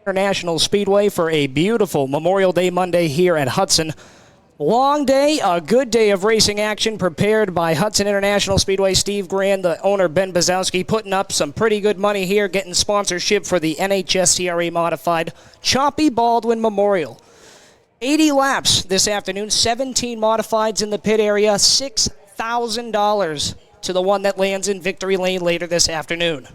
International Speedway for a beautiful Memorial Day Monday here at Hudson. Long day, a good day of racing action prepared by Hudson International Speedway. Steve Grand, the owner, Ben Bazowski, putting up some pretty good money here, getting sponsorship for the NHSTRA Modified Choppy Baldwin Memorial. 80 laps this afternoon, 17 modifieds in the pit area, $6,000 to the one that lands in victory lane later this afternoon.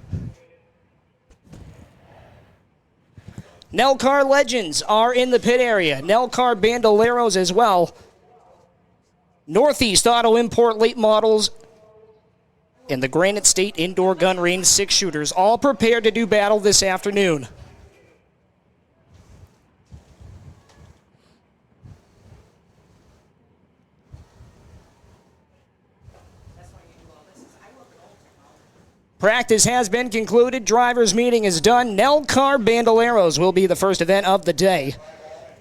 Nelcar Legends are in the pit area. Nelcar Bandoleros as well. Northeast Auto Import late models and the Granite State Indoor Gun Range 6-shooters all prepared to do battle this afternoon. Practice has been concluded. Drivers' meeting is done. Nelcar Bandoleros will be the first event of the day.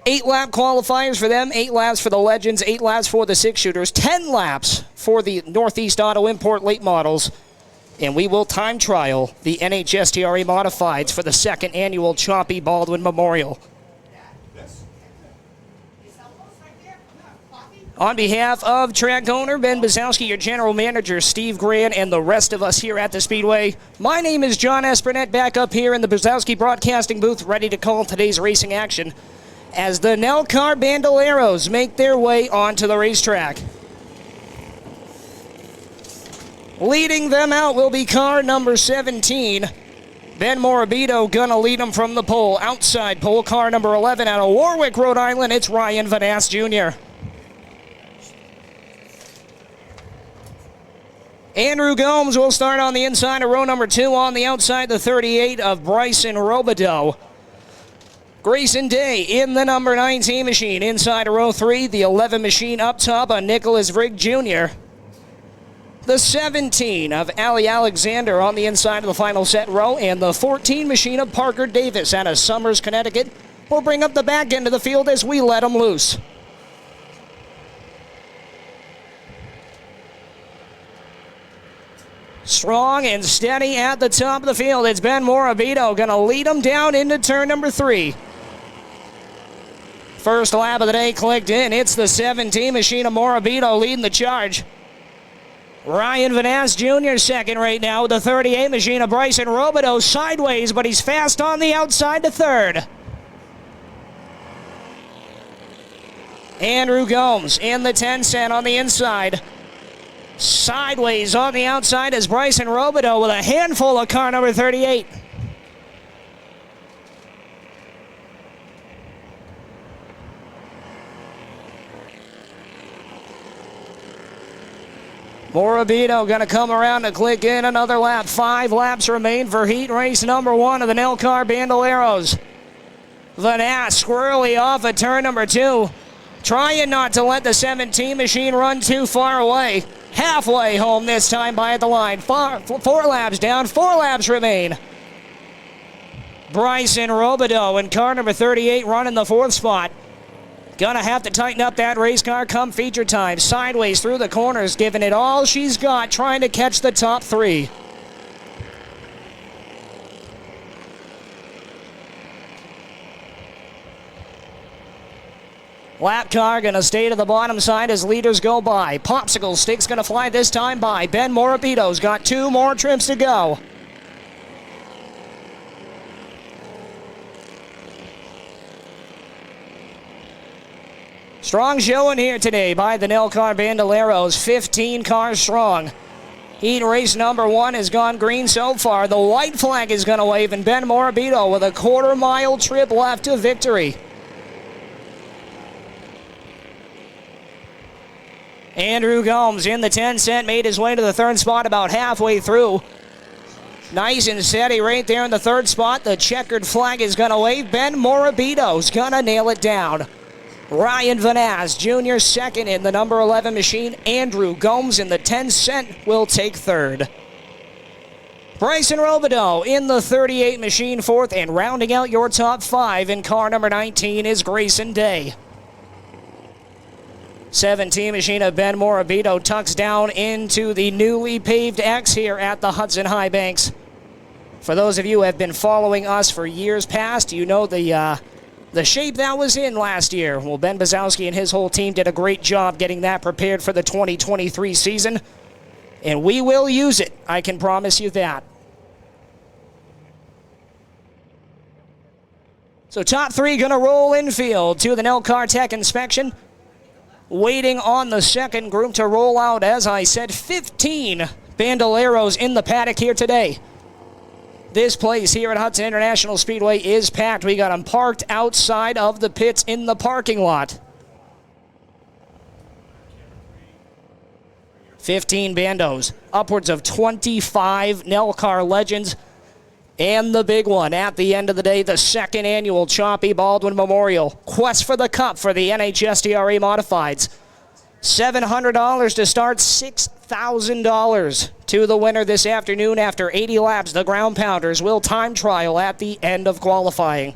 8-lap qualifiers for them, 8 laps for the Legends, 8 laps for the 6-shooters, 10 laps for the Northeast Auto Import late models. And we will time trial the NHSTRA Modifieds for the second annual Choppy Baldwin Memorial. On behalf of track owner Ben Bazowski, your general manager Steve Grand, and the rest of us here at the Speedway, my name is John Espernette, back up here in the Bazowski broadcasting booth, ready to call today's racing action as the Nelcar Bandoleros make their way onto the racetrack. Leading them out will be car number 17. Ben Morabito gonna lead them from the pole. Outside pole, car number 11 out of Warwick, Rhode Island, it's Ryan Van Ass Jr. Andrew Gomes will start on the inside of row number 2. On the outside, the 38 of Bryson Robideau. Grayson Day in the number 19 machine. Inside of row 3, the 11 machine up top on Nicholas Vrigg Jr. The 17 of Ali Alexander on the inside of the final set row. And the 14 machine of Parker Davis out of Summers, Connecticut will bring up the back end of the field as we let them loose. Strong and steady at the top of the field. It's Ben Morabito going to lead them down into turn number 3. First lap of the day clicked in. It's the 17 machine of Morabito leading the charge. Ryan Van Ass Jr. second right now with the 38 machine of Bryson Robideau sideways, but he's fast on the outside to third. Andrew Gomes in the 10 cent on the inside. Sideways on the outside is Bryson Robideau with a handful of car number 38. Morabito going to come around to click in another lap. 5 laps remain for heat race number 1 of the Nelcar Bandoleros. Van Ass squirrely off at turn number 2. Trying not to let the 17 machine run too far away. Halfway home this time by the line. 4 laps down, 4 laps remain. Bryson Robideau in car number 38 running the 4th spot. Gonna have to tighten up that race car come feature time. Sideways through the corners, giving it all she's got, trying to catch the top 3. Lap car going to stay to the bottom side as leaders go by. Popsicle stick's going to fly this time by. Ben Morabito's got 2 more trips to go. Strong showing here today by the Nelcar Bandoleros. 15 cars strong. Heat race number 1 has gone green so far. The white flag is going to wave, and Ben Morabito with a quarter-mile trip left to victory. Andrew Gomes in the 10 cent made his way to the 3rd spot about halfway through. Nice and steady right there in the 3rd spot. The checkered flag is going to wave. Ben Morabito's going to nail it down. Ryan Van Ass Jr. second in the number 11 machine. Andrew Gomes in the 10 cent will take 3rd. Bryson Robideau in the 38 machine 4th, and rounding out your top 5 in car number 19 is Grayson Day. 17 machine of Ben Morabito tucks down into the newly paved X here at the Hudson High Banks. For those of you who have been following us for years past, you know the shape that was in last year. Well, Ben Bazowski and his whole team did a great job getting that prepared for the 2023 season. And we will use it, I can promise you that. So top three going to roll infield to the Nelcar Tech inspection. Waiting on the second group to roll out, as I said, 15 Bandoleros in the paddock here today. This place here at Hudson International Speedway is packed. We got them parked outside of the pits in the parking lot. 15 bandos, upwards of 25 Nelcar legends, and the big one at the end of the day, the second annual Choppy Baldwin Memorial Quest for the Cup for the NHSDRA Modifieds. $700 to start, $6,000 to the winner this afternoon. After 80 laps, the Ground Pounders will time trial at the end of qualifying.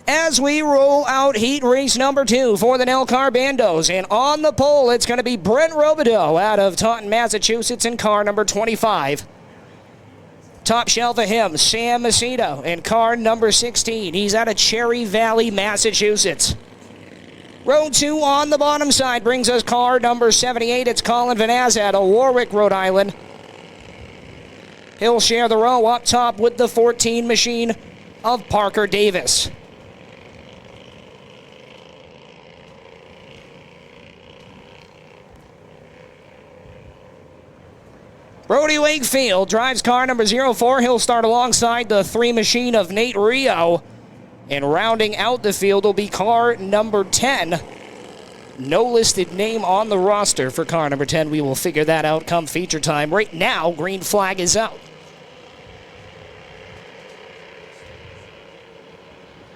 As we roll out heat race number 2 for the Nelcar Bandos, and on the pole, it's going to be Brent Robideau out of Taunton, Massachusetts in car number 25. Top shelf of him, Sam Macedo in car number 16. He's out of Cherry Valley, Massachusetts. Row 2 on the bottom side brings us car number 78. It's Colin Vanaz out of Warwick, Rhode Island. He'll share the row up top with the 14 machine of Parker Davis. Brody Wakefield drives car number 04. He'll start alongside the 3 machine of Nate Rio. And rounding out the field will be car number 10. No listed name on the roster for car number 10. We will figure that out come feature time. Right now, green flag is out.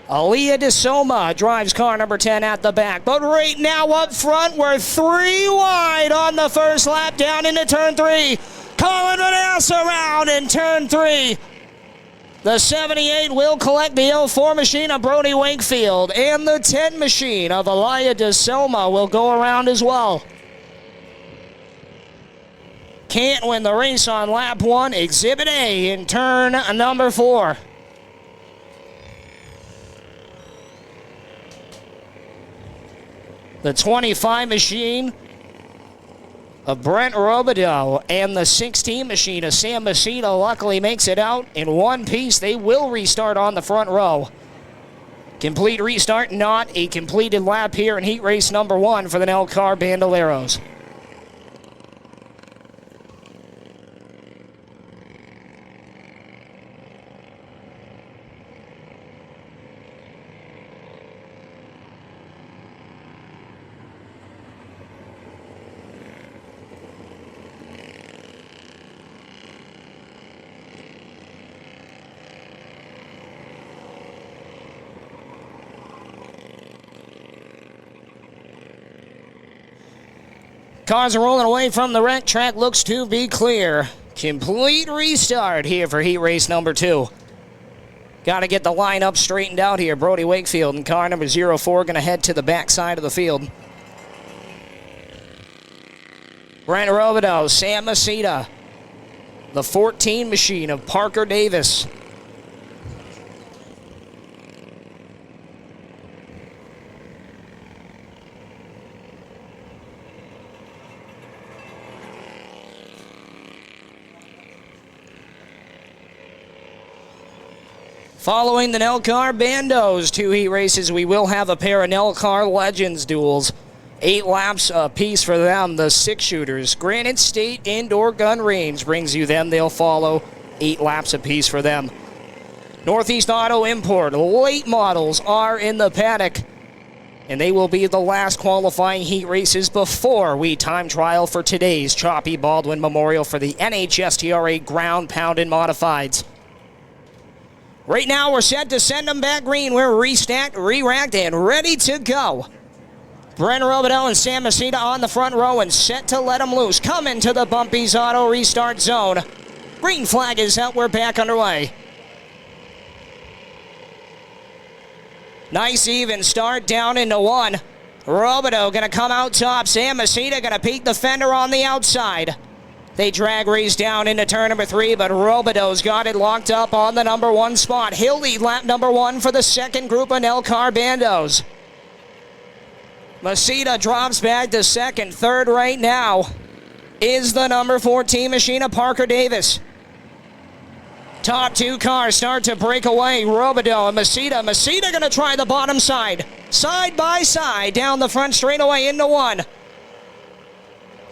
Aaliyah DeSoma drives car number 10 at the back. But right now up front, we're 3 wide on the first lap down into turn 3. Colin Vanaz around in turn 3. The 78 will collect the 04 machine of Brody Wakefield, and the 10 machine of Aaliyah DeSoma will go around as well. Can't win the race on lap 1, Exhibit A in turn number 4. The 25 machine of Brent Robideau and the 16 machine of Sam Macedo luckily makes it out in one piece. They will restart on the front row. Complete restart, not a completed lap here in heat race number 1 for the Nelcar Bandoleros. Cars are rolling away from the wreck. Track looks to be clear. Complete restart here for heat race number 2. Got to get the lineup straightened out here. Brody Wakefield and car number 04 going to head to the back side of the field. Brent Robideau, Sam Macedo, the 14 machine of Parker Davis. Following the Nelcar Bandos 2 heat races, we will have a pair of Nelcar Legends duels. 8 laps apiece for them, the 6-shooters. Granite State Indoor Gun Range brings you them. They'll follow 8 laps apiece for them. Northeast Auto Import, late models are in the paddock. And they will be the last qualifying heat races before we time trial for today's Choppy Baldwin Memorial for the NHSTRA Ground Pounded Modifieds. Right now, we're set to send them back green. We're restacked, re-racked, and ready to go. Brent Robideau and Sam Macedo on the front row and set to let them loose. Coming to the Bumpy's Auto restart zone. Green flag is out. We're back underway. Nice even start down into 1. Robideau going to come out top. Sam Macedo going to peek the fender on the outside. They drag race down into turn number 3, but Robideau's got it locked up on the number 1 spot. He'll lead lap number 1 for the second group of Nelcar Bandos. Masita drops back to second. Third right now is the number 14 machine of Parker Davis. Top 2 cars start to break away. Robideau and Masita. Masita going to try the bottom side. Side by side down the front straightaway into 1.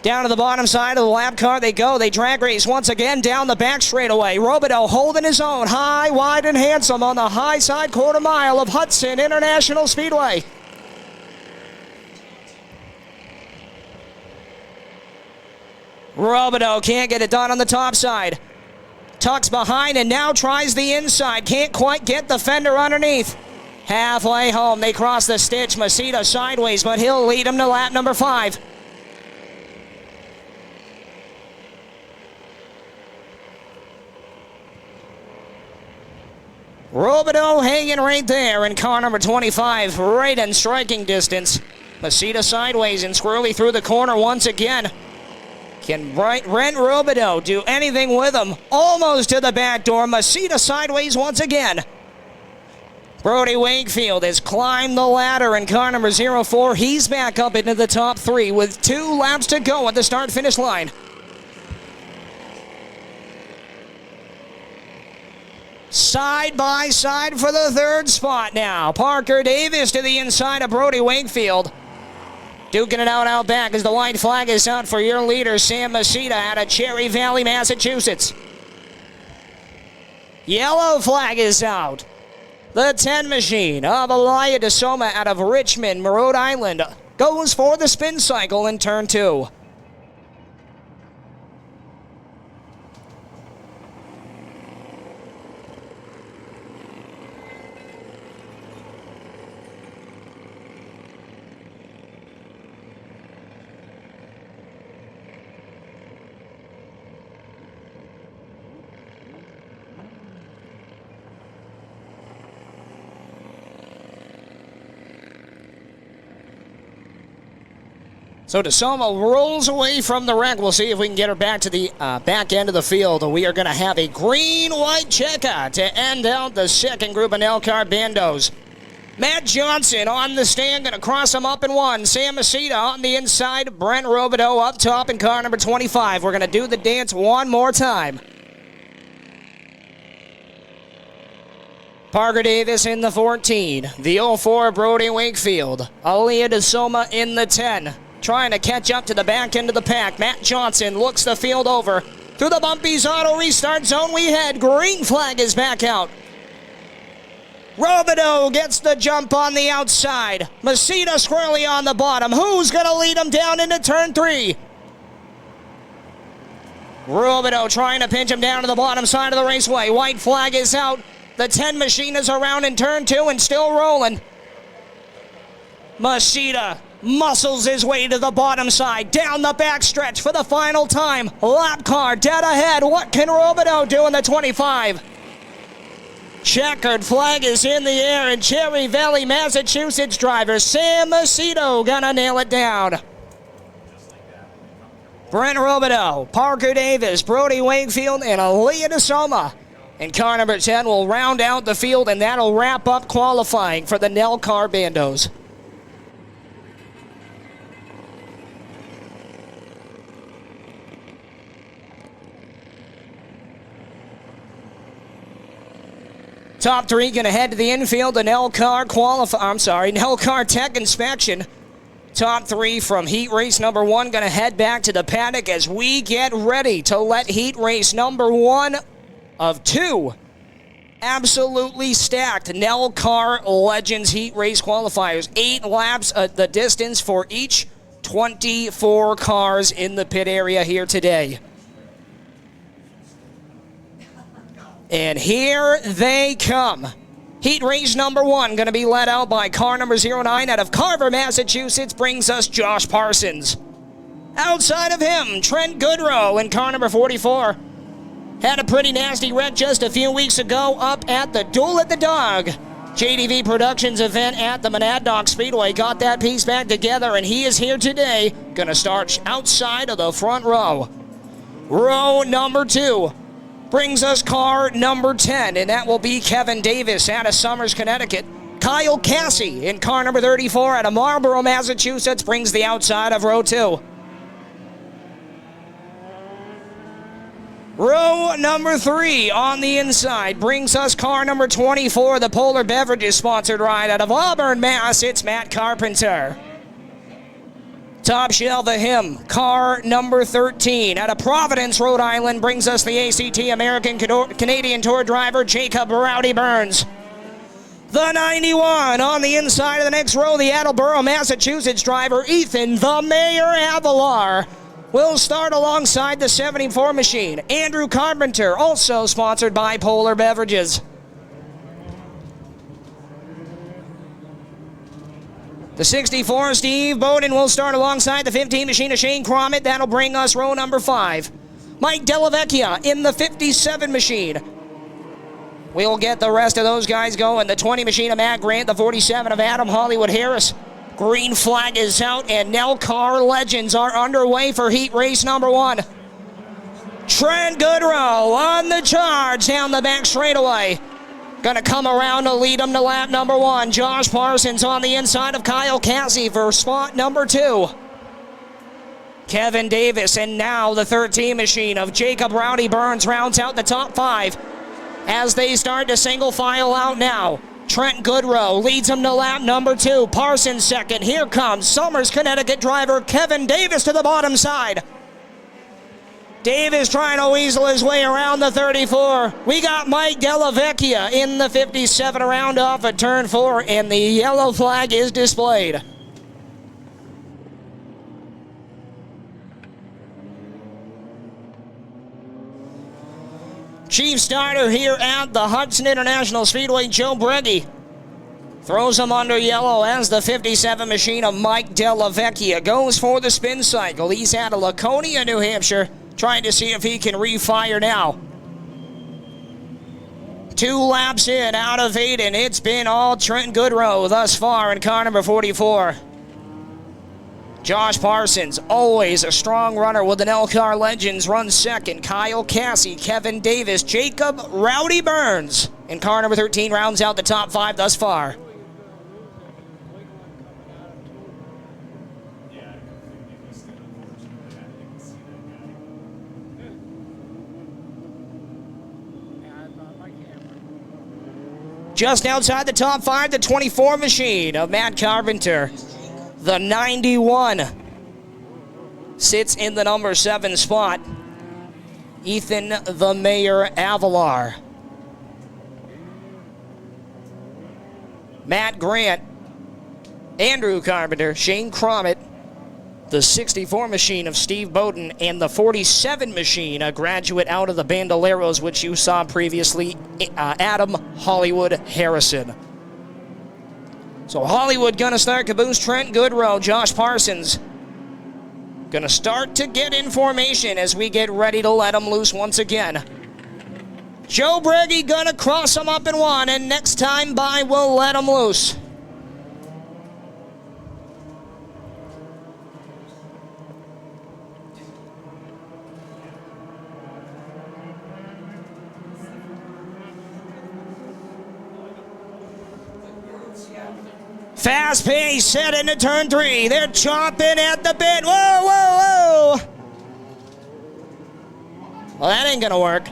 Down to the bottom side of the lap car they go. They drag race once again down the back straightaway. Robideau holding his own. High, wide, and handsome on the high side quarter mile of Hudson International Speedway. Robideau can't get it done on the top side. Tucks behind and now tries the inside. Can't quite get the fender underneath. Halfway home, they cross the stitch. Masita sideways, but he'll lead him to lap number 5. Robideau hanging right there in car number 25, right in striking distance. Masita sideways and squirrely through the corner once again. Can Brent Robideau do anything with him? Almost to the back door. Masita sideways once again. Brody Wakefield has climbed the ladder in car number 04. He's back up into the top 3 with 2 laps to go at the start-finish line. Side by side for the third spot now. Parker Davis to the inside of Brody Wakefield. Duking it out back as the white flag is out for your leader, Sam Masita, out of Cherry Valley, Massachusetts. Yellow flag is out. The 10 machine of Elia DeSoma out of Richmond, Rhode Island, goes for the spin cycle in turn 2. So DeSoma rolls away from the wreck. We'll see if we can get her back to the back end of the field. We are going to have a green-white checker to end out the second group of Nelcar Bandos. Matt Johnson on the stand, going to cross him up in 1. Sam Masita on the inside. Brent Robideau up top in car number 25. We're going to do the dance one more time. Parker Davis in the 14. The 04, Brody Wakefield. Elia DeSoma in the 10. Trying to catch up to the back end of the pack. Matt Johnson looks the field over. Through the Bumpy's auto restart zone we head. Green flag is back out. Robideau gets the jump on the outside. Masita squarely on the bottom. Who's going to lead him down into turn 3? Robideau trying to pinch him down to the bottom side of the raceway. White flag is out. The 10 machine is around in turn 2 and still rolling. Masita muscles his way to the bottom side, down the backstretch for the final time. Lap car dead ahead. What can Robideau do in the 25? Checkered flag is in the air, and Cherry Valley, Massachusetts driver Sam Masita gonna nail it down. Brent Robideau, Parker Davis, Brody Wakefield, and Elia DeSoma. And car number 10 will round out the field, and that'll wrap up qualifying for the Nelcar Bandos. Top 3 going to head to the infield. The Nelcar Tech inspection. Top 3 from heat race number 1 going to head back to the paddock as we get ready to let heat race number 1 of 2 absolutely stacked Nelcar Legends heat race qualifiers. 8 laps at the distance for each 24 cars in the pit area here today. And here they come. Heat race number 1 going to be led out by car number 09 out of Carver, Massachusetts, brings us Josh Parsons. Outside of him, Trent Goodrow in car number 44. Had a pretty nasty wreck just a few weeks ago up at the Duel at the Dog JDV Productions event at the Monadnock Speedway. Got that piece back together, and he is here today. Going to start outside of the front row. Row number 2 brings us car number 10, and that will be Kevin Davis out of Somers, Connecticut. Kyle Cassie in car number 34 out of Marlborough, Massachusetts, brings the outside of row 2. Row number 3 on the inside brings us car number 24, the Polar Beverages sponsored ride out of Auburn, Mass. It's Matt Carpenter. Top shelf of him, car number 13 out of Providence, Rhode Island, brings us the ACT American Canadian Tour driver Jacob Rowdy Burns. The 91 on the inside of the next row, the Attleboro, Massachusetts driver Ethan the Mayor Avalar will start alongside the 74 machine. Andrew Carpenter, also sponsored by Polar Beverages. The 64, Steve Bowden, will start alongside the 15 machine of Shane Cromit. That'll bring us row number 5. Mike Delavecchia in the 57 machine. We'll get the rest of those guys going. The 20 machine of Matt Grant, the 47 of Adam Hollywood Harris. Green flag is out, and Nelcar Legends are underway for heat race number 1. Trent Goodrow on the charge down the back straightaway. Gonna come around to lead him to lap number 1. Josh Parsons on the inside of Kyle Cassie for spot number 2. Kevin Davis, and now the 13 machine of Jacob Rowdy Burns rounds out the top 5 as they start to single file out now. Trent Goodrow leads him to lap number 2. Parsons second. Here comes Somers, Connecticut driver Kevin Davis to the bottom side. Davis trying to weasel his way around the 34. We got Mike Delavecchia in the 57 around off at turn 4, and the yellow flag is displayed. Chief starter here at the Hudson International Speedway, Joe Breggy, throws him under yellow as the 57 machine of Mike Delavecchia goes for the spin cycle. He's out of Laconia, New Hampshire, trying to see if he can refire now. 2 laps in out of Aiden. It's been all Trent Goodrow thus far in car number 44. Josh Parsons, always a strong runner with the Nelcar Legends, runs second. Kyle Cassie, Kevin Davis, Jacob Rowdy Burns in car number 13 rounds out the top 5 thus far. Just outside the top 5, the 24 machine of Matt Carpenter. The 91 sits in the number 7 spot. Ethan the Mayor Avalar. Matt Grant, Andrew Carpenter, Shane Cromit, the 64 machine of Steve Bowden, and the 47 machine, a graduate out of the Bandoleros, which you saw previously, Adam Hollywood Harrison. So Hollywood gonna start caboose. Trent Goodrow, Josh Parsons gonna start to get in formation as we get ready to let them loose once again. Joe Breggy gonna cross them up in 1, and next time by we'll let them loose. Fast pace set into turn 3. They're chopping at the bit. Whoa, whoa, whoa. Well, that ain't gonna work.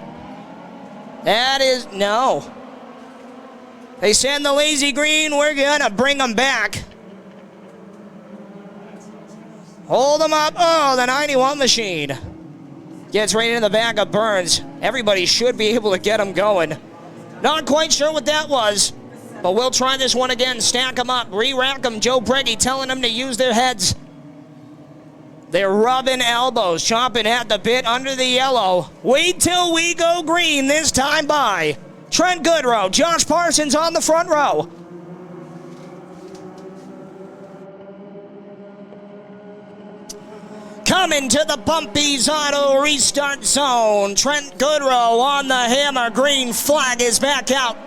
That is, no. They send the lazy green. We're gonna bring them back. Hold them up. Oh, the 91 machine gets right into the back of Burns. Everybody should be able to get them going. Not quite sure what that was, but we'll try this one again. Stack them up, re-rack them. Joe Breggy telling them to use their heads. They're rubbing elbows, chomping at the bit under the yellow. Wait till we go green this time by. Trent Goodrow, Josh Parsons on the front row. Coming to the Bumpy's Auto restart zone. Trent Goodrow on the hammer. Green flag is back out.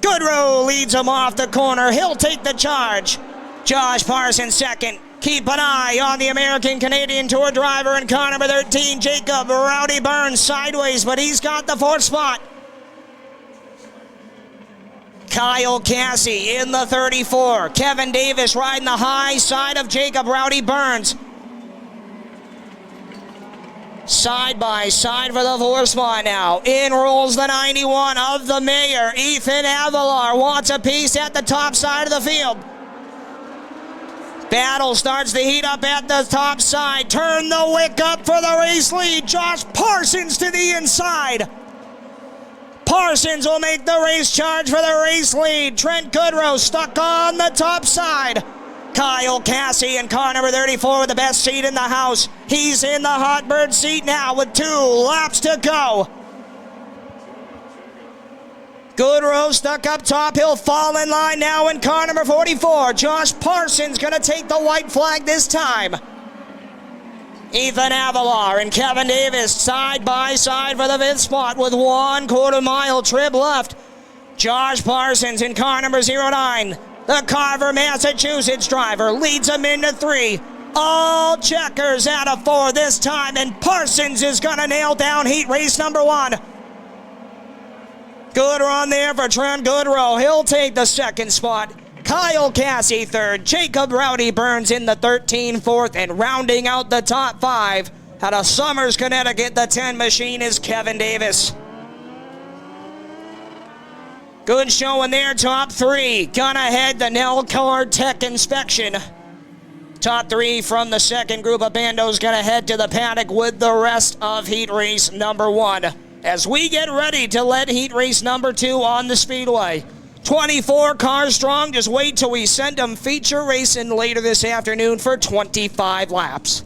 Goodrow leads him off the corner. He'll take the charge. Josh Parsons second. Keep an eye on the American-Canadian Tour driver in car number 13, Jacob Rowdy Burns, sideways, but he's got the 4th spot. Kyle Cassie in the 34. Kevin Davis riding the high side of Jacob Rowdy Burns. Side by side for the 4th spot now. In rolls the 91 of the Mayor. Ethan Avalar wants a piece at the top side of the field. Battle starts to heat up at the top side. Turn the wick up for the race lead. Josh Parsons to the inside. Parsons will make the race charge for the race lead. Trent Goodrow stuck on the top side. Kyle Cassie in car number 34 with the best seat in the house. He's in the hot bird seat now with 2 laps to go. Goodrow stuck up top. He'll fall in line now in car number 44. Josh Parsons going to take the white flag this time. Ethan Avalar and Kevin Davis side by side for the 5th spot with 1/4 mile trip left. Josh Parsons in car number 09. The Carver, Massachusetts driver leads him into 3. All checkers out of 4 this time, and Parsons is going to nail down heat race number 1. Good run there for Trent Goodrow. He'll take the 2nd spot. Kyle Cassie 3rd. Jacob Rowdy Burns in the 13, 4th, and rounding out the top 5 out of Somers, Connecticut, the 10 machine is Kevin Davis. Good showing there, top 3. Gonna head the Nelcar Tech Inspection. Top 3 from the 2nd group of bandos gonna head to the paddock with the rest of heat race number 1. As we get ready to let heat race number 2 on the Speedway. 24 cars strong, just wait till we send them feature racing later this afternoon for 25 laps.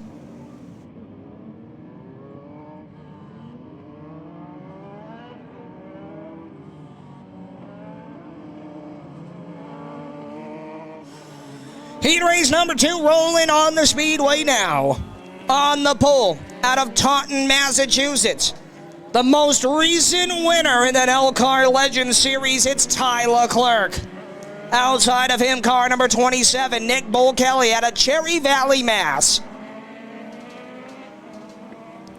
Heat race number 2 rolling on the Speedway now. On the pole out of Taunton, Massachusetts. The most recent winner in the Nelcar Legends Series, it's Ty Leclerc. Outside of him, car number 27, Nick Bull-Kelly out of Cherry Valley, Mass.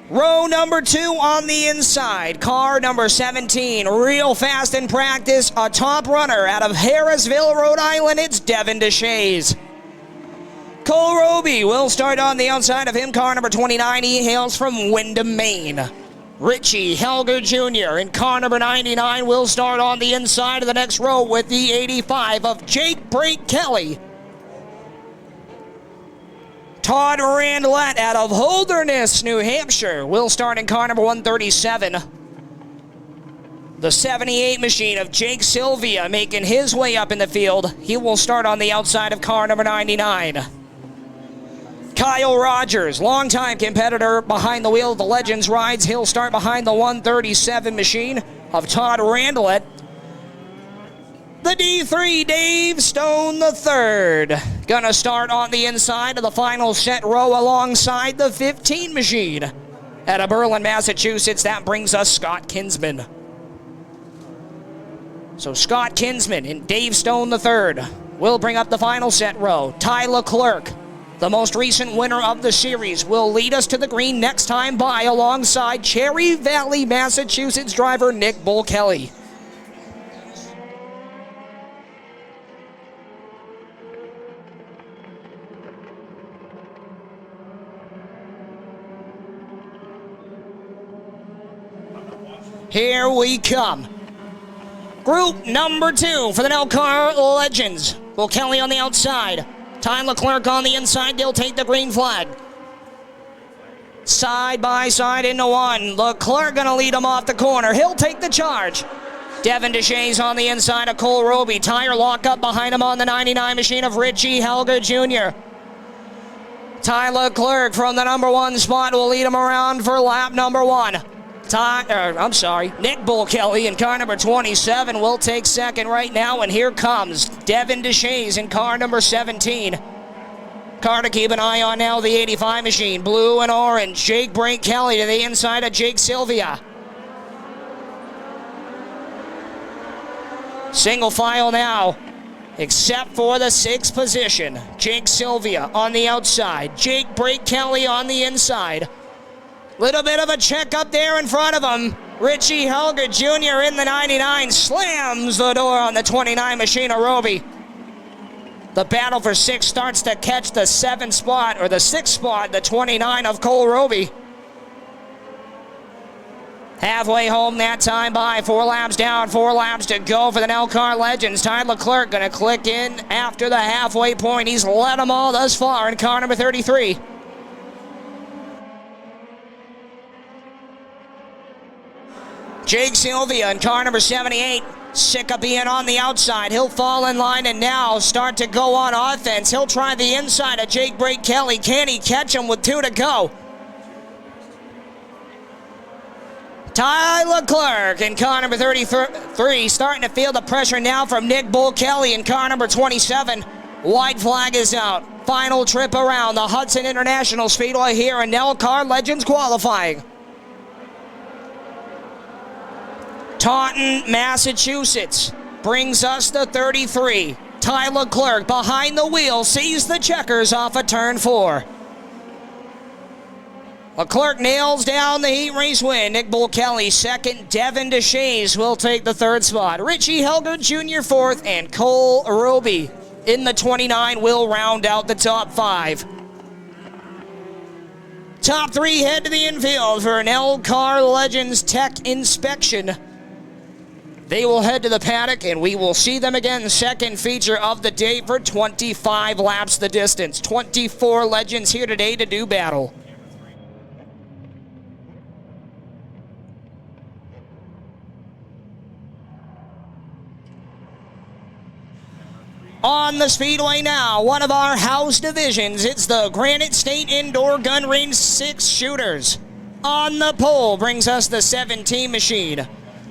Row number 2 on the inside, car number 17, real fast in practice, a top runner out of Harrisville, Rhode Island, it's Devin DeShays. Cole Roby will start on the outside of him, car number 29, he hails from Windham, Maine. Richie Helger Jr. in car number 99 will start on the inside of the next row with the 85 of Jake Brake Kelly. Todd Randlett out of Holderness, New Hampshire will start in car number 137. The 78 machine of Jake Sylvia making his way up in the field. He will start on the outside of car number 99. Kyle Rogers, longtime competitor behind the wheel of the Legends rides. He'll start behind the 137 machine of Todd Randlett. The D3, Dave Stone III, gonna start on the inside of the final set row alongside the 15 machine. Out of Berlin, Massachusetts, that brings us Scott Kinsman. So Scott Kinsman and Dave Stone III will bring up the final set row. Ty Leclerc, the most recent winner of the series, will lead us to the green next time by alongside Cherry Valley, Massachusetts driver Nick Bull-Kelly. Here we come. Group number 2 for the Nelcar Legends. Bull-Kelly on the outside. Ty Leclerc on the inside, they'll take the green flag. Side by side into 1. Leclerc gonna lead him off the corner. He'll take the charge. Devin DeShays on the inside of Cole Roby. Tire lock up behind him on the 99 machine of Richie Helger Jr. Ty Leclerc from the number 1 spot will lead him around for lap number 1. Nick Bull-Kelly in car number 27 will take second right now, and here comes Devin DeShays in car number 17. Car to keep an eye on now, the 85 machine, blue and orange. Jake Brake Kelly to the inside of Jake Sylvia. Single file now. except for the 6th position. Jake Sylvia on the outside. Jake Brake Kelly on the inside. Little bit of a check up there in front of him. Richie Helger Jr. in the 99 slams the door on the 29 machine of Roby. The battle for 6 starts to catch the 7th spot, or the 6th spot, the 29 of Cole Roby. Halfway home that time by 4 laps down, 4 laps to go for the Nelcar Legends. Ty Leclerc going to click in after the halfway point. He's led them all thus far in car number 33. Jake Sylvia in car number 78. Sick of being on the outside. He'll fall in line and now start to go on offense. He'll try the inside of Jake Brake Kelly. Can he catch him with 2 to go? Ty Leclerc in car number 33 starting to feel the pressure now from Nick Bull Kelly in car number 27. White flag is out. Final trip around the Hudson International Speedway here in Nelcar Legends qualifying. Taunton, Massachusetts brings us to 33. Ty Leclerc behind the wheel sees the checkers off of turn 4. Leclerc nails down the heat race win. Nick Bull Kelly second. Devin DeShays will take the 3rd spot. Richie Helger Jr. 4th, and Cole Roby in the 29 will round out the top 5. Top 3 head to the infield for an Nelcar Legends Tech inspection. They will head to the paddock, and we will see them again. Second feature of the day for 25 laps the distance. 24 legends here today to do battle. On the speedway now, one of our house divisions. It's the Granite State Indoor Gun Range 6 shooters. On the pole brings us the 17 machine.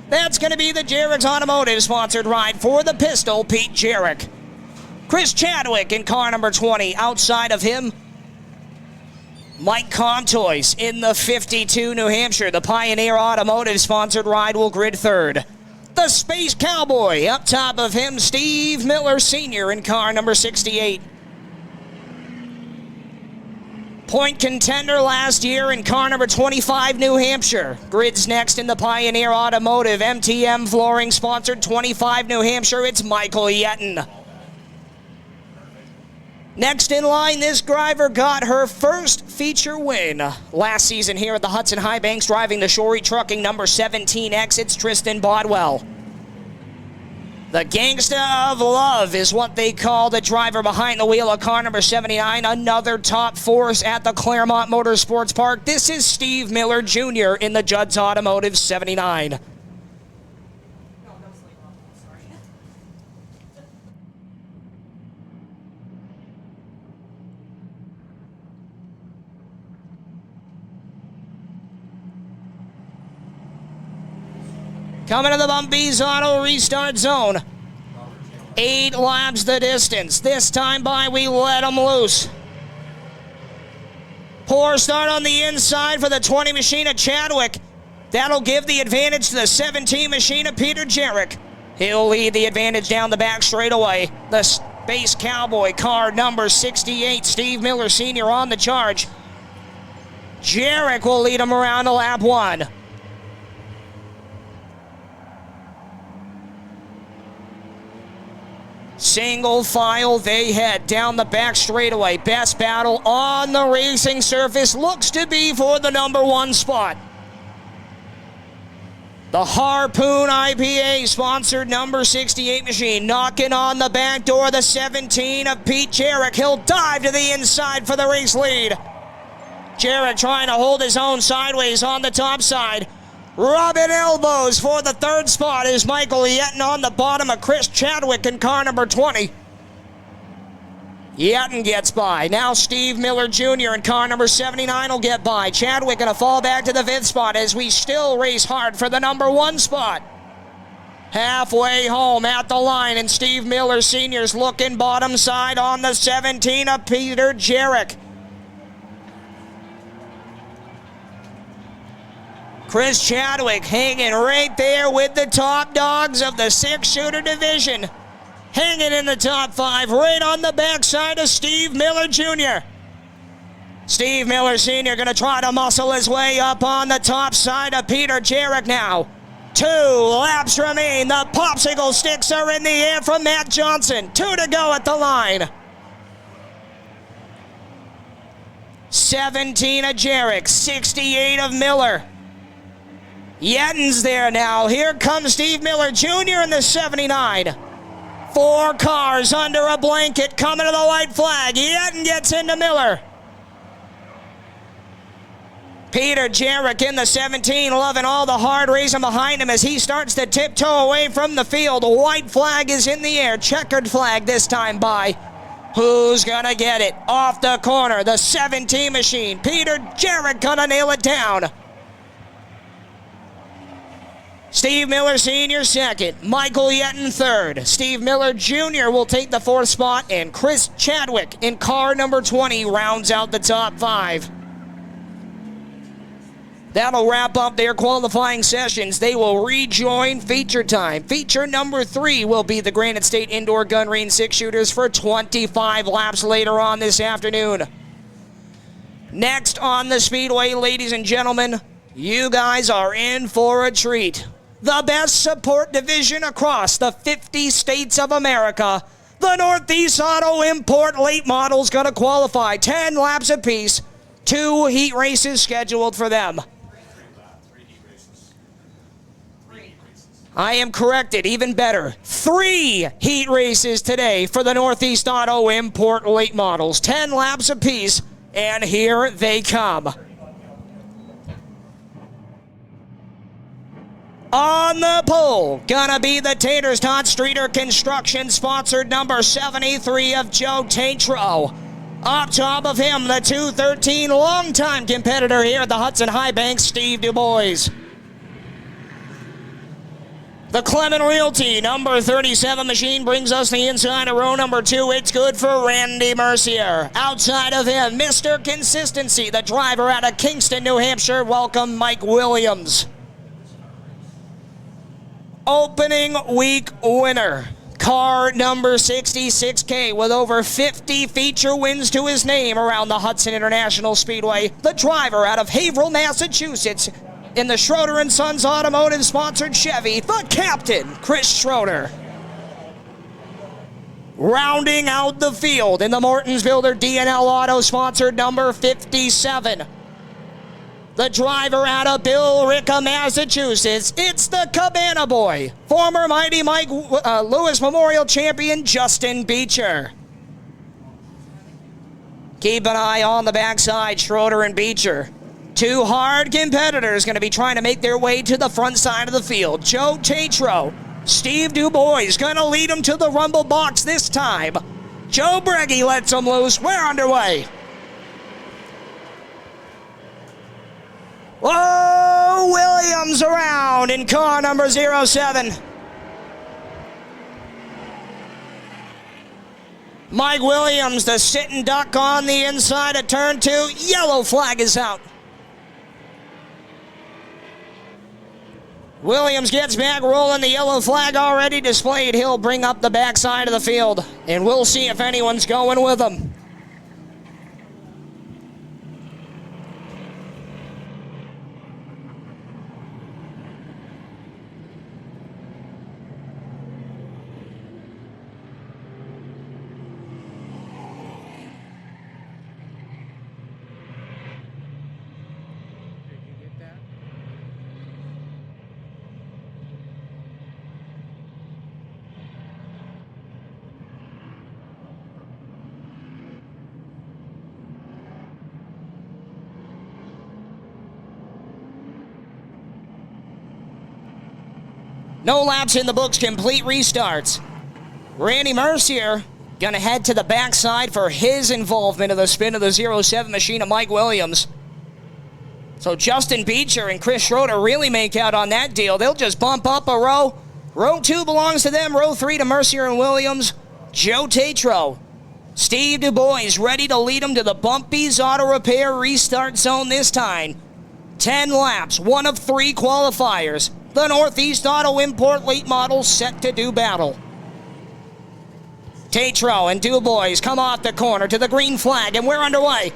That's going to be the Jarrett's Automotive sponsored ride for the pistol, Pete Jarrett. Chris Chadwick in car number 20. Outside of him, Mike Comtois in the 52 New Hampshire. The Pioneer Automotive sponsored ride will grid 3rd. The Space Cowboy, up top of him, Steve Miller Sr. in car number 68. Point contender last year in car number 25, New Hampshire. Grids next in the Pioneer Automotive, MTM Flooring sponsored 25 New Hampshire. It's Michael Yetton. Next in line, this driver got her first feature win last season here at the Hudson High Banks, driving the Shorey Trucking number 17X. It's Tristan Bodwell. The Gangsta of Love is what they call the driver behind the wheel of car number 79. Another top force at the Claremont Motorsports Park. This is Steve Miller Jr. in the Judd's Automotive 79. Coming to the Bumpies Auto Restart Zone. 8 laps the distance. This time by, we let them loose. Poor start on the inside for the 20 machine of Chadwick. That'll give the advantage to the 17 machine of Peter Jarrett. He'll lead the advantage down the back straightaway. The Space Cowboy, car number 68, Steve Miller Sr. on the charge. Jarrett will lead him around to lap 1. Single file, they head down the back straightaway. Best battle on the racing surface looks to be for the number 1 spot. The Harpoon IPA sponsored number 68 machine knocking on the back door. The 17 of Pete Jarrett. He'll dive to the inside for the race lead. Jarrett trying to hold his own sideways on the top side. Rubbing elbows for the 3rd spot is Michael Yetton on the bottom of Chris Chadwick in car number 20. Yetton gets by. Now Steve Miller Jr. in car number 79 will get by. Chadwick going to fall back to the 5th spot as we still race hard for the number 1 spot. Halfway home at the line, and Steve Miller Sr.'s looking bottom side on the 17 of Peter Jarrett. Chris Chadwick hanging right there with the top dogs of the 6-shooter division. hanging in the top 5, right on the backside of Steve Miller Jr. Steve Miller Sr. going to try to muscle his way up on the top side of Peter Jarrett now. 2 laps remain. The popsicle sticks are in the air from Matt Johnson. 2 to go at the line. 17 of Jarrett, 68 of Miller. Yetton's there now. Here comes Steve Miller Jr. in the 79. 4 cars under a blanket coming to the white flag. Yetton gets into Miller. Peter Jarrett in the 17, loving all the hard racing behind him as he starts to tiptoe away from the field. The white flag is in the air. Checkered flag this time by. Who's going to get it? Off the corner, the 17 machine. Peter Jarrett going to nail it down. Steve Miller Sr. second. Michael Yetton third. Steve Miller Jr. will take the 4th spot. And Chris Chadwick in car number 20 rounds out the top 5. That'll wrap up their qualifying sessions. They will rejoin feature time. Feature number 3 will be the Granite State Indoor Gun Range 6-shooters for 25 laps later on this afternoon. Next on the Speedway, ladies and gentlemen, you guys are in for a treat. The best support division across the 50 states of America. The Northeast Auto Import late models going to qualify. 10 laps apiece. 2 heat races scheduled for them. I am corrected, even better. 3 heat races today for the Northeast Auto Import late models. 10 laps apiece, and here they come. On the pole, gonna be the Taterstown Streeter Construction sponsored number 73 of Joe Tatro. Up top of him, the 213 longtime competitor here at the Hudson High Bank, Steve DuBois. The Clement Realty number 37 machine brings us the inside of row number 2. It's good for Randy Mercier. Outside of him, Mr. Consistency, the driver out of Kingston, New Hampshire. Welcome, Mike Williams. Opening week winner. Car number 66K with over 50 feature wins to his name around the Hudson International Speedway. The driver out of Haverhill, Massachusetts. In the Schroeder & Sons Automotive-sponsored Chevy, the captain, Chris Schroeder. Rounding out the field in the Morton's Builder D&L Auto-sponsored number 57. The driver out of Billerica, Massachusetts, it's the Cabana Boy, former Mighty Mike Lewis Memorial champion, Justin Beecher. Keep an eye on the backside, Schroeder and Beecher. 2 hard competitors going to be trying to make their way to the front side of the field. Joe Tatro, Steve DuBois going to lead them to the rumble box this time. Joe Breggy lets them loose. We're underway. Whoa, Williams around in car number 07. Mike Williams, the sitting duck on the inside of turn 2. Yellow flag is out. Williams gets back rolling, the yellow flag already displayed. He'll bring up the backside of the field, and we'll see if anyone's going with him. No laps in the books, complete restarts. Randy Mercier gonna head to the backside for his involvement in the spin of the 07 machine of Mike Williams. So Justin Beecher and Chris Schroeder really make out on that deal. They'll just bump up a row. Row 2 belongs to them. Row 3 to Mercier and Williams. Joe Tatro, Steve DuBois ready to lead them to the Bumpy's Auto Repair restart zone this time. 10 laps, 1 of 3 qualifiers. The Northeast Auto Import late model set to do battle. Tatro and Dubois come off the corner to the green flag, and we're underway.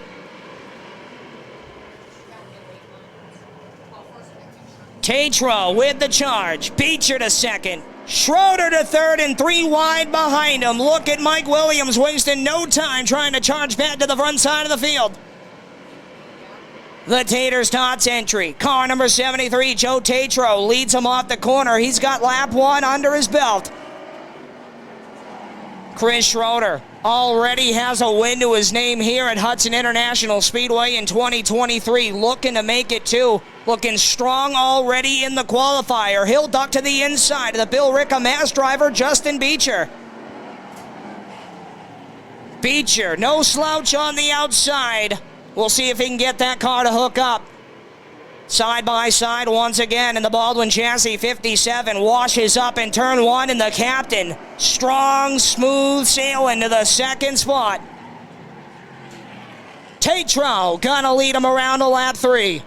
Tatro with the charge. Beecher to second. Schroeder to third and 3 wide behind him. Look at Mike Williams wasting no time trying to charge back to the front side of the field. The Taters Tots entry. Car number 73, Joe Tatro, leads him off the corner. He's got lap 1 under his belt. Chris Schroeder already has a win to his name here at Hudson International Speedway in 2023. Looking to make it 2. Looking strong already in the qualifier. He'll duck to the inside of the Bill Ricca Mass driver, Justin Beecher. Beecher, no slouch on the outside. We'll see if he can get that car to hook up. Side by side once again in the Baldwin chassis. 57 washes up in turn 1, and the captain, strong, smooth sailing to the second spot. Tatro gonna lead him around to lap 3.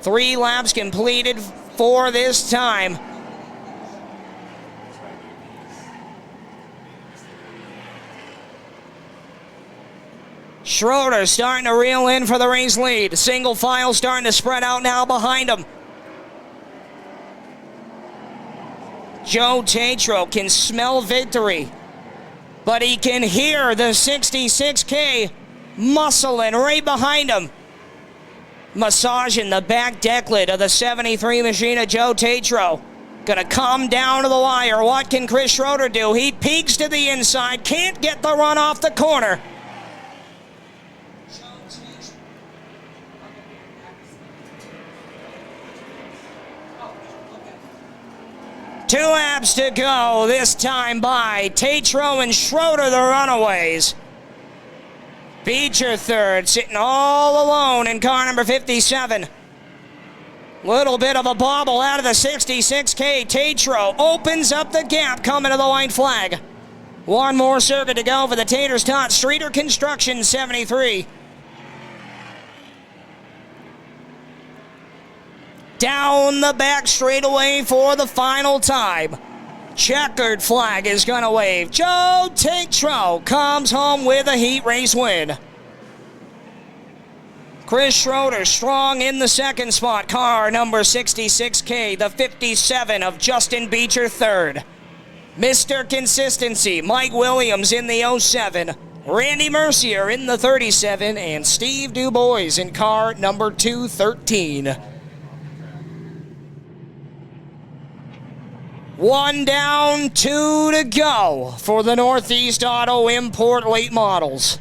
3 laps completed for this time. Schroeder starting to reel in for the race lead. Single file starting to spread out now behind him. Joe Tatro can smell victory, but he can hear the 66K muscling right behind him. Massaging the back deck lid of the 73 machine of Joe Tatro. Gonna come down to the wire. What can Chris Schroeder do? He peeks to the inside, can't get the run off the corner. 2 laps to go, this time by Tatro and Schroeder, the runaways. Beecher third, sitting all alone in car number 57. Little bit of a bobble out of the 66K. Tatro opens up the gap coming to the white flag. 1 more circuit to go for the Taters Tots Streeter Construction 73. Down the back straightaway for the final time. Checkered flag is going to wave. Joe Tatro comes home with a heat race win. Chris Schroeder strong in the second spot. Car number 66K, the 57 of Justin Beecher third. Mr. Consistency, Mike Williams in the 07. Randy Mercier in the 37. And Steve Dubois in car number 213. 1 down, 2 to go for the Northeast Auto Import late models.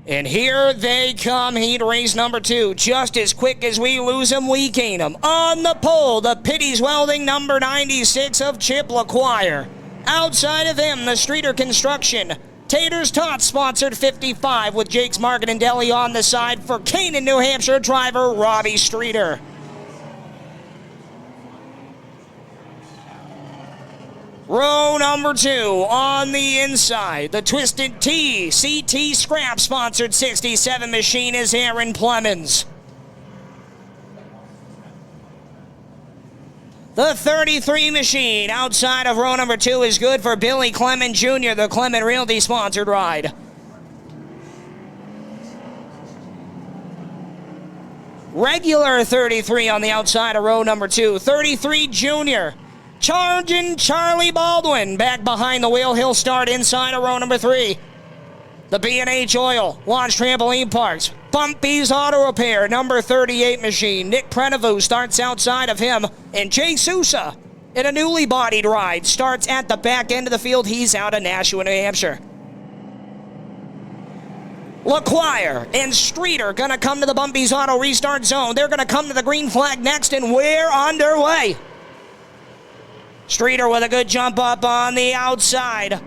And here they come, heat race number 2. Just as quick as we lose them, we gain them. On the pole, the Pitties Welding number 96 of Chip LaQuire. Outside of him, the Streeter Construction. Taters Tots sponsored 55 with Jake's Market and Deli on the side for Canaan, New Hampshire driver Robbie Streeter. Row number 2 on the inside. The Twisted T CT Scrap sponsored 67 machine is Aaron Plemons. The 33 machine outside of row number 2 is good for Billy Clement Jr., the Clement Realty sponsored ride. Regular 33 on the outside of row number 2. 33 Junior. Charging Charlie Baldwin back behind the wheel. He'll start inside of row number 3. The B&H Oil, Launch Trampoline Parks, Bumpy's Auto Repair, number 38 machine. Nick Prenovu starts outside of him. And Jay Sousa, in a newly bodied ride, starts at the back end of the field. He's out of Nashua, New Hampshire. LaQuire and Streeter gonna come to the Bumpy's Auto restart zone. They're gonna come to the green flag next, and we're underway. Streeter with a good jump up on the outside.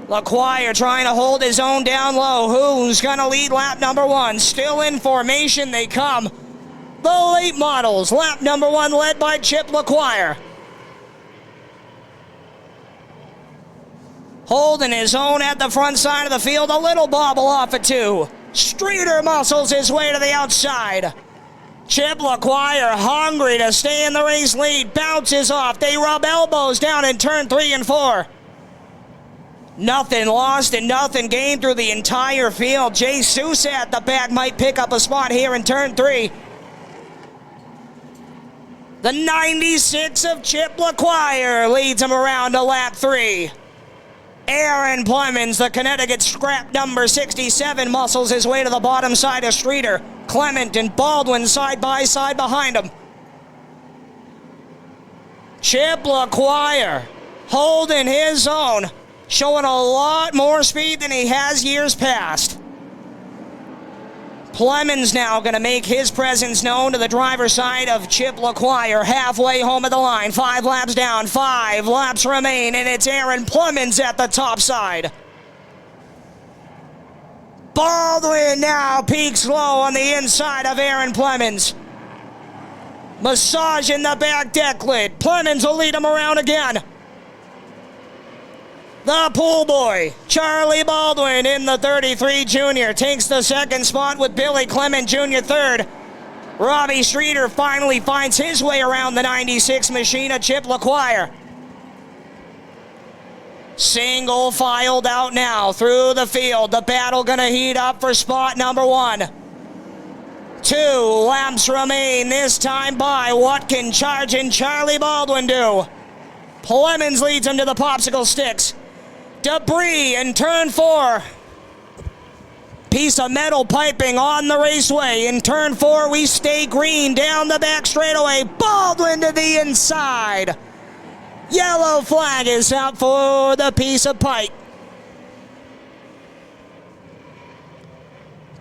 LaQuire trying to hold his own down low. Who's going to lead lap number 1? Still in formation they come. The late models, lap number 1 led by Chip LaQuire. Holding his own at the front side of the field. A little bobble off of 2. Streeter muscles his way to the outside. Chip LaQuire hungry to stay in the race lead. Bounces off. They rub elbows down in turn 3 and 4. Nothing lost and nothing gained through the entire field. Jay Sousa at the back might pick up a spot here in turn 3. The 96 of Chip LaQuire leads him around to lap 3. Aaron Plemons, the Connecticut scrap number 67, muscles his way to the bottom side of Streeter. Clement and Baldwin side by side behind him. Chip LaQuire holding his own, showing a lot more speed than he has years past. Plemons now going to make his presence known to the driver's side of Chip LaQuire, halfway home of the line. 5 laps down, 5 laps remain, and it's Aaron Plemons at the top side. Baldwin now peaks low on the inside of Aaron Plemons. Massaging the back deck lid. Plemons will lead him around again. The pool boy, Charlie Baldwin, in the 33 junior, takes the second spot with Billy Clement Jr. third. Robbie Streeter finally finds his way around the 96 machine of Chip LaQuire. Single filed out now through the field. The battle gonna heat up for spot number 1. 2 laps remain, this time by. What can charging Charlie Baldwin do? Plemons leads him to the popsicle sticks. Debris in turn 4. Piece of metal piping on the raceway. In turn 4, we stay green down the back straightaway. Baldwin to the inside. Yellow flag is out for the piece of pipe.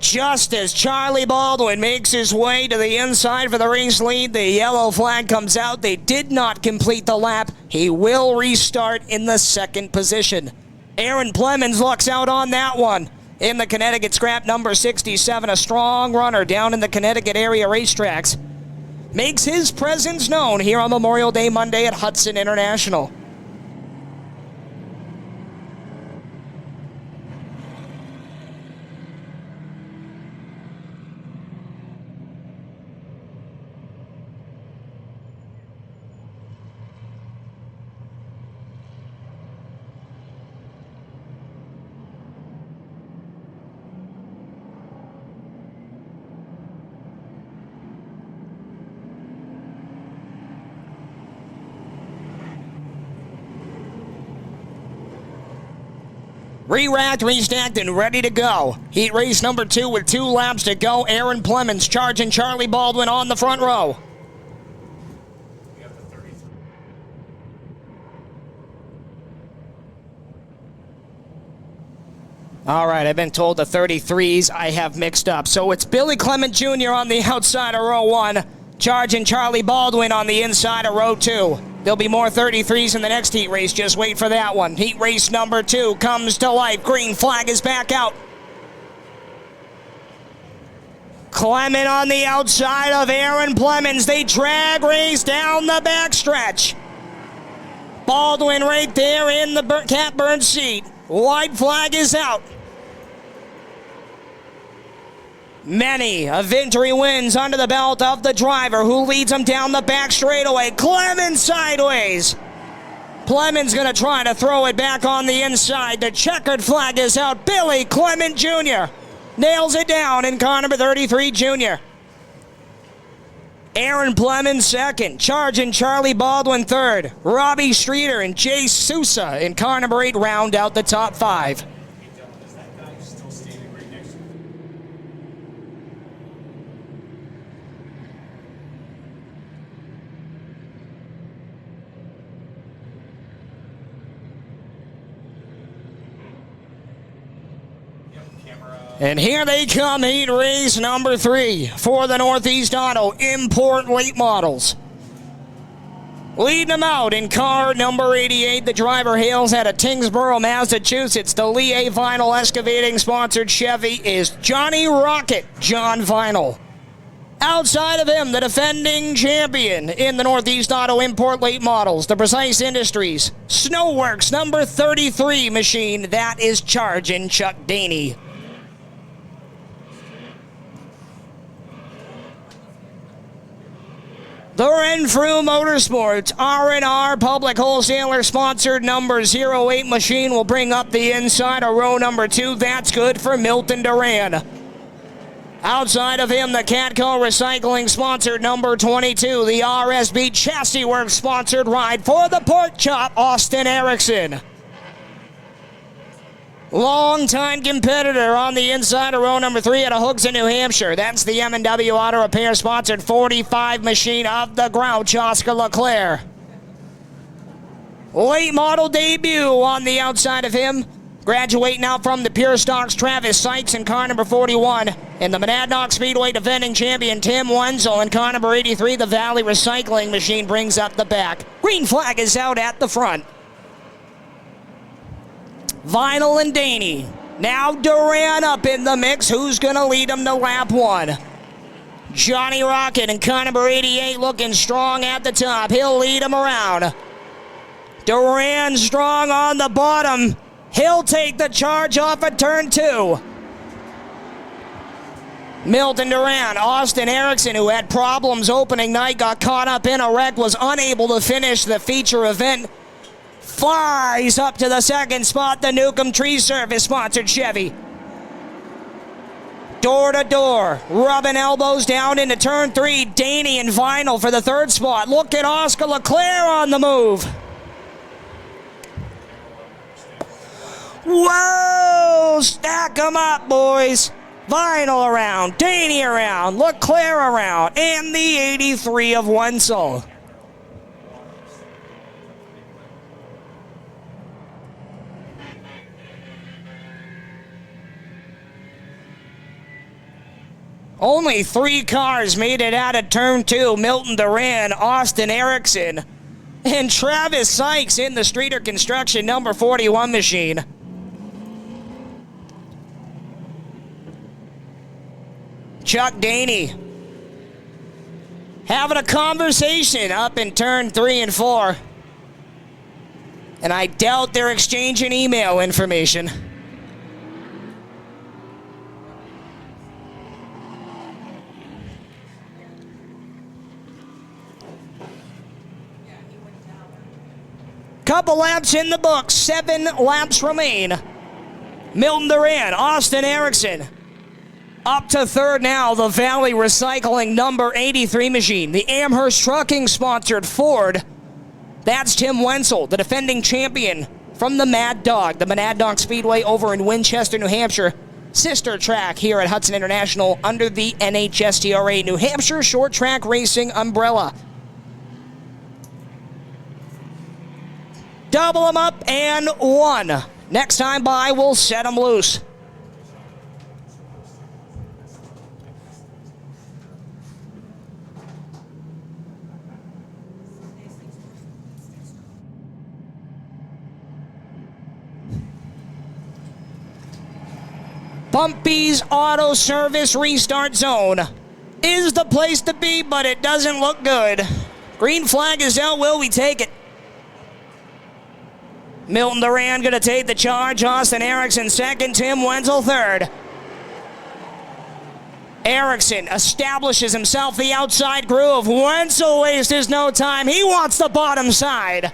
Just as Charlie Baldwin makes his way to the inside for the race lead, the yellow flag comes out. They did not complete the lap. He will restart in the second position. Aaron Plemons lucks out on that one. In the Connecticut scrap number 67, a strong runner down in the Connecticut area racetracks. Makes his presence known here on Memorial Day Monday at Hudson International. Re-racked, restacked, and ready to go. Heat race number 2 with 2 laps to go. Aaron Plemons charging Charlie Baldwin on the front row. All right, I've been told the 33s I have mixed up. So it's Billy Clement Jr. on the outside of row 1, charging Charlie Baldwin on the inside of row 2. There'll be more 33s in the next heat race. Just wait for that one. Heat race number 2 comes to life. Green flag is back out. Clement on the outside of Aaron Plemons. They drag race down the backstretch. Baldwin right there in the catbird seat. White flag is out. Many a victory wins under the belt of the driver who leads him down the back straightaway. Clement sideways. Plemons going to try to throw it back on the inside. The checkered flag is out. Billy Clement Jr. nails it down in car number 33 Junior. Aaron Plemons second, charging Charlie Baldwin third. Robbie Streeter and Jay Sousa in car number 8 round out the top 5. And here they come, heat race number 3 for the Northeast Auto Import Late Models. Leading them out in car number 88, the driver hails out of Tingsboro, Massachusetts. The Lee Vinyl Excavating sponsored Chevy is Johnny Rocket, John Vinyl. Outside of him, the defending champion in the Northeast Auto Import Late Models, the Precise Industries Snowworks number 33 machine, that is charging Chuck Daney. The Renfrew Motorsports R&R Public Wholesaler sponsored number 08 machine will bring up the inside of row number 2. That's good for Milton Duran. Outside of him, the Catco Recycling sponsored number 22. The RSB Chassis Works sponsored ride for the Pork Chop, Austin Erickson. Long-time competitor on the inside of row number 3 out of Hudson, New Hampshire. That's the M&W Auto Repair sponsored 45 machine of the Grouch, Oscar Leclerc. Late model debut on the outside of him. Graduating out from the Pure Stocks, Travis Sykes in car number 41. And the Monadnock Speedway defending champion Tim Wenzel in car number 83. The Valley Recycling machine brings up the back. Green flag is out at the front. Vinyl and Daney. Now Duran up in the mix. Who's going to lead him to lap 1? Johnny Rocket in car number 88 looking strong at the top. He'll lead him around. Duran strong on the bottom. He'll take the charge off at turn 2. Milton Duran, Austin Erickson, who had problems opening night, got caught up in a wreck, was unable to finish the feature event. Flies up to the second spot, the Newcomb Tree Service sponsored Chevy. Door to door, rubbing elbows down into turn 3. Daney and Vinyl for the third spot. Look at Oscar Leclerc on the move. Whoa! Stack them up, boys. Vinyl around, Daney around, Leclerc around, and the 83 of Wenzel. Only 3 cars made it out of turn 2. Milton Duran, Austin Erickson, and Travis Sykes in the Streeter Construction number 41 machine. Chuck Daney having a conversation up in turn 3 and 4. And I doubt they're exchanging email information. Couple laps in the books, 7 laps remain. Milton Duran, Austin Erickson. Up to third now, the Valley Recycling number 83 machine. The Amherst Trucking sponsored Ford. That's Tim Wenzel, the defending champion from the Mad Dog, the Monadnock Speedway over in Winchester, New Hampshire. Sister track here at Hudson International under the NHSTRA New Hampshire Short Track Racing umbrella. Double them up and 1. Next time by, we'll set them loose. Bumpy's Auto Service Restart Zone is the place to be, but it doesn't look good. Green flag is out. Will we take it? Milton Duran going to take the charge. Austin Erickson second. Tim Wenzel third. Erickson establishes himself the outside groove. Wenzel wastes no time. He wants the bottom side.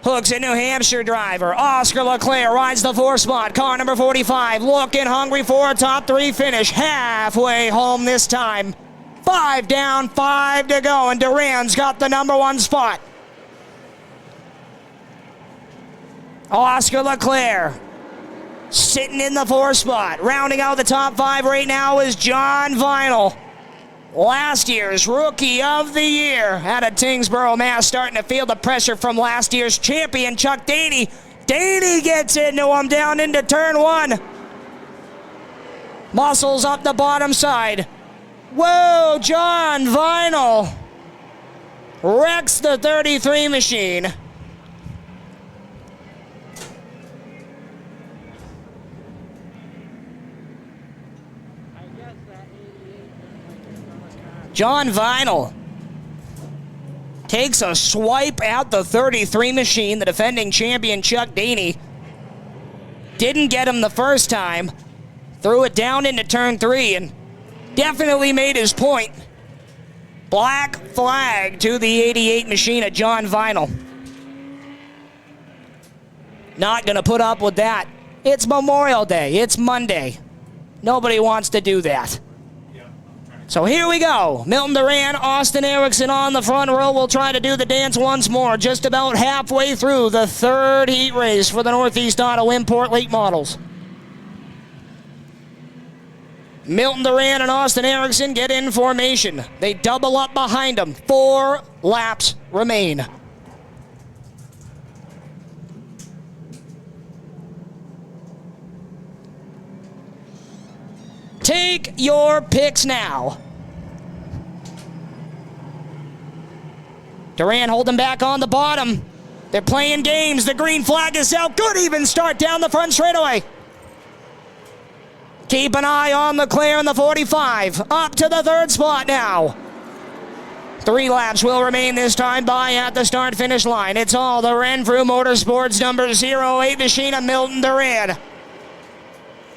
Hooks a New Hampshire driver. Oscar Leclerc rides the 4 spot. Car number 45 looking hungry for a top 3 finish. Halfway home this time. 5 down, 5 to go, and Duran's got the number 1 spot. Oscar Leclerc sitting in the 4 spot. Rounding out the top 5 right now is John Vinyl. Last year's Rookie of the Year out of Tingsboro, Mass. Starting to feel the pressure from last year's champion, Chuck Daney. Daney gets into him down into turn 1. Muscles up the bottom side. Whoa, John Vinyl wrecks the 33 machine. John Vinyl takes a swipe at the 33 machine. The defending champion, Chuck Daney, didn't get him the first time. Threw it down into turn 3 and definitely made his point. Black flag to the 88 machine at John Vinyl. Not going to put up with that. It's Memorial Day. It's Monday. Nobody wants to do that. So here we go. Milton Duran, Austin Erickson on the front row will try to do the dance once more. Just about halfway through the third heat race for the Northeast Auto Import Late Models. Milton Duran and Austin Erickson get in formation. They double up behind them. 4 laps remain. Take your picks now. Duran holding back on the bottom. They're playing games. The green flag is out. Good even start down the front straightaway. Keep an eye on Leclerc in the 45. Up to the third spot now. 3 laps will remain this time by at the start-finish line. It's all the Renfrew Motorsports number 08 machine of Milton Duran.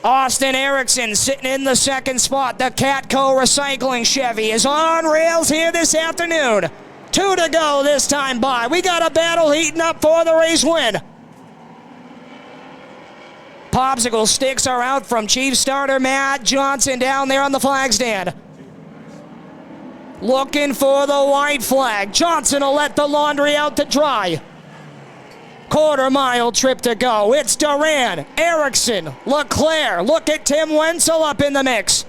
Austin Erickson sitting in the second spot. The Catco Recycling Chevy is on rails here this afternoon. 2 to go this time by. We got a battle heating up for the race win. Popsicle sticks are out from Chief Starter Matt Johnson down there on the flag stand. Looking for the white flag. Johnson will let the laundry out to dry. Quarter-mile trip to go. It's Duran, Erickson, Leclerc. Look at Tim Wenzel up in the mix.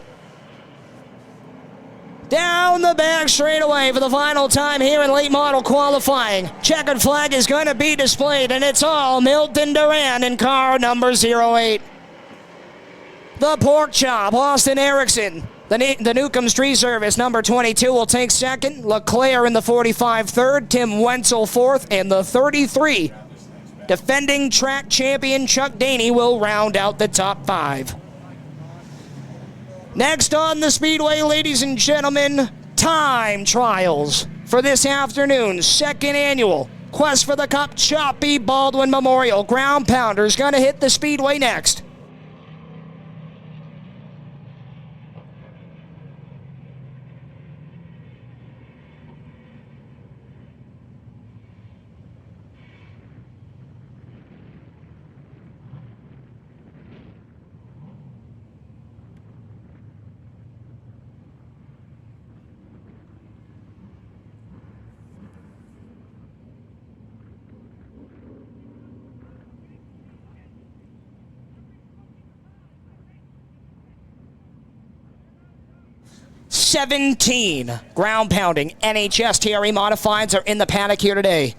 Down the back straightaway for the final time here in late model qualifying. Checkered flag is going to be displayed, and it's all Milton Duran in car number 08. The Pork Chop, Austin Erickson. The Newcomb's Tree Service, number 22, will take second. Leclerc in the 45 third. Tim Wenzel fourth. And the 33, defending track champion Chuck Daney, will round out the top 5. Next on the Speedway, ladies and gentlemen, time trials for this afternoon's second annual Quest for the Cup Choppy Baldwin Memorial. Ground Pounder's going to hit the Speedway next. Ground pounding NHS TRE modifieds are in the paddock here today.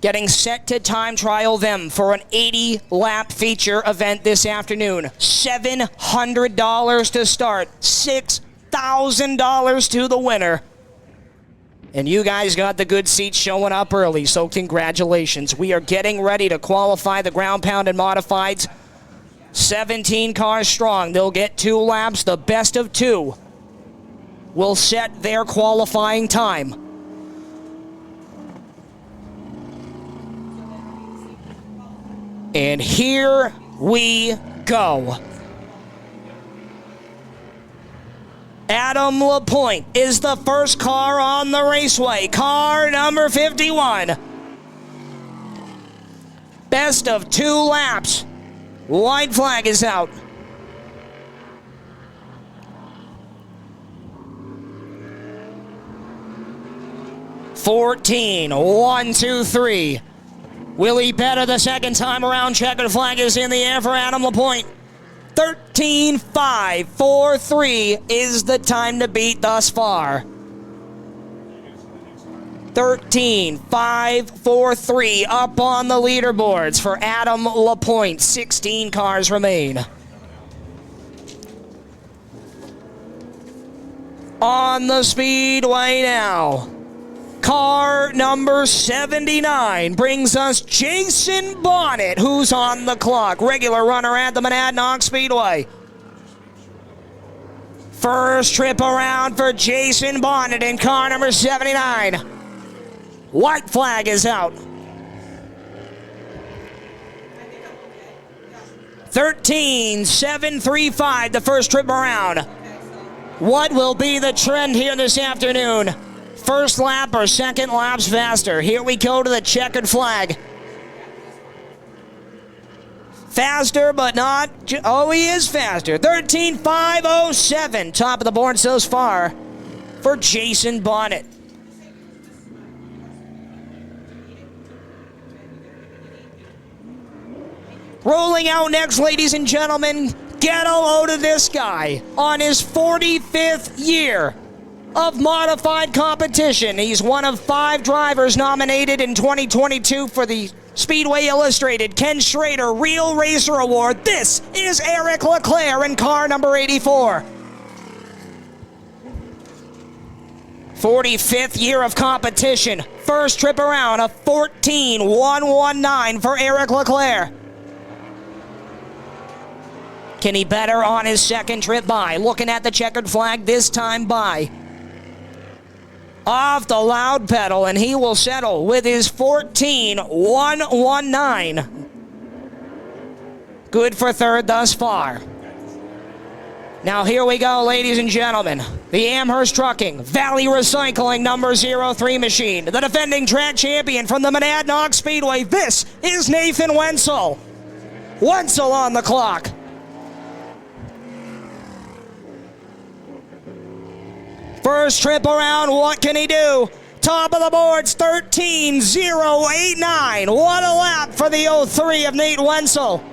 Getting set to time trial them for an 80-lap feature event this afternoon. $700 to start, $6,000 to the winner. And you guys got the good seats showing up early, so congratulations. We are getting ready to qualify the ground pounded modifieds. 17 cars strong. They'll get 2 laps. The best of 2 will set their qualifying time. And here we go. Adam LaPointe is the first car on the raceway. Car number 51. Best of 2 laps. White flag is out. $14, 1, 2, 3. Will he better the second time around? Checkered flag is in the air for Adam LaPointe. 13, 5, 4, 3 is the time to beat thus far. 13, 5, 4, 3 up on the leaderboards for Adam LaPointe. 16 cars remain. On the speedway now. Car number 79 brings us Jason Bonnet, who's on the clock. Regular runner at the Monadnock Speedway. First trip around for Jason Bonnet in car number 79. White flag is out. 13-7-3-5 the first trip around. What will be the trend here this afternoon? first lap or second laps faster. Here we go to the checkered flag. Faster, but not... Oh, he is faster. 13.507. Top of the board so far for Jason Bonnet. Rolling out next, ladies and gentlemen, get a load of this guy on his 45th year of modified competition. He's one of 5 drivers nominated in 2022 for the Speedway Illustrated Ken Schrader Real Racer Award. This is Eric Leclerc in car number 84. 45th year of competition. First trip around, a 14.119 for Eric Leclerc. Can he better on his second trip by? Looking at the checkered flag, this time by. Off the loud pedal, and he will settle with his 14.119. Good for third thus far. Now here we go, ladies and gentlemen. The Amherst Trucking Valley Recycling number 03 machine. The defending track champion from the Monadnock Speedway. This is Nathan Wenzel. Wenzel on the clock. First trip around, what can he do? Top of the boards, 13.089. What a lap for the 03 of Nate Wenzel.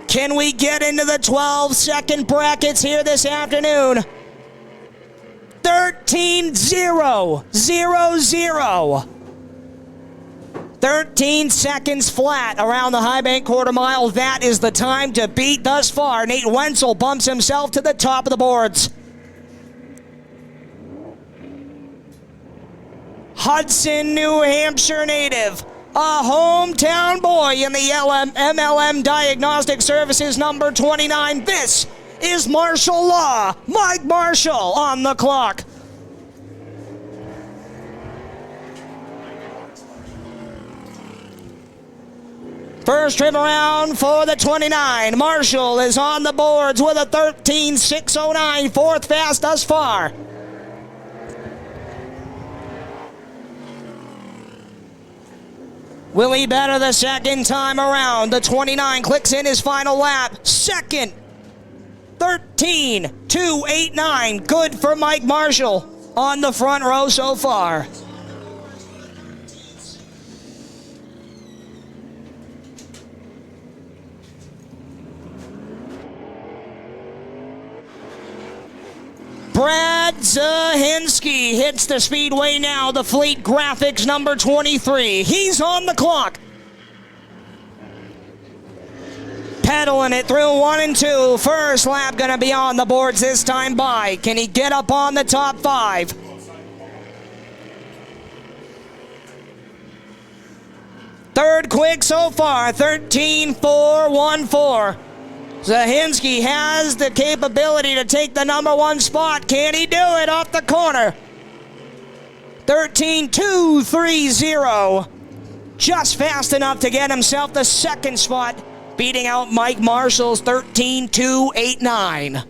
Can we get into the 12-second brackets here this afternoon? 13.000. 13 seconds flat around the High Bank quarter mile. That is the time to beat thus far. Nate Wenzel bumps himself to the top of the boards. Hudson, New Hampshire native, a hometown boy in the MLM Diagnostic Services number 29. This is Marshall Law. Mike Marshall on the clock. First trip around for the 29. Marshall is on the boards with a 13.609. Fourth fast thus far. Will he better the second time around? The 29 clicks in his final lap. Second, 13.289. Good for Mike Marshall on the front row so far. Brad Zahinski hits the speedway now, the Fleet Graphics number 23. He's on the clock. Pedaling it through 1 and 2. First lap gonna be on the boards this time by. Can he get up on the top 5? Third quick so far, 13.414. Zahinski has the capability to take the number 1 spot. Can he do it off the corner? 13.230. Just fast enough to get himself the second spot, beating out Mike Marshall's 13.289.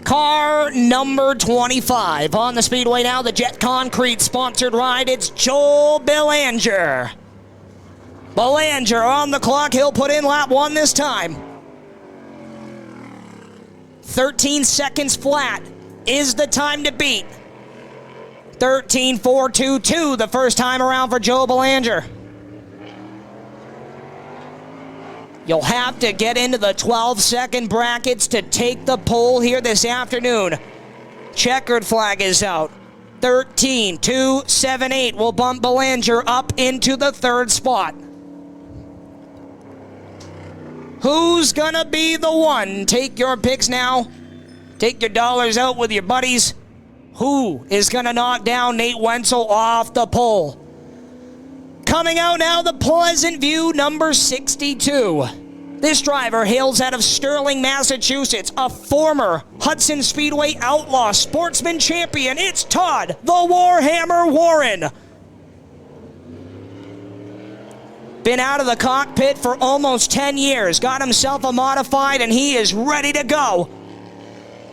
Car number 25 on the speedway now, the Jet Concrete sponsored ride. It's Joel Belanger. Belanger on the clock. He'll put in lap 1 this time. 13 seconds flat is the time to beat. 13.422 the first time around for Joel Belanger. You'll have to get into the 12-second brackets to take the pole here this afternoon. Checkered flag is out. 13.278 will bump Belanger up into the 3rd spot. Who's gonna be the one? Take your picks now. Take your dollars out with your buddies. Who is gonna knock down Nate Wenzel off the pole? Coming out now, the Pleasant View number 62. This driver hails out of Sterling, Massachusetts, a former Hudson Speedway Outlaw Sportsman champion. It's Todd the Warhammer Warren. Been out of the cockpit for almost 10 years. Got himself a modified, and he is ready to go.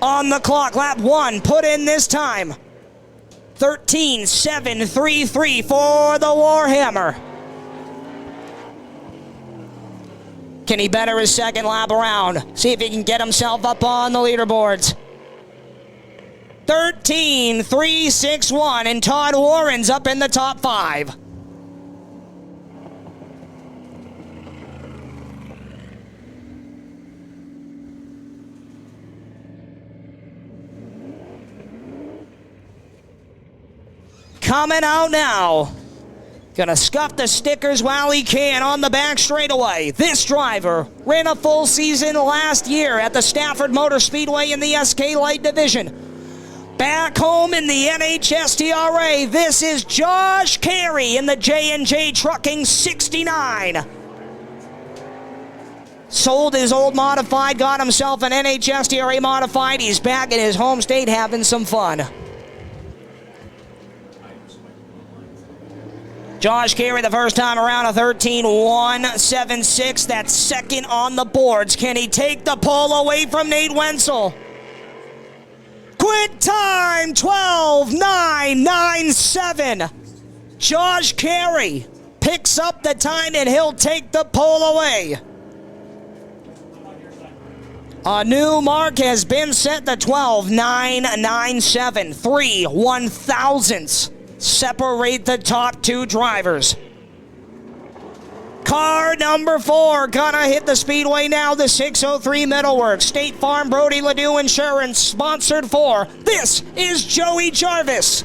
On the clock, lap 1, put in this time. 13.733 for the Warhammer. Can he better his second lap around? See if he can get himself up on the leaderboards. 13.361, and Todd Warren's up in the top 5. Coming out now. Gonna scuff the stickers while he can on the back straightaway. This driver ran a full season last year at the Stafford Motor Speedway in the SK Light Division. Back home in the NHSTRA, this is Josh Carey in the J&J Trucking 69. Sold his old modified, got himself an NHSTRA modified. He's back in his home state having some fun. Josh Carey the first time around, a 13.176. That's second on the boards. Can he take the pole away from Nate Wenzel? Quick time, 12.997. Josh Carey picks up the time, and he'll take the pole away. A new mark has been set to 12.997. 3 1/1000ths separate the top two drivers. Car number 4 gonna hit the speedway now, the 603 Metalworks. State Farm Brody Ledoux Insurance, sponsored for. This is Joey Jarvis.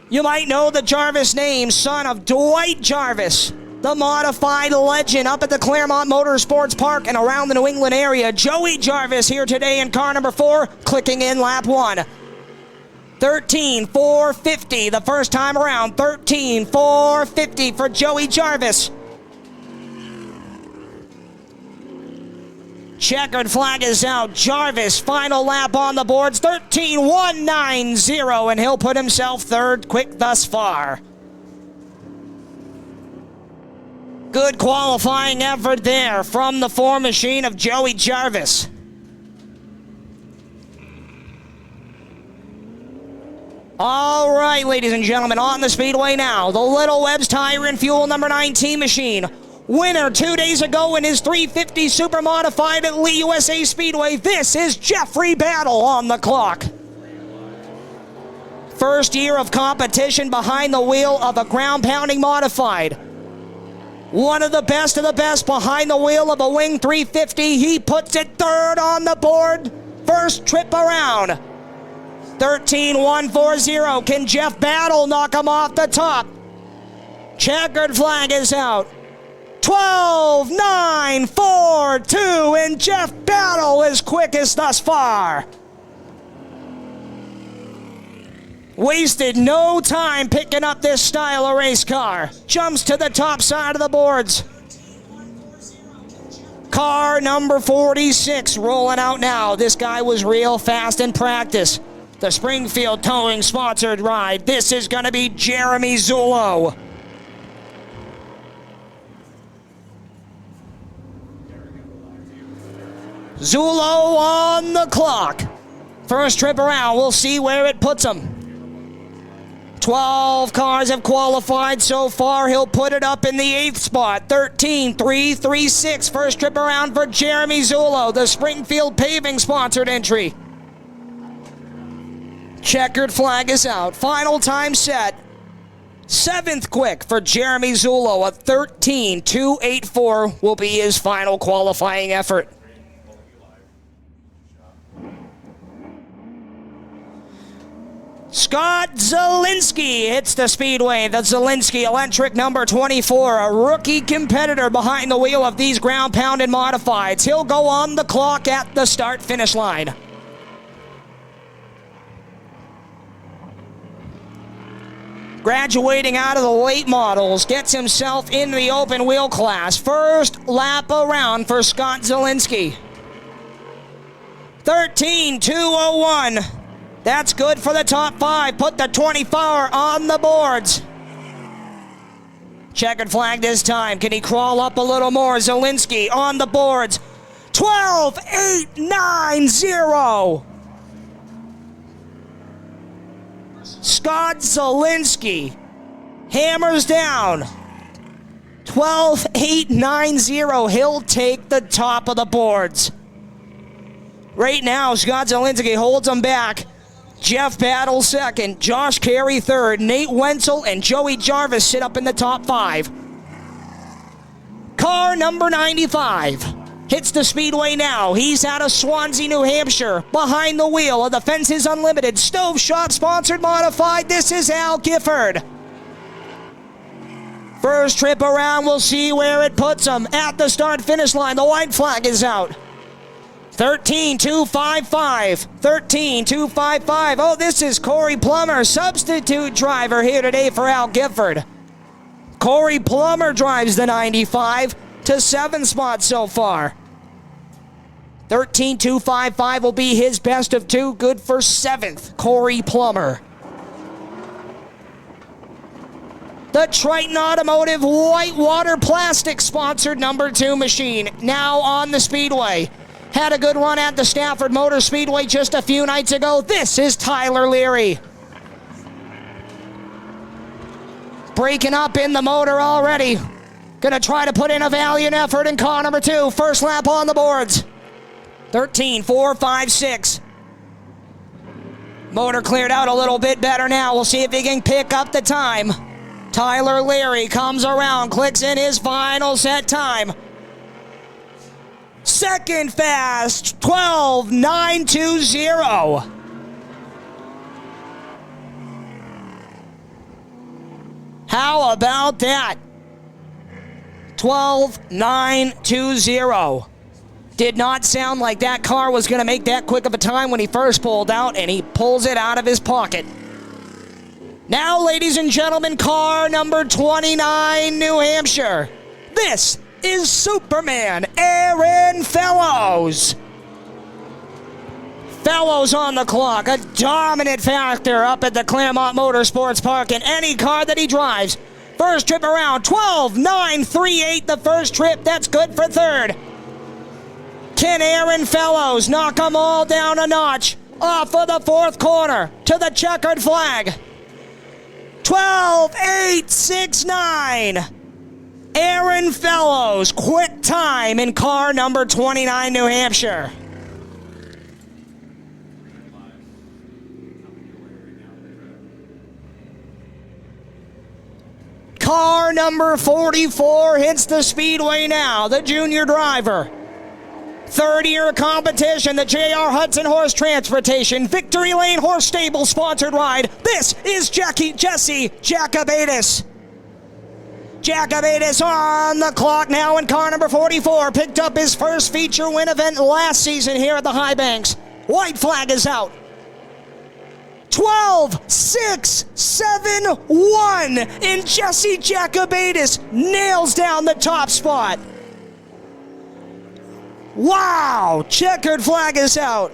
You might know the Jarvis name, son of Dwight Jarvis, the modified legend up at the Claremont Motorsports Park and around the New England area. Joey Jarvis here today in car number 4, clicking in lap 1. 13.450 the first time around. 13.450 for Joey Jarvis. Checkered flag is out. Jarvis, final lap on the boards. 13.190, and he'll put himself third quick thus far. Good qualifying effort there from the 4 machine of Joey Jarvis. All right, ladies and gentlemen, on the speedway now, the Little Webb's Tire and Fuel number 19 machine. Winner 2 days ago in his 350 Super Modified at Lee USA Speedway. This is Jeffrey Battle on the clock. First year of competition behind the wheel of a ground-pounding modified. One of the best behind the wheel of a Wing 350. He puts it third on the board. First trip around. 13.140. Can Jeff Battle knock him off the top? Checkered flag is out. 12.942, and Jeff Battle is quickest thus far. Wasted no time picking up this style of race car. Jumps to the top side of the boards. Car number 46 rolling out now. This guy was real fast in practice. The Springfield Towing sponsored ride. This is going to be Jeremy Zullo. Zullo on the clock. First trip around, we'll see where it puts him. 12 cars have qualified so far. He'll put it up in the 8th spot. 13.336. First trip around for Jeremy Zullo, the Springfield Paving sponsored entry. Checkered flag is out. Final time set. 7th quick for Jeremy Zullo. A 13.284 will be his final qualifying effort. Scott Zielinski hits the speedway. The Zielinski Electric number 24, a rookie competitor behind the wheel of these ground-pounded modifieds. He'll go on the clock at the start-finish line. Graduating out of the late models, gets himself in the open wheel class. First lap around for Scott Zielinski. 13.201. That's good for the top 5. Put the 24 on the boards. Checkered flag this time. Can he crawl up a little more? Zielinski on the boards. 12-8-9-0. Scott Zielinski hammers down. 12-8-9-0. He'll take the top of the boards. Right now, Scott Zielinski holds him back. Jeff Battle second, Josh Carey third, Nate Wenzel and Joey Jarvis sit up in the top 5. Car number 95 hits the speedway now. He's out of Swansea, New Hampshire. Behind the wheel of the Fences Unlimited Stove Shop sponsored modified. This is Al Gifford. First trip around, we'll see where it puts him. At the start-finish line, the white flag is out. 13-2-5-5. 13-2-5-5. Oh, this is Corey Plummer, substitute driver here today for Al Gifford. Corey Plummer drives the 95 to 7 spots so far. 13-2-5-5 will be his best of 2. Good for 7th, Corey Plummer. The Triton Automotive Whitewater Plastic sponsored number 2 machine now on the speedway. Had a good run at the Stafford Motor Speedway just a few nights ago. This is Tyler Leary. Breaking up in the motor already. Gonna try to put in a valiant effort in car number 2. First lap on the boards. 13-4-5-6. Motor cleared out a little bit better now. We'll see if he can pick up the time. Tyler Leary comes around, clicks in his final set time. Second fast, 12-9-2-0. How about that? 12-9-2-0. Did not sound like that car was going to make that quick of a time when he first pulled out, and he pulls it out of his pocket. Now, ladies and gentlemen, car number 29, New Hampshire. This is Superman Aaron Fellows. Fellows on the clock, a dominant factor up at the Claremont Motorsports Park in any car that he drives. First trip around, 12-9-3-8 the first trip. That's good for third. Can Aaron Fellows knock them all down a notch? Off of the fourth corner to the checkered flag. 12-8-6-9. Aaron Fellows, quick time in car number 29, New Hampshire. Car number 44 hits the speedway now, the junior driver. Third-year competition, the J.R. Hudson Horse Transportation Victory Lane Horse Stable sponsored ride. This is Jesse Jacobaitis. Jacobaitis on the clock now in car number 44. Picked up his first feature win event last season here at the High Banks. White flag is out. 12-6-7-1, and Jesse Jacobaitis nails down the top spot. Wow, checkered flag is out.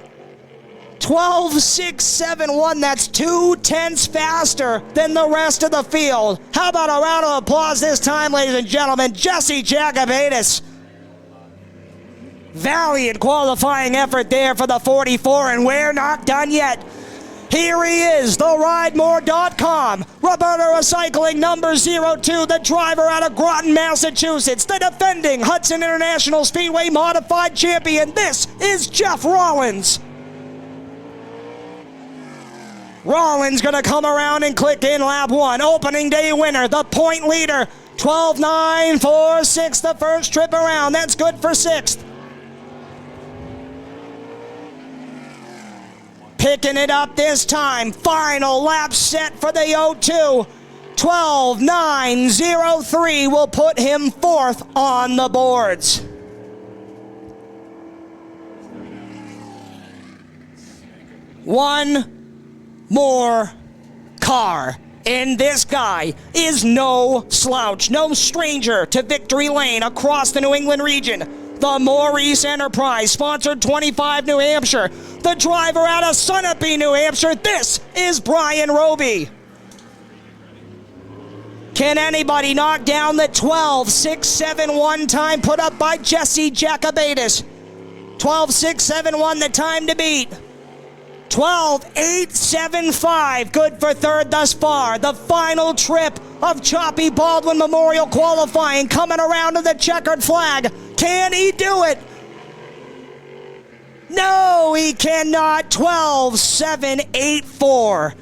12-6-7-1, that's 2/10 faster than the rest of the field. How about a round of applause this time, ladies and gentlemen? Jesse Jacobaitis. Valiant qualifying effort there for the 44, and we're not done yet. Here he is, the RideMore.com, Roberta Recycling number 02, the driver out of Groton, Massachusetts, the defending Hudson International Speedway modified champion. This is Jeff Rollins. Rollins gonna come around and click in lap 1. Opening day winner, the point leader, 12-9-4-6 the first trip around. That's good for 6th. Picking it up this time. Final lap set for the O2. 12-9-0-3 will put him 4th on the boards. One more car. And this guy is no slouch, no stranger to victory lane across the New England region. The Maurice Enterprise, sponsored 25 New Hampshire. The driver out of Sunapee, New Hampshire. This is Brian Roby. Can anybody knock down the 12.671 time put up by Jesse Jacobaitis? 12.671 the time to beat. 12.875, good for third thus far. The final trip of Choppy Baldwin Memorial qualifying coming around to the checkered flag. Can he do it? No, he cannot. 12.784.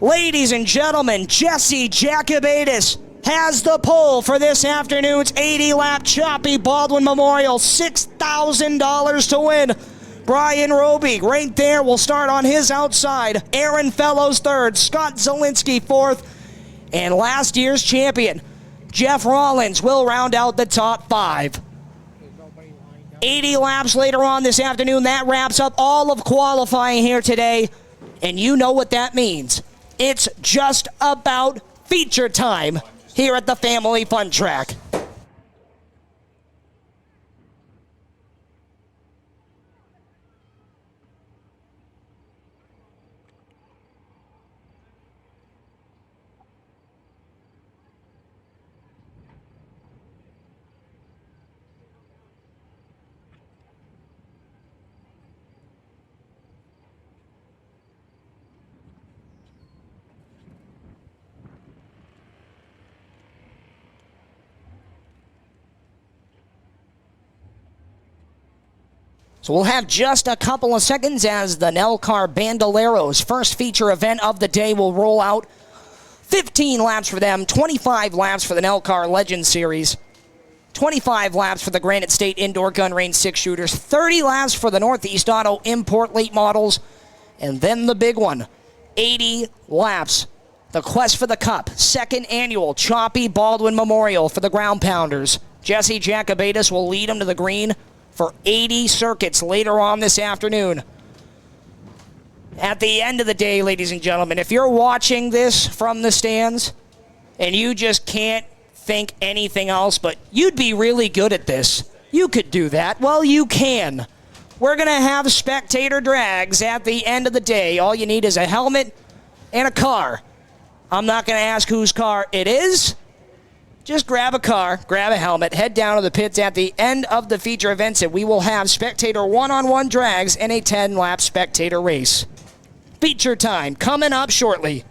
Ladies and gentlemen, Jesse Jacobaitis has the pole for this afternoon's 80-lap Choppy Baldwin Memorial. $6,000 to win. Brian Roby right there will start on his outside. Aaron Fellows third. Scott Zielinski fourth. And last year's champion, Jeff Rollins, will round out the top five. 80 laps later on this afternoon. That wraps up all of qualifying here today. And you know what that means. It's just about feature time here at the Family Fun Track. So we'll have just a couple of seconds as the Nelcar Bandoleros first feature event of the day will roll out. 15 laps for them, 25 laps for the Nelcar Legend Series, 25 laps for the Granite State Indoor Gun Range 6-shooters, 30 laps for the Northeast Auto Import Late Models, and then the big one, 80 laps. The Quest for the Cup, second annual Choppy Baldwin Memorial for the Ground Pounders. Jesse Jacobaitis will lead them to the green for 80 circuits later on this afternoon. At the end of the day, ladies and gentlemen, if you're watching this from the stands and you just can't think anything else, but you'd be really good at this, you could do that. Well, you can. We're going to have spectator drags at the end of the day. All you need is a helmet and a car. I'm not going to ask whose car it is. Just grab a car, grab a helmet, head down to the pits at the end of the feature events, and we will have spectator one-on-one drags and a 10-lap spectator race. Feature time coming up shortly.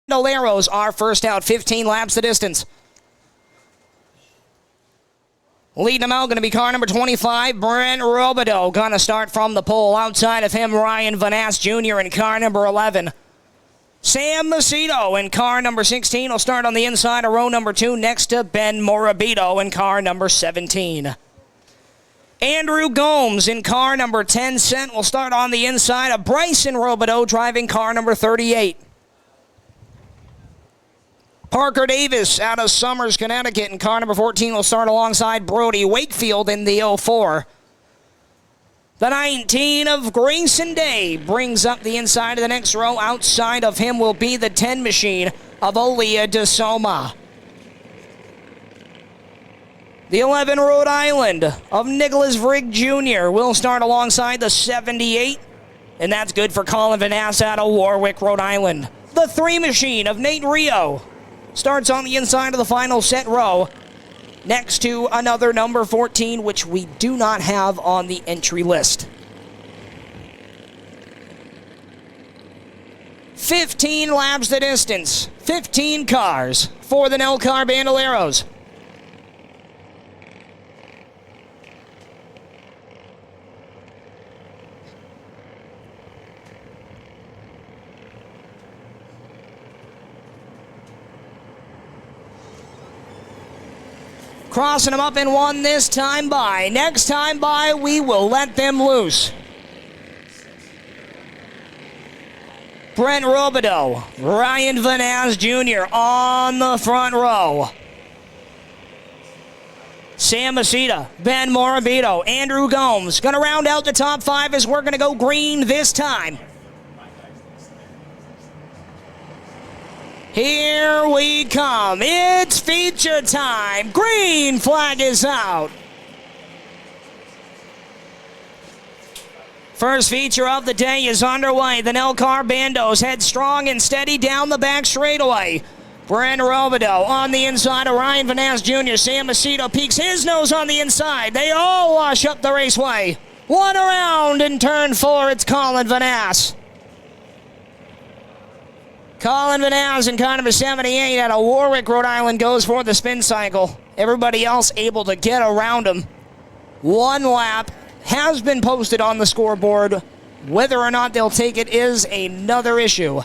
Bandoleros are first out, 15 laps the distance. Leading them out going to be car number 25, Brent Robideau. Going to start from the pole. Outside of him, Ryan Van Ass Jr. in car number 11. Sam Macedo in car number 16 will start on the inside of row number 2 next to Ben Morabito in car number 17. Andrew Gomes in car number 10 cent will start on the inside of Bryson Robideau driving car number 38. Parker Davis out of Somers, Connecticut in car number 14 will start alongside Brody Wakefield in the 04. The 19 of Grayson Day brings up the inside of the next row. Outside of him will be the 10 machine of Olia DeSoma. The 11 Rhode Island of Nicholas Vrigg Jr. will start alongside the 78. And that's good for Colin Van Ass out of Warwick, Rhode Island. The 3 machine of Nate Rio starts on the inside of the final set row next to another number 14, which we do not have on the entry list. 15 laps the distance, 15 cars for the Nelcar Bandoleros. Crossing them up in one this time by. Next time by, we will let them loose. Brent Robideau, Ryan Van Ass Jr. on the front row. Sam Macedo, Ben Morabito, Andrew Gomes. Going to round out the top 5 as we're going to go green this time. Here we come. It's feature time. Green flag is out. First feature of the day is underway. The Nelcar Bandos head strong and steady down the back straightaway. Brent Robideau on the inside of Ryan Van Ass Jr. Sam Macedo peeks his nose on the inside. They all wash up the raceway. One around in turn 4. It's Colin Van Ass. Colin Van Ass in car number 78 out of Warwick, Rhode Island goes for the spin cycle. Everybody else able to get around him. 1 lap has been posted on the scoreboard. Whether or not they'll take it is another issue.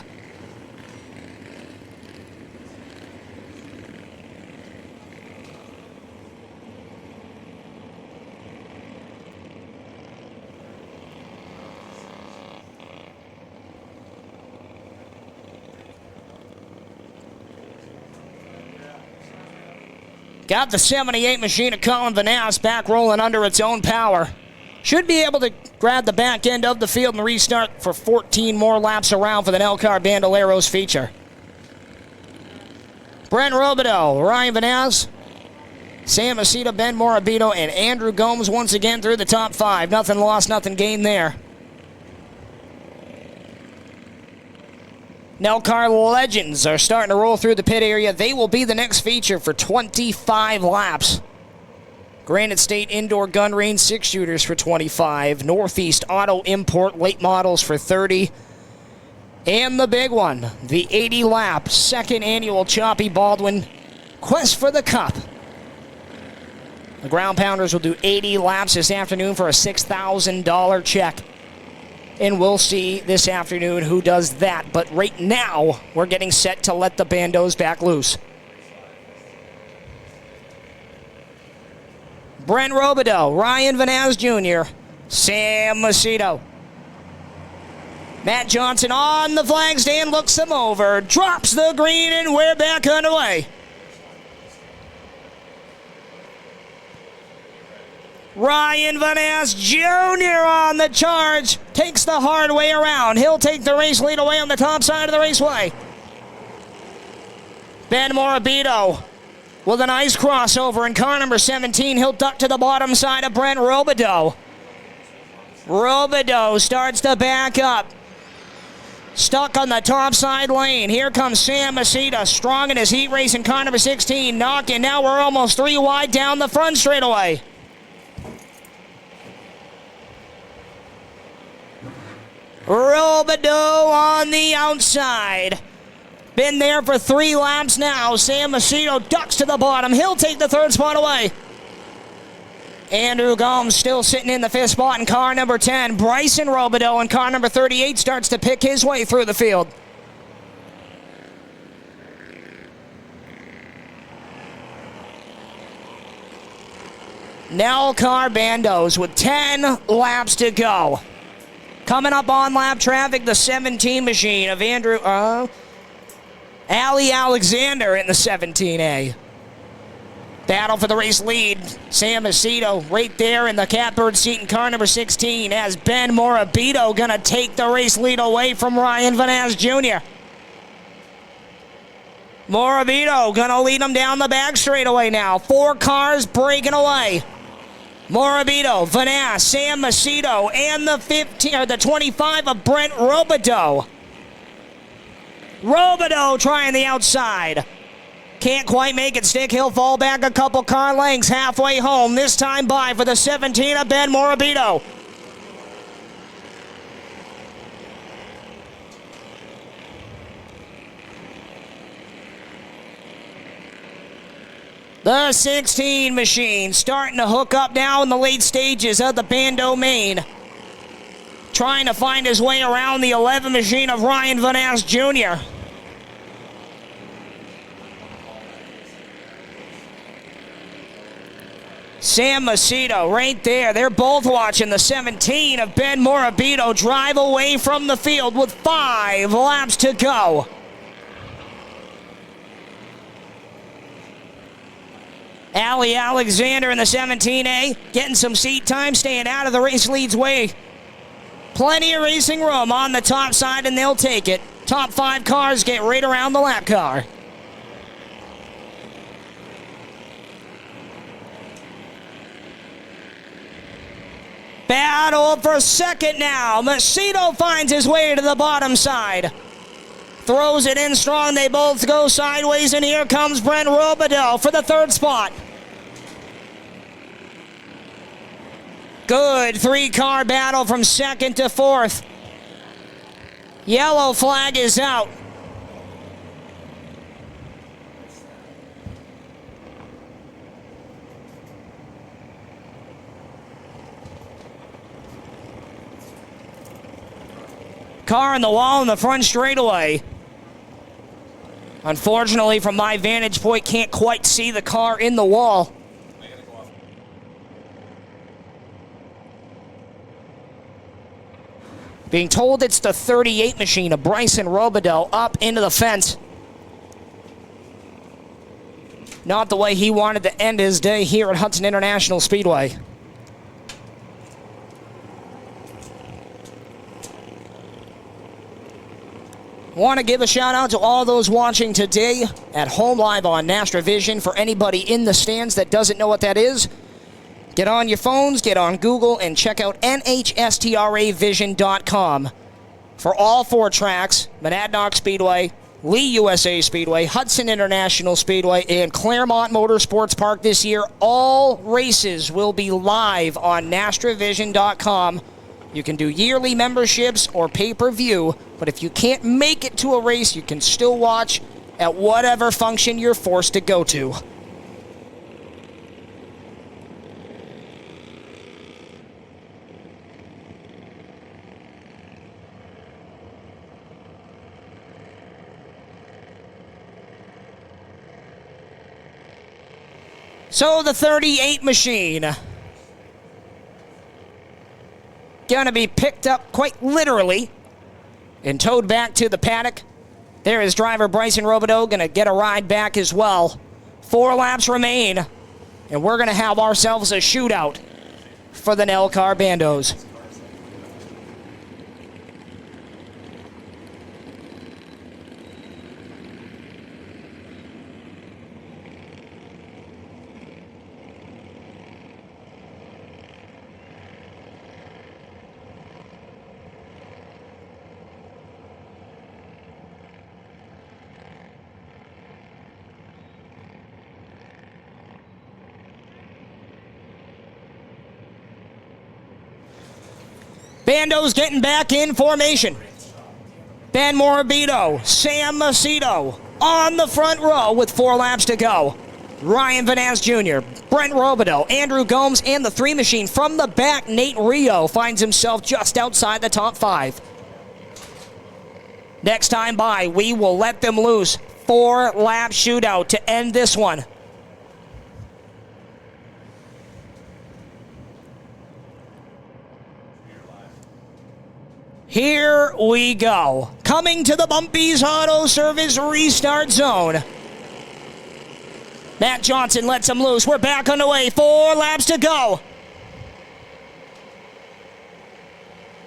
Got the 78 machine of Colin Van Ass back rolling under its own power. Should be able to grab the back end of the field and restart for 14 more laps around for the Nelcar Bandoleros feature. Brent Robideau, Ryan Van Ass, Sam Macedo, Ben Morabito, and Andrew Gomes once again through the top 5. Nothing lost, nothing gained there. Nelcar legends are starting to roll through the pit area. They will be the next feature for 25 laps. Granite State Indoor Gun Range 6-shooters for 25. Northeast Auto Import late models for 30. And the big one, the 80-lap second annual Choppy Baldwin Quest for the Cup. The Ground Pounders will do 80 laps this afternoon for a $6,000 check. And we'll see this afternoon who does that. But right now, we're getting set to let the bandos back loose. Brent Robideau, Ryan Van Ass Jr., Sam Macedo. Matt Johnson on the flag stand, looks them over, drops the green, and we're back underway. Ryan Van Ass Jr. on the charge, takes the hard way around. He'll take the race lead away on the top side of the raceway. Ben Morabito with a nice crossover in car number 17. He'll duck to the bottom side of Brent Robideau. Robideau starts to back up. Stuck on the top side lane. Here comes Sam Macedo, strong in his heat race in car number 16. Knocking, now we're almost 3 wide down the front straightaway. Robideau on the outside. Been there for 3 laps now. Sam Macedo ducks to the bottom. He'll take the 3rd spot away. Andrew Gomes still sitting in the 5th spot in car number 10. Bryson Robideau in car number 38 starts to pick his way through the field. Car Bandos with 10 laps to go. Coming up on lap traffic, the 17 machine of Ali Alexander in the 17A. Battle for the race lead. Sam Macedo right there in the catbird seat in car number 16 as Ben Morabito gonna take the race lead away from Ryan Vanaz Jr. Morabito gonna lead him down the back straightaway now. 4 cars breaking away. Morabito, Vanaz, Sam Macedo, and the 25 of Brent Robideau. Robideau trying the outside. Can't quite make it stick. He'll fall back a couple car lengths halfway home. This time by for the 17 of Ben Morabito. The 16 machine starting to hook up now in the late stages of the Bando main. Trying to find his way around the 11 machine of Ryan Vanaz Jr. Sam Macedo right there. They're both watching the 17 of Ben Morabito drive away from the field with 5 laps to go. Ali Alexander in the 17A getting some seat time, staying out of the race lead's way. Plenty of racing room on the top side, and they'll take it. Top 5 cars get right around the lap car. Battle for second now. Macedo finds his way to the bottom side. Throws it in strong. They both go sideways, and here comes Brent Robideau for the 3rd spot. Good 3-car battle from 2nd to 4th. Yellow flag is out. Car in the wall in the front straightaway. Unfortunately, from my vantage point, can't quite see the car in the wall. Being told it's the 38 machine of Bryson Robideau up into the fence. Not the way he wanted to end his day here at Hudson International Speedway. Want to give a shout out to all those watching today at home live on NastraVision. For anybody in the stands that doesn't know what that is, get on your phones, get on Google, and check out nhstravision.com. For all 4 tracks, Monadnock Speedway, Lee USA Speedway, Hudson International Speedway, and Claremont Motorsports Park this year, all races will be live on NastraVision.com. You can do yearly memberships or pay-per-view, but if you can't make it to a race, you can still watch at whatever function you're forced to go to. So the 38 machine gonna be picked up quite literally and towed back to the paddock. There is driver Bryson Robideau gonna get a ride back as well. 4 laps remain, and we're gonna have ourselves a shootout for the Car Bandos. Bandos getting back in formation. Ben Morabito, Sam Macedo on the front row with 4 laps to go. Ryan Van Ness Jr., Brent Robideau, Andrew Gomes, and the 3 machine. From the back, Nate Rio finds himself just outside the top 5. Next time by, we will let them loose. 4-lap shootout to end this one. Here we go. Coming to the Bumpy's Auto Service restart zone. Matt Johnson lets him loose. We're back on the way. 4 laps to go.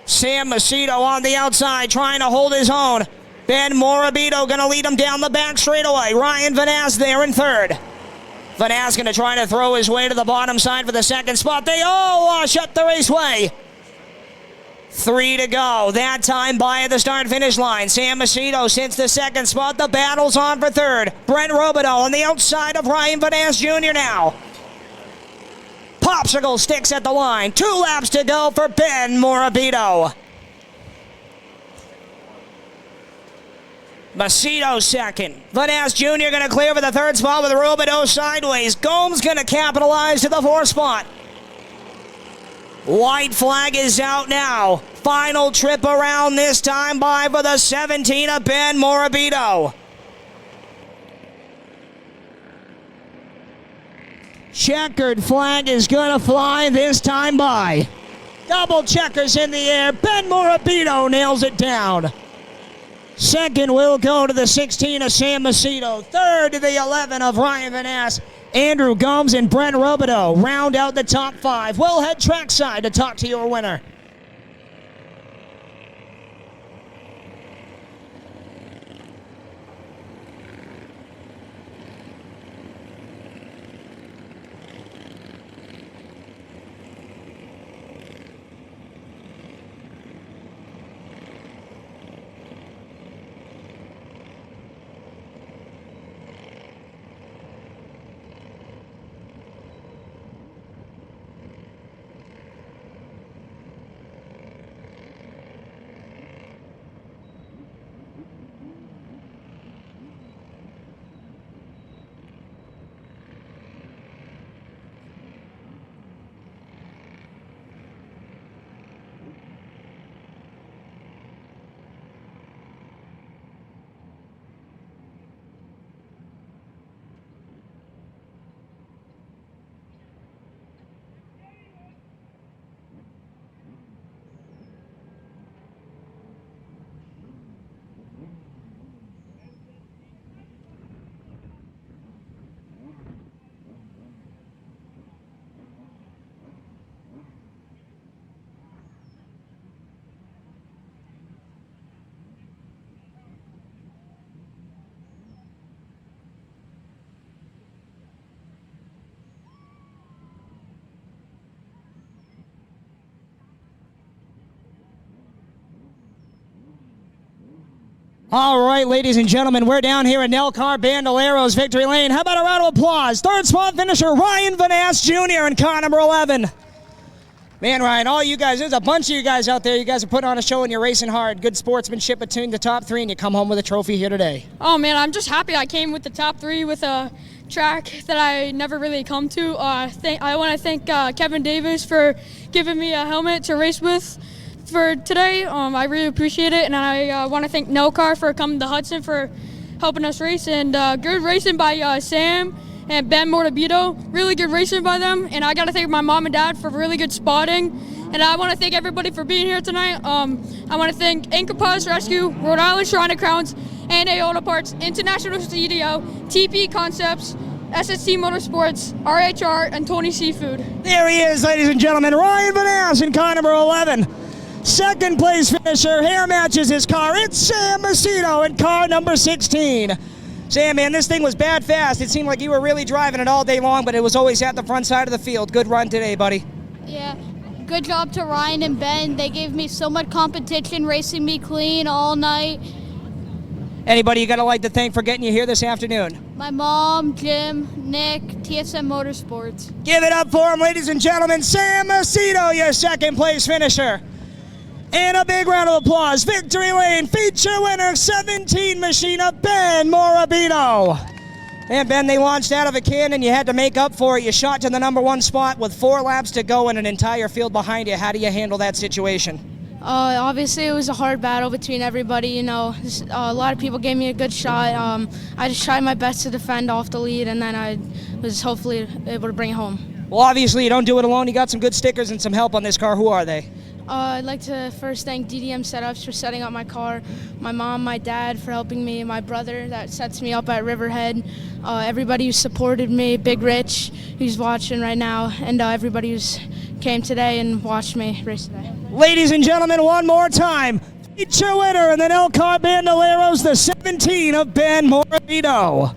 Sam Macedo on the outside trying to hold his own. Ben Morabito going to lead him down the back straightaway. Ryan Van Ness there in 3rd. Van Ness going to try to throw his way to the bottom side for the 2nd spot. They all wash up the raceway. 3 to go. That time by at the start-finish line. Sam Macedo sits the 2nd spot. The battle's on for 3rd. Brent Robideau on the outside of Ryan Van Ness Jr. now. Popsicle sticks at the line. 2 laps to go for Ben Morabito. Macedo 2nd. Van Ness Jr. going to clear for the 3rd spot with Robideau sideways. Gomes going to capitalize to the 4th spot. White flag is out now. Final trip around this time by for the 17 of Ben Morabito. Checkered flag is going to fly this time by. Double checkers in the air. Ben Morabito nails it down. 2nd will go to the 16 of Sam Macedo. 3rd to the 11 of Ryan Van Ness. Andrew Gomes and Brent Robideau round out the top 5. We'll head trackside to talk to your winner. All right, ladies and gentlemen, we're down here at Nelcar Bandoleros Victory Lane. How about a round of applause? 3rd spot finisher, Ryan Van Ness Jr. in car number 11. Man, Ryan, all you guys, there's a bunch of you guys out there. You guys are putting on a show and you're racing hard. Good sportsmanship between the top 3, and you come home with a trophy here today. Oh, man, I'm just happy I came with the top 3 with a track that I never really come to. I want to thank Kevin Davis for giving me a helmet to race with for today. I really appreciate it, and I want to thank Nelcar for coming to Hudson for helping us race, and good racing by Sam and Ben Morabito. Really good racing by them, and I got to thank my mom and dad for really good spotting, and I want to thank everybody for being here tonight. I want to thank Incapaz Rescue, Rhode Island Shrine of Crowns, and Auto Parts, International Studio, TP Concepts, SST Motorsports, RHR, and Tony Seafood. There he is, ladies and gentlemen, Ryan Van Ness in car number 11. 2nd place finisher, hair matches his car. It's Sam Macedo in car number 16. Sam, man, this thing was bad fast. It seemed like you were really driving it all day long, but it was always at the front side of the field. Good run today, buddy. Yeah, good job to Ryan and Ben. They gave me so much competition, racing me clean all night. Anybody you got to like to thank for getting you here this afternoon? My mom, Jim, Nick, TSM Motorsports. Give it up for him, ladies and gentlemen. Sam Macedo, your 2nd place finisher. And a big round of applause. Victory lane feature winner 17 machine of Ben Morabito. And Ben, they launched out of a cannon. You had to make up for it. You shot to the number 1 spot with 4 laps to go and an entire field behind you. How do you handle that situation? Obviously, it was a hard battle between everybody. You know, a lot of people gave me a good shot. I just tried my best to defend off the lead, and then I was hopefully able to bring it home. Well, obviously, you don't do it alone. You got some good stickers and some help on this car. Who are they? I'd like to first thank DDM Setups for setting up my car, my mom, my dad for helping me, my brother that sets me up at Riverhead, everybody who supported me, Big Rich, who's watching right now, and everybody who's came today and watched me race today. Ladies and gentlemen, one more time, feature winner in the Nelcar Bandoleros, the 17 of Ben Morabito.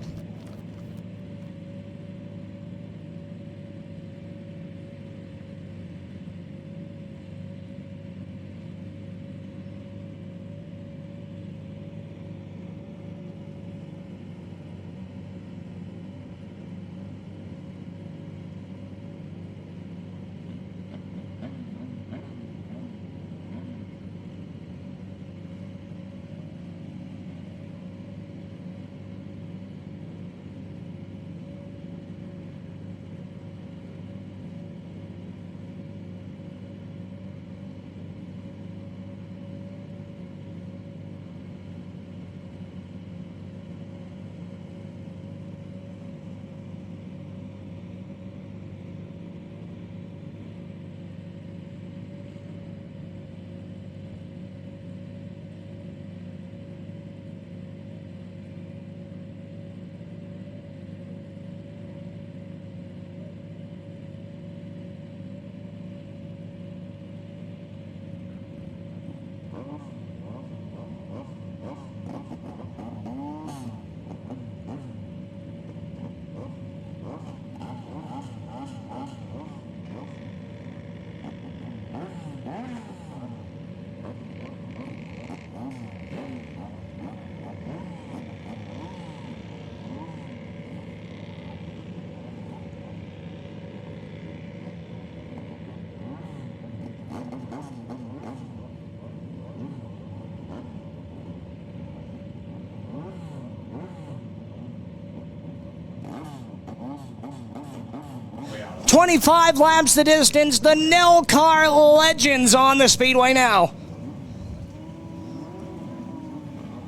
"25 laps the distance, the Nelcar legends on the speedway now.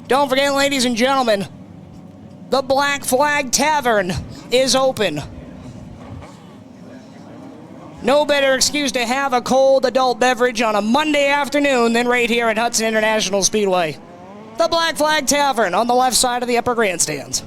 Don't forget, ladies and gentlemen, the Black Flag Tavern is open. No better excuse to have a cold adult beverage on a Monday afternoon than right here at Hudson International Speedway. The Black Flag Tavern on the left side of the upper grandstands.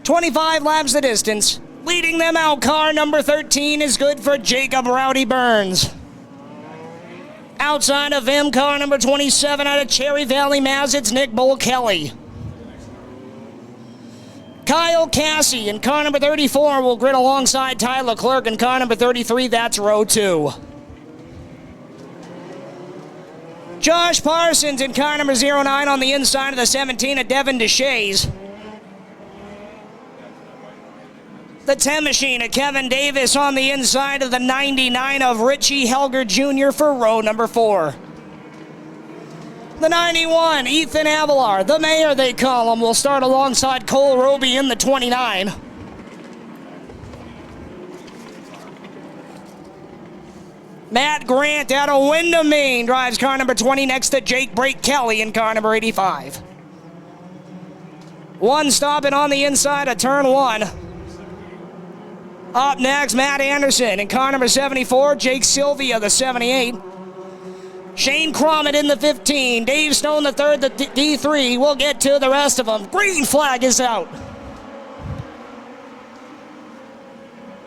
"25 laps the distance. Leading them out, car number 13 is good for Jacob Rowdy Burns. Outside of him, car number 27 out of Cherry Valley, Mass, it's Nick Bull Kelly. Kyle Cassie in car number 34 will grid alongside Tyler Clerk in car number 33. That's row 2. Josh Parsons in car number 09 on the inside of the 17 of Devin DeShays. The 10 machine of Kevin Davis on the inside of the 99 of Richie Helger Jr. for row number 4. The 91, Ethan Avalar, the mayor they call him, will start alongside Cole Roby in the 29. Matt Grant out of Windham, Maine, drives car number 20 next to Jake Brake Kelly in car number 85. One stopping on the inside of turn 1. Up next, Matt Anderson in car number 74, Jake Sylvia, the 78. Shane Cromit in the 15, Dave Stone the 3rd, the D3. We'll get to the rest of them. Green flag is out.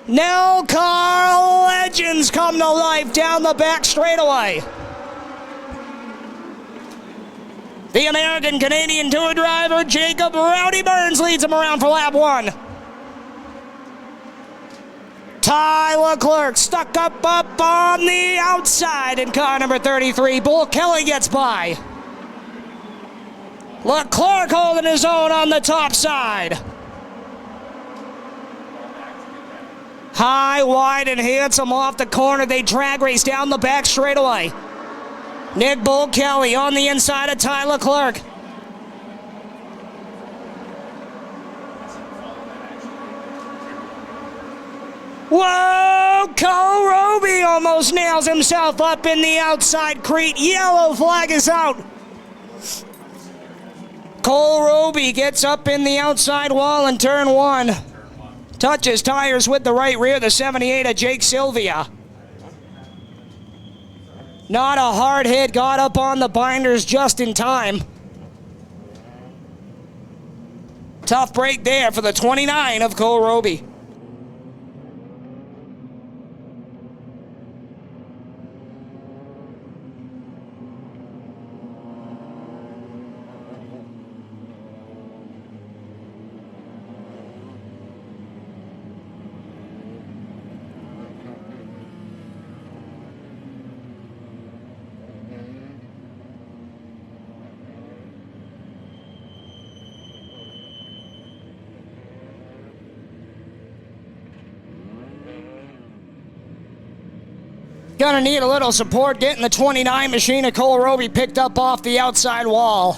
Nelcar legends come to life down the back straightaway. The American-Canadian Tour driver, Jacob Rowdy Burns, leads him around for lap 1. Tyler Clerk stuck up on the outside in car number 33. Bull Kelly gets by. Leclerc holding his own on the top side. High, wide, and handsome off the corner. They drag race down the back straightaway. Nick Bull Kelly on the inside of Tyler Clerk. Whoa! Cole Roby almost nails himself up in the outside crete. Yellow flag is out. Cole Roby gets up in the outside wall in turn 1. Touches tires with the right rear, the 78 of Jake Sylvia. Not a hard hit, got up on the binders just in time. Tough break there for the 29 of Cole Roby. Gonna need a little support getting the 29 machine of Cole Roby picked up off the outside wall.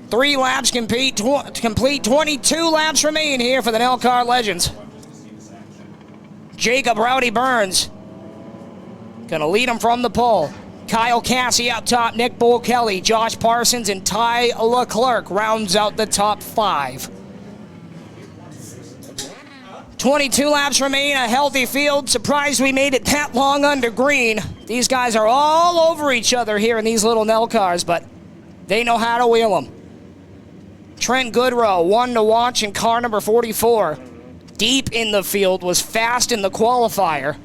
3 laps complete, 22 laps remain here for the Nelcar Legends. Jacob Rowdy Burns gonna lead him from the pole. Kyle Cassie up top, Nick Bull Kelly, Josh Parsons, and Ty Leclerc rounds out the top 5. 22 laps remain, a healthy field. Surprised we made it that long under green. These guys are all over each other here in these little Nell cars, but they know how to wheel them. Trent Goodrow, 1 to watch in car number 44. Deep in the field, was fast in the qualifier.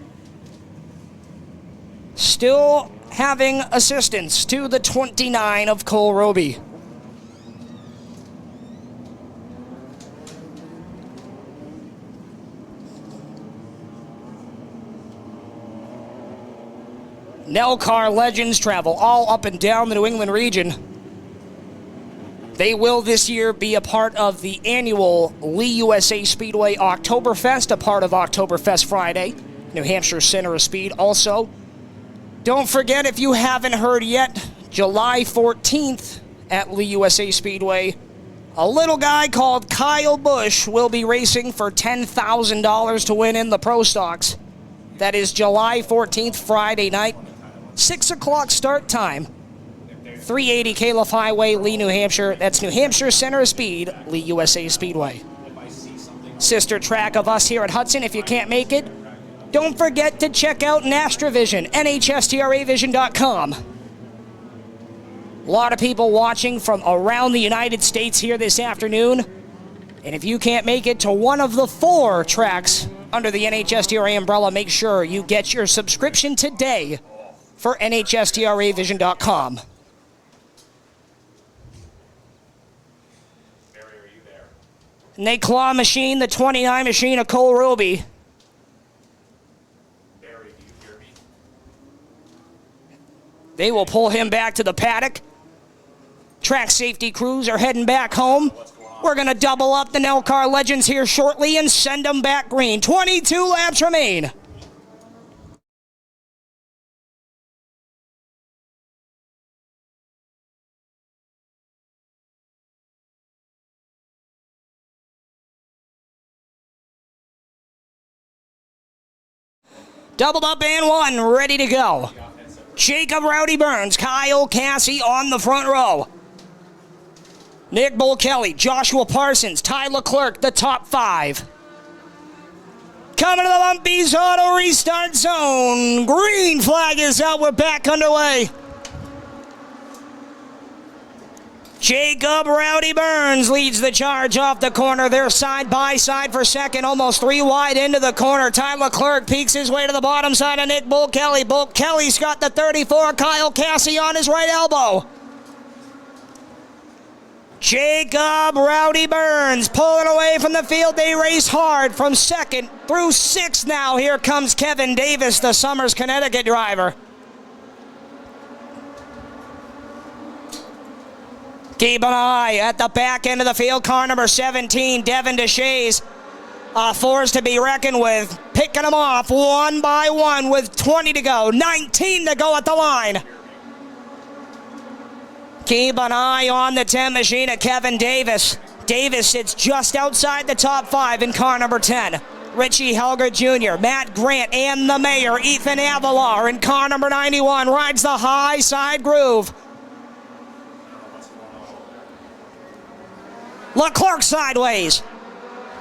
Still having assistance to the 29 of Cole Roby. Nelcar Legends travel all up and down the New England region. They will this year be a part of the annual Lee USA Speedway Oktoberfest, a part of Oktoberfest Friday, New Hampshire Center of Speed also. Don't forget, if you haven't heard yet, July 14th at Lee USA Speedway, a little guy called Kyle Busch will be racing for $10,000 to win in the Pro Stocks. That is July 14th, Friday night. 6 o'clock start time. 380 Calif Highway, Lee, New Hampshire. That's New Hampshire Center of Speed, Lee USA Speedway. Sister track of us here at Hudson. If you can't make it, don't forget to check out Nastrovision, NHSTRAvision.com. A lot of people watching from around the United States here this afternoon. And if you can't make it to one of the 4 tracks under the NHSTRA umbrella, make sure you get your subscription today for NHSTRAvision.com. And they claw machine, the 29 machine of Cole Roby. They will pull him back to the paddock. Track safety crews are heading back home. We're going to double up the Nelcar Legends here shortly and send them back green. 22 laps remain. Doubled up and 1, ready to go. Jacob Rowdy Burns, Kyle Cassie on the front row. Nick Bull Kelly, Joshua Parsons, Ty Leclerc, the top 5. Coming to the Bumpy's Auto Restart Zone. Green flag is out, we're back underway. Jacob Rowdy Burns leads the charge off the corner. They're side by side for second, almost 3 wide into the corner. Ty Leclerc peeks his way to the bottom side of Nick Bull Kelly. Bull Kelly's got the 34, Kyle Cassie on his right elbow. Jacob Rowdy Burns pulling away from the field. They race hard from second through 6th now. Here comes Kevin Davis, the Summers, Connecticut driver. Keep an eye at the back end of the field. Car number 17, Devin DeShays. A force to be reckoned with. Picking them off one by one with 20 to go. 19 to go at the line. Keep an eye on the 10 machine of Kevin Davis. Davis sits just outside the top 5 in car number 10. Richie Helger Jr., Matt Grant, and the mayor, Ethan Avalar, in car number 91, rides the high side groove. Leclerc sideways.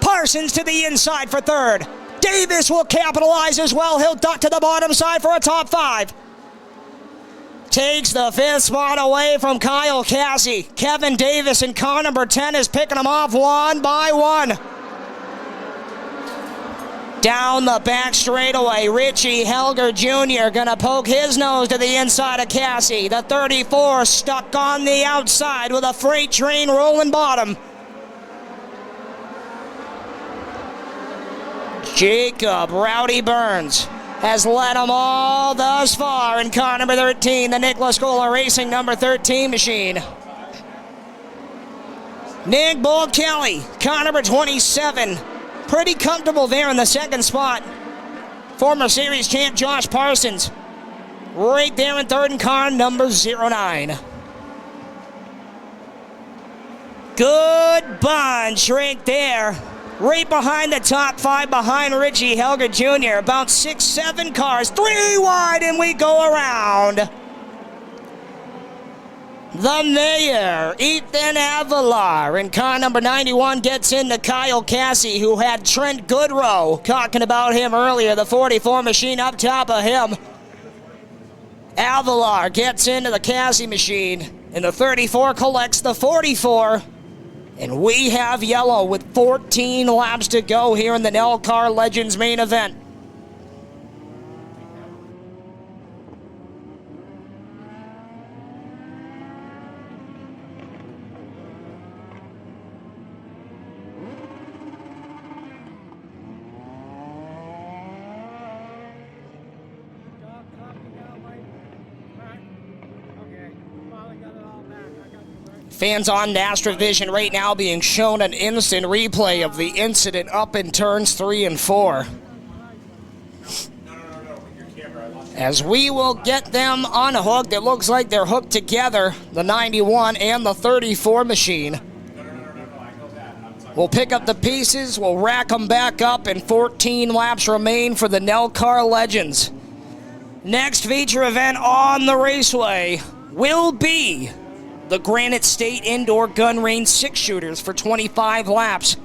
Parsons to the inside for third. Davis will capitalize as well. He'll duck to the bottom side for a top 5. Takes the 5th spot away from Kyle Cassie. Kevin Davis in car number 10 is picking them off one by one. Down the back straightaway, Richie Helger Jr. gonna poke his nose to the inside of Cassie. The 34 stuck on the outside with a freight train rolling bottom. Jacob Rowdy Burns has led them all thus far in car number 13, the Nicholas Gola Racing number 13 machine. Nick Bolt Kelly, car number 27. Pretty comfortable there in the second spot. Former series champ Josh Parsons right there in third in car number 09. Good bunch right there. Right behind the top 5, behind Richie Helger Jr. About 6-7 cars. 3 wide and we go around. The mayor, Ethan Avalar, in car number 91 gets into Kyle Cassie, who had Trent Goodrow talking about him earlier. The 44 machine up top of him. Avalar gets into the Cassie machine, and the 34 collects the 44. And we have yellow with 14 laps to go here in the NELCAR Legends main event. Fans on Astrovision right now being shown an instant replay of the incident up in turns 3 and 4. As we will get them unhooked, it looks like they're hooked together, the 91 and the 34 machine. We'll pick up the pieces, we'll rack them back up, and 14 laps remain for the NELCAR Legends. Next feature event on the raceway will be the Granite State Indoor Gun Range 6-shooters for 25 laps.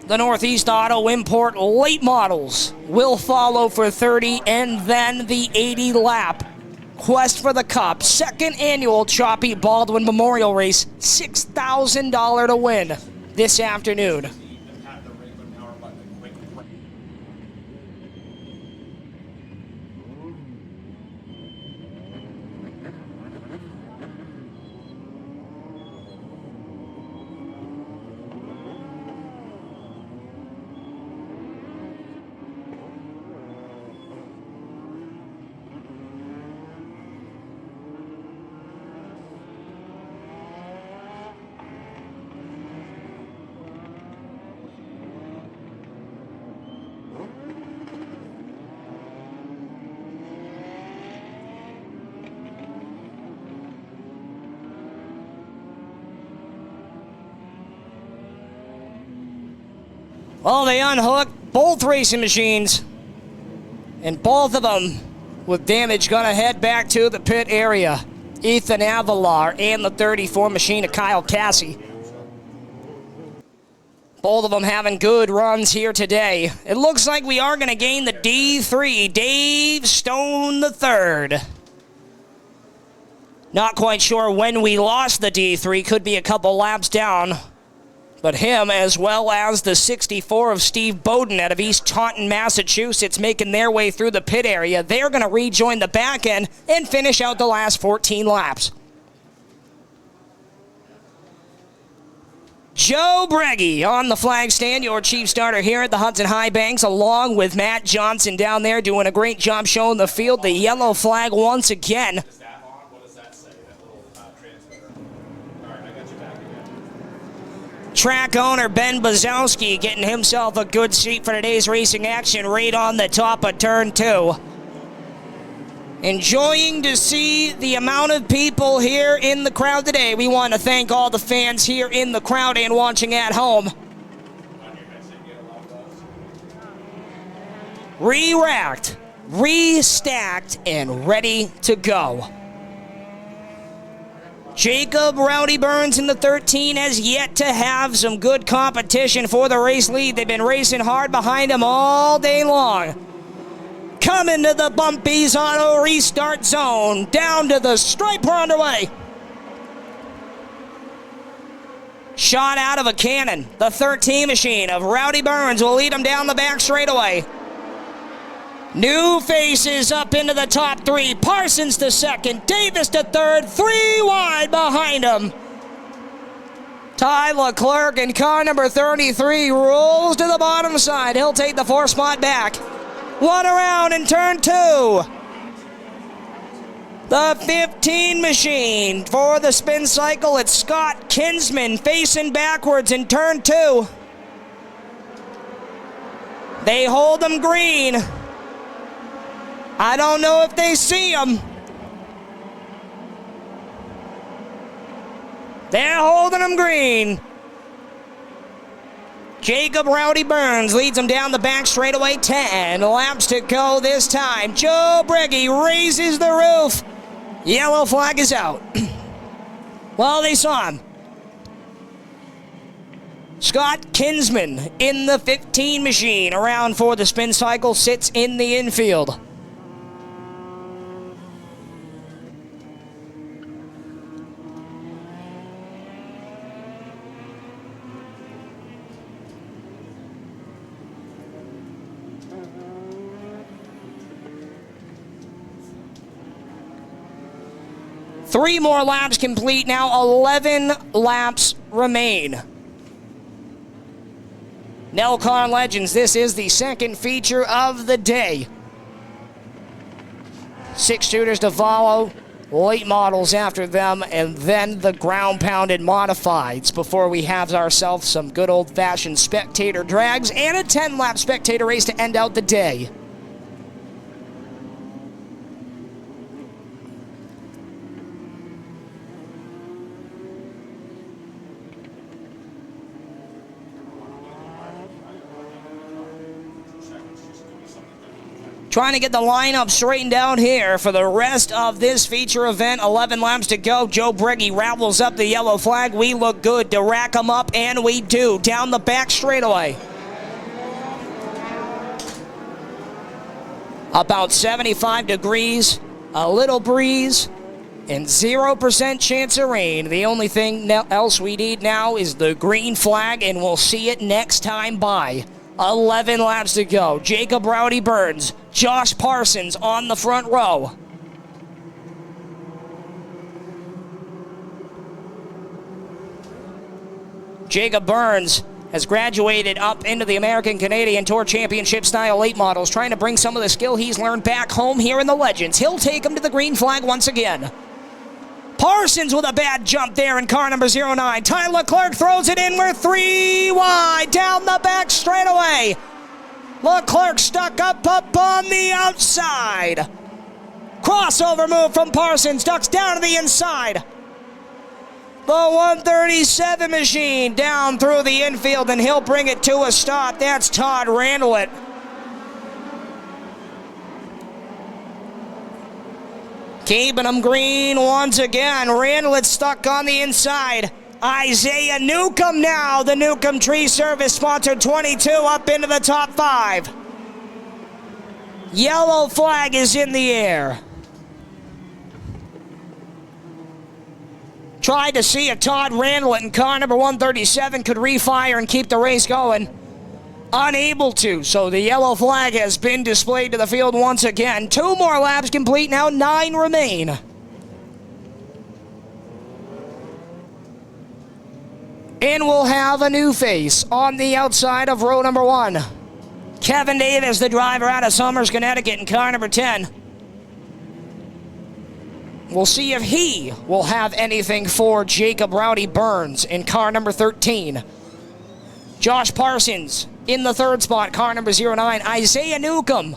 The Northeast Auto Import late models will follow for 30, and then the 80-lap Quest for the Cup, second annual Choppy Baldwin Memorial Race, $6,000 to win this afternoon. Well, they unhooked both racing machines, and both of them with damage gonna head back to the pit area. Ethan Avalar and the 34 machine of Kyle Cassie. Both of them having good runs here today. It looks like we are gonna gain the D3, Dave Stone III. Not quite sure when we lost the D3, could be a couple laps down. But him, as well as the 64 of Steve Bowden out of East Taunton, Massachusetts, making their way through the pit area. They're going to rejoin the back end and finish out the last 14 laps. Joe Breggy on the flag stand, your chief starter here at the Hudson High Banks, along with Matt Johnson down there doing a great job showing the field the yellow flag once again. Is that on? What does that say? That little transmitter? Track owner Ben Bazowski getting himself a good seat for today's racing action right on the top of turn 2. Enjoying to see the amount of people here in the crowd today. We want to thank all the fans here in the crowd and watching at home. Re-racked, re-stacked, and ready to go. Jacob Rowdy Burns in the 13 has yet to have some good competition for the race lead. They've been racing hard behind him all day long. Coming to the Bumpies Auto restart zone. Down to the stripe, we're underway. Shot out of a cannon. The 13 machine of Rowdy Burns will lead him down the back straightaway. New faces up into the top 3. Parsons to second. Davis to third. 3 wide behind him. Ty Leclerc in car number 33 rolls to the bottom side. He'll take the 4 spot back. One around in turn 2. The 15 machine for the spin cycle. It's Scott Kinsman facing backwards in turn 2. They hold him green. I don't know if they see him. They're holding him green. Jacob Rowdy Burns leads him down the back straightaway. 10 laps to go this time. Joe Breggy raises the roof. Yellow flag is out. Well, they saw him. Scott Kinsman in the 15 machine. Around for the spin cycle. Sits in the infield. Three more laps complete now. 11 laps remain. Nelcar Legends, this is the second feature of the day. 6 shooters to follow, late models after them, and then the ground-pounded modifieds before we have ourselves some good old-fashioned spectator drags and a 10-lap spectator race to end out the day. Trying to get the lineup straightened out here for the rest of this feature event. 11 laps to go. Joe Breggy ravels up the yellow flag. We look good to rack them up, and we do. Down the back straightaway. About 75 degrees, a little breeze, and 0% chance of rain. The only thing else we need now is the green flag, and we'll see it next time by. 11 laps to go. Jacob Rowdy Burns, Josh Parsons on the front row. Jacob Burns has graduated up into the American Canadian Tour Championship style late models, trying to bring some of the skill he's learned back home here in the Legends. He'll take him to the green flag once again. Parsons with a bad jump there in car number 09. Ty Leclerc throws it in. We're 3 wide down the back straightaway. Leclerc stuck up on the outside. Crossover move from Parsons. Ducks down to the inside. The 137 machine down through the infield, and he'll bring it to a stop. That's Todd Randlett. Keeping them green once again. Randlett stuck on the inside. Isaiah Newcomb now. The Newcomb Tree Service sponsored 22 up into the top 5. Yellow flag is in the air. Tried to see if Todd Randlett in car number 137 could refire and keep the race going. Unable to, so the yellow flag has been displayed to the field once again. 2 more laps complete now, 9 remain. And we'll have a new face on the outside of row number 1. Kevin Davis, the driver out of Somers, Connecticut, in car number 10. We'll see if he will have anything for Jacob Rowdy Burns in car number 13. Josh Parsons in the third spot, car number 09. Isaiah Newcomb,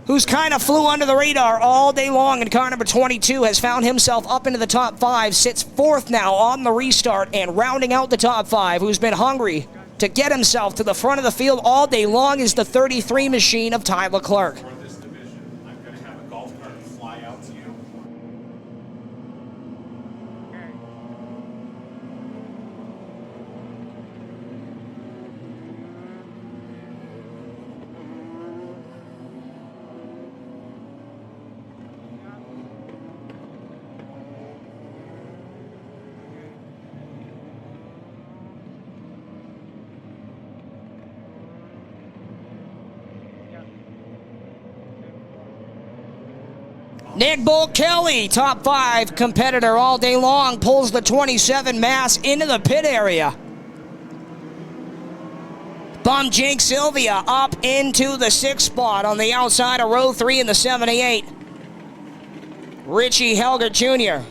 who's kind of flew under the radar all day long in car number 22, has found himself up into the top 5, sits 4th now on the restart, and rounding out the top 5, who's been hungry to get himself to the front of the field all day long, is the 33 machine of Ty Leclerc. For this division, I'm going to have a golf cart fly out to you. Nick Bull Kelly, top 5 competitor all day long, pulls the 27 Mass into the pit area. Bum Jake Sylvia up into the 6th spot on the outside of row 3 in the 78. Richie Helger Jr.,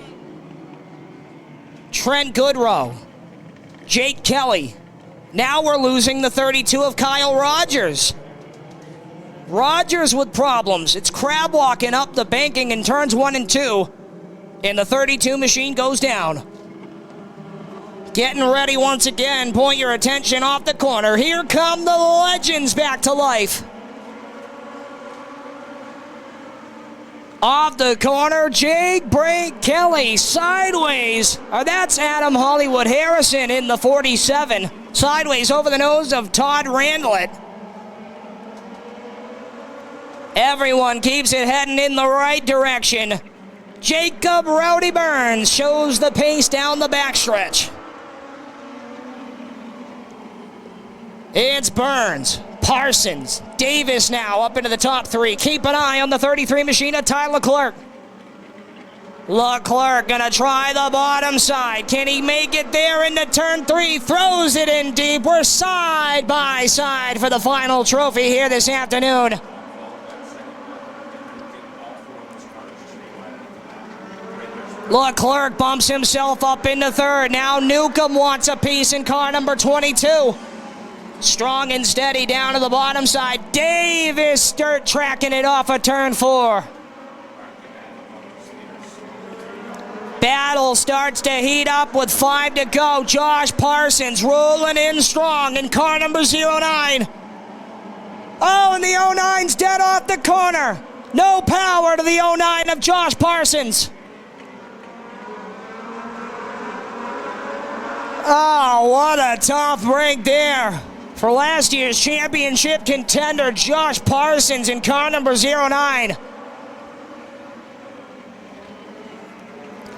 Trent Goodrow, Jake Kelly. Now we're losing the 32 of Kyle Rogers. Rogers with problems. It's crab walking up the banking in turns 1 and 2. And the 32 machine goes down. Getting ready once again. Point your attention off the corner. Here come the legends back to life. Off the corner, Jake Brake Kelly sideways. That's Adam Hollywood Harrison in the 47. Sideways over the nose of Todd Randlett. Everyone keeps it heading in the right direction. Jacob Rowdy Burns shows the pace down the backstretch. It's Burns, Parsons, Davis now up into the top 3. Keep an eye on the 33 machine of Ty Leclerc. Leclerc gonna try the bottom side. Can he make it there into turn 3? Throws it in deep. We're side by side for the final trophy here this afternoon. Leclerc bumps himself up into 3rd. Now Newcomb wants a piece in car number 22. Strong and steady down to the bottom side. Davis dirt tracking it off of turn 4. Battle starts to heat up with 5 to go. Josh Parsons rolling in strong in car number 09. Oh, and the 09's dead off the corner. No power to the 09 of Josh Parsons. Oh, what a tough break there for last year's championship contender Josh Parsons in car number 09.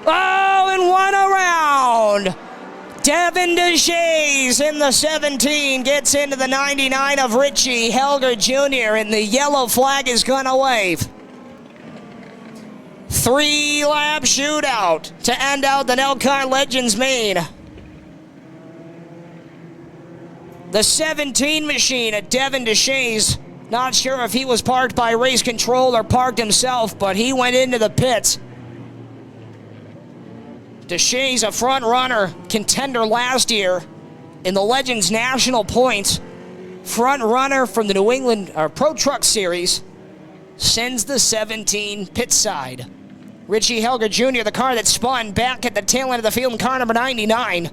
Oh, and one around. Devin DeShays in the 17 gets into the 99 of Richie Helger Jr. and the yellow flag is gonna wave. 3-lap shootout to end out the Nelcar Legends main. The 17 machine at Devin DeShays, not sure if he was parked by race control or parked himself, but he went into the pits. DeShays, a front runner, contender last year in the Legends National Points, front runner from the New England Pro Truck Series, sends the 17 pit side. Richie Helger Jr., the car that spun back at the tail end of the field in car number 99.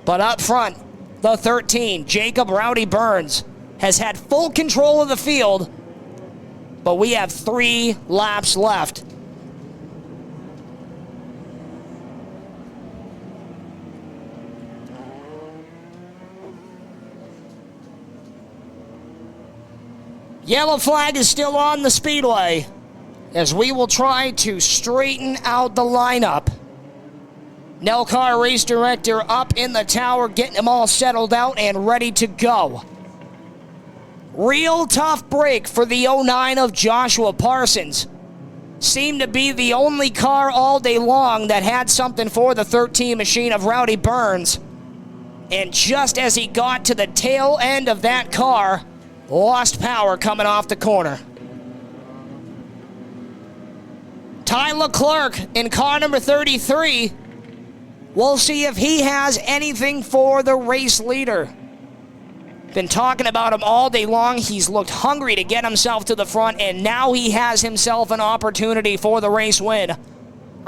But up front, the 13, Jacob Rowdy Burns, has had full control of the field, but we have 3 laps left. Yellow flag is still on the speedway as we will try to straighten out the lineup. Nelcar race director up in the tower, getting them all settled out and ready to go. Real tough break for the 09 of Joshua Parsons. Seemed to be the only car all day long that had something for the 13 machine of Rowdy Burns. And just as he got to the tail end of that car, lost power coming off the corner. Ty Leclerc in car number 33 We'll see if he has anything for the race leader. Been talking about him all day long. He's looked hungry to get himself to the front, and now he has himself an opportunity for the race win.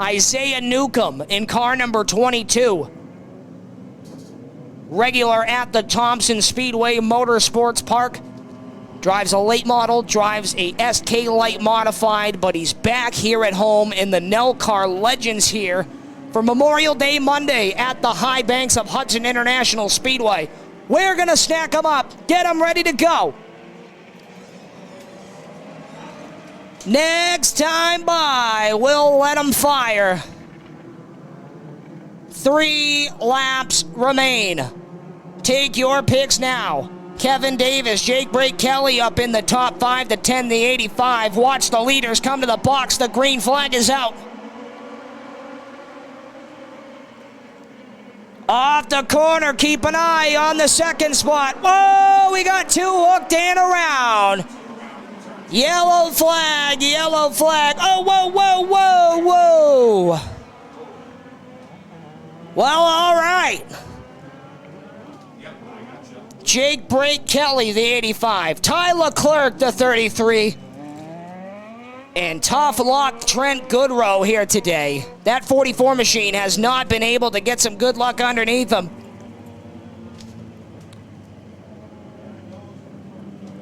Isaiah Newcomb in car number 22. Regular at the Hudson Speedway Motorsports Park. Drives a late model, drives a SK Light Modified, but he's back here at home in the Nelcar Legends here for Memorial Day Monday at the high banks of Hudson International Speedway. We're going to stack them up, get them ready to go. Next time by, we'll let them fire. 3 laps remain. Take your picks now. Kevin Davis, Jake Brake Kelly up in the top 5 to 10, the 85. Watch the leaders come to the box. The green flag is out. Off the corner, keep an eye on the second spot. Whoa, we got 2 hooked and around. Yellow flag, yellow flag. Oh, whoa, whoa, whoa, whoa. Well, all right. Jake Brake Kelly, the 85. Tyler Clerk, the 33. And tough luck Trent Goodrow here today. That 44 machine has not been able to get some good luck underneath him.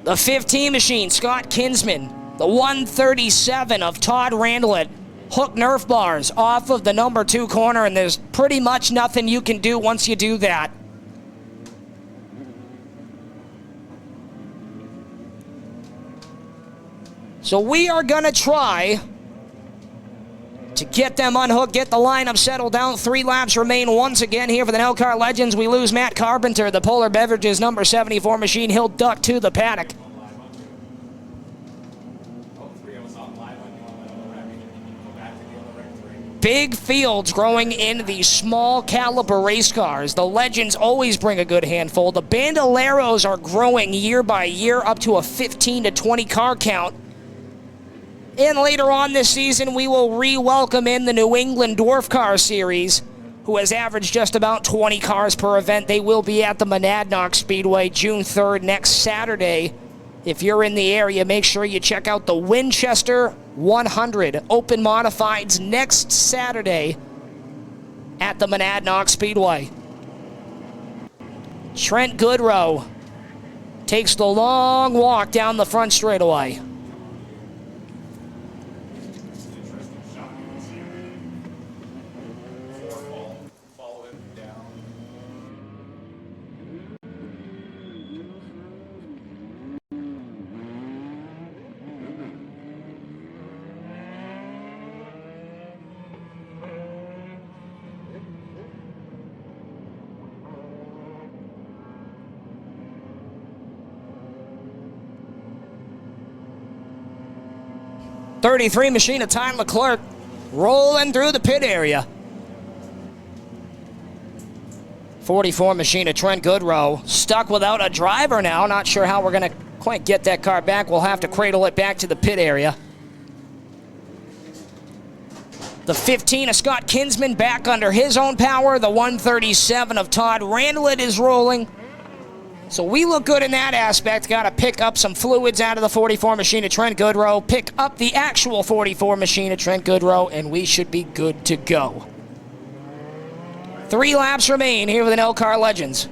The 15 machine, Scott Kinsman. The 137 of Todd Randlett. Hook Nerf bars off of the number 2 corner, and there's pretty much nothing you can do once you do that. So we are going to try to get them unhooked, get the lineup settled down. 3 laps remain once again here for the Nelcar Legends. We lose Matt Carpenter, the Polar Beverages number 74 machine. He'll duck to the paddock. Big fields growing in the small caliber race cars. The Legends always bring a good handful. The Bandoleros are growing year by year up to a 15 to 20 car count. And later on this season, we will re-welcome in the New England Dwarf Car Series, who has averaged just about 20 cars per event. They will be at the Monadnock Speedway June 3rd, next Saturday. If you're in the area, make sure you check out the Winchester 100 Open Modifieds next Saturday at the Monadnock Speedway. Trent Goodrow takes the long walk down the front straightaway. .33 machine of Tyler Clerk rolling through the pit area. 44 machine of Trent Goodrow stuck without a driver now. Not sure how we're going to quite get that car back. We'll have to cradle it back to the pit area. The 15 of Scott Kinsman back under his own power. The 137 of Todd Randlett is rolling. So we look good in that aspect. Got to pick up some fluids out of the 44 machine of Trent Goodrow, pick up the actual 44 machine of Trent Goodrow, and we should be good to go. 3 laps remain here with the Nelcar Legends.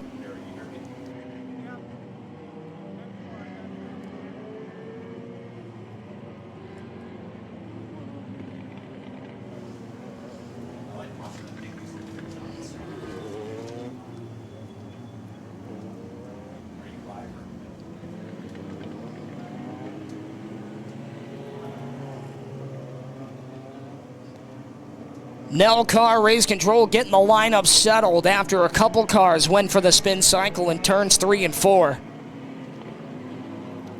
Nelcar Race Control getting the lineup settled after a couple cars went for the spin cycle in turns 3 and 4.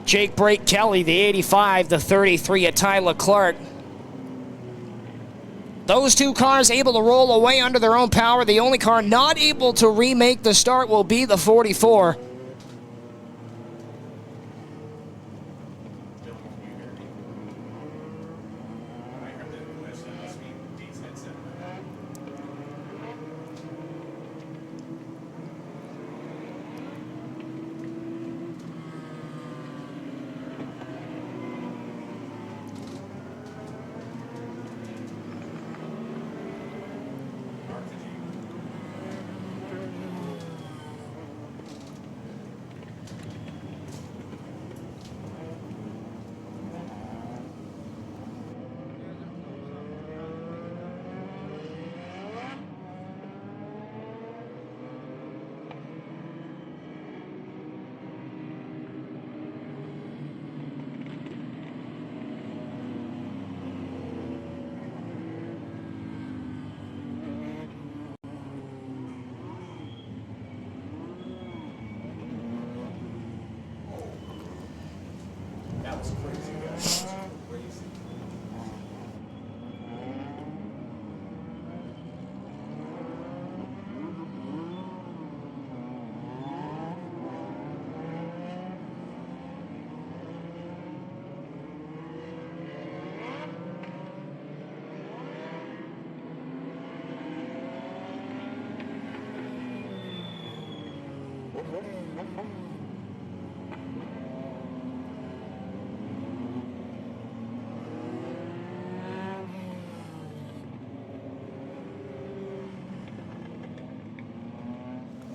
Jake Brake Kelly, the 85, the 33 at Tyler Clark. Those 2 cars able to roll away under their own power. The only car not able to remake the start will be the 44.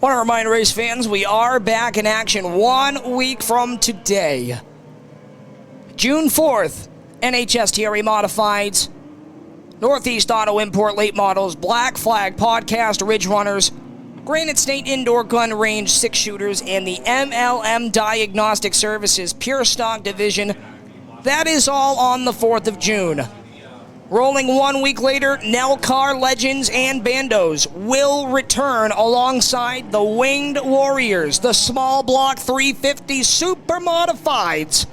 Want to remind race fans, we are back in action 1 week from today. June 4th, NHSTRE Modifieds, Northeast Auto Import Late Models, Black Flag Podcast, Ridge Runners, Granite State Indoor Gun Range 6-shooters, and the MLM Diagnostic Services Pure Stock Division. That is all on the 4th of June. Rolling 1 week later, Nelcar Legends and Bandos will return alongside the Winged Warriors. The small block 350 Super Modifieds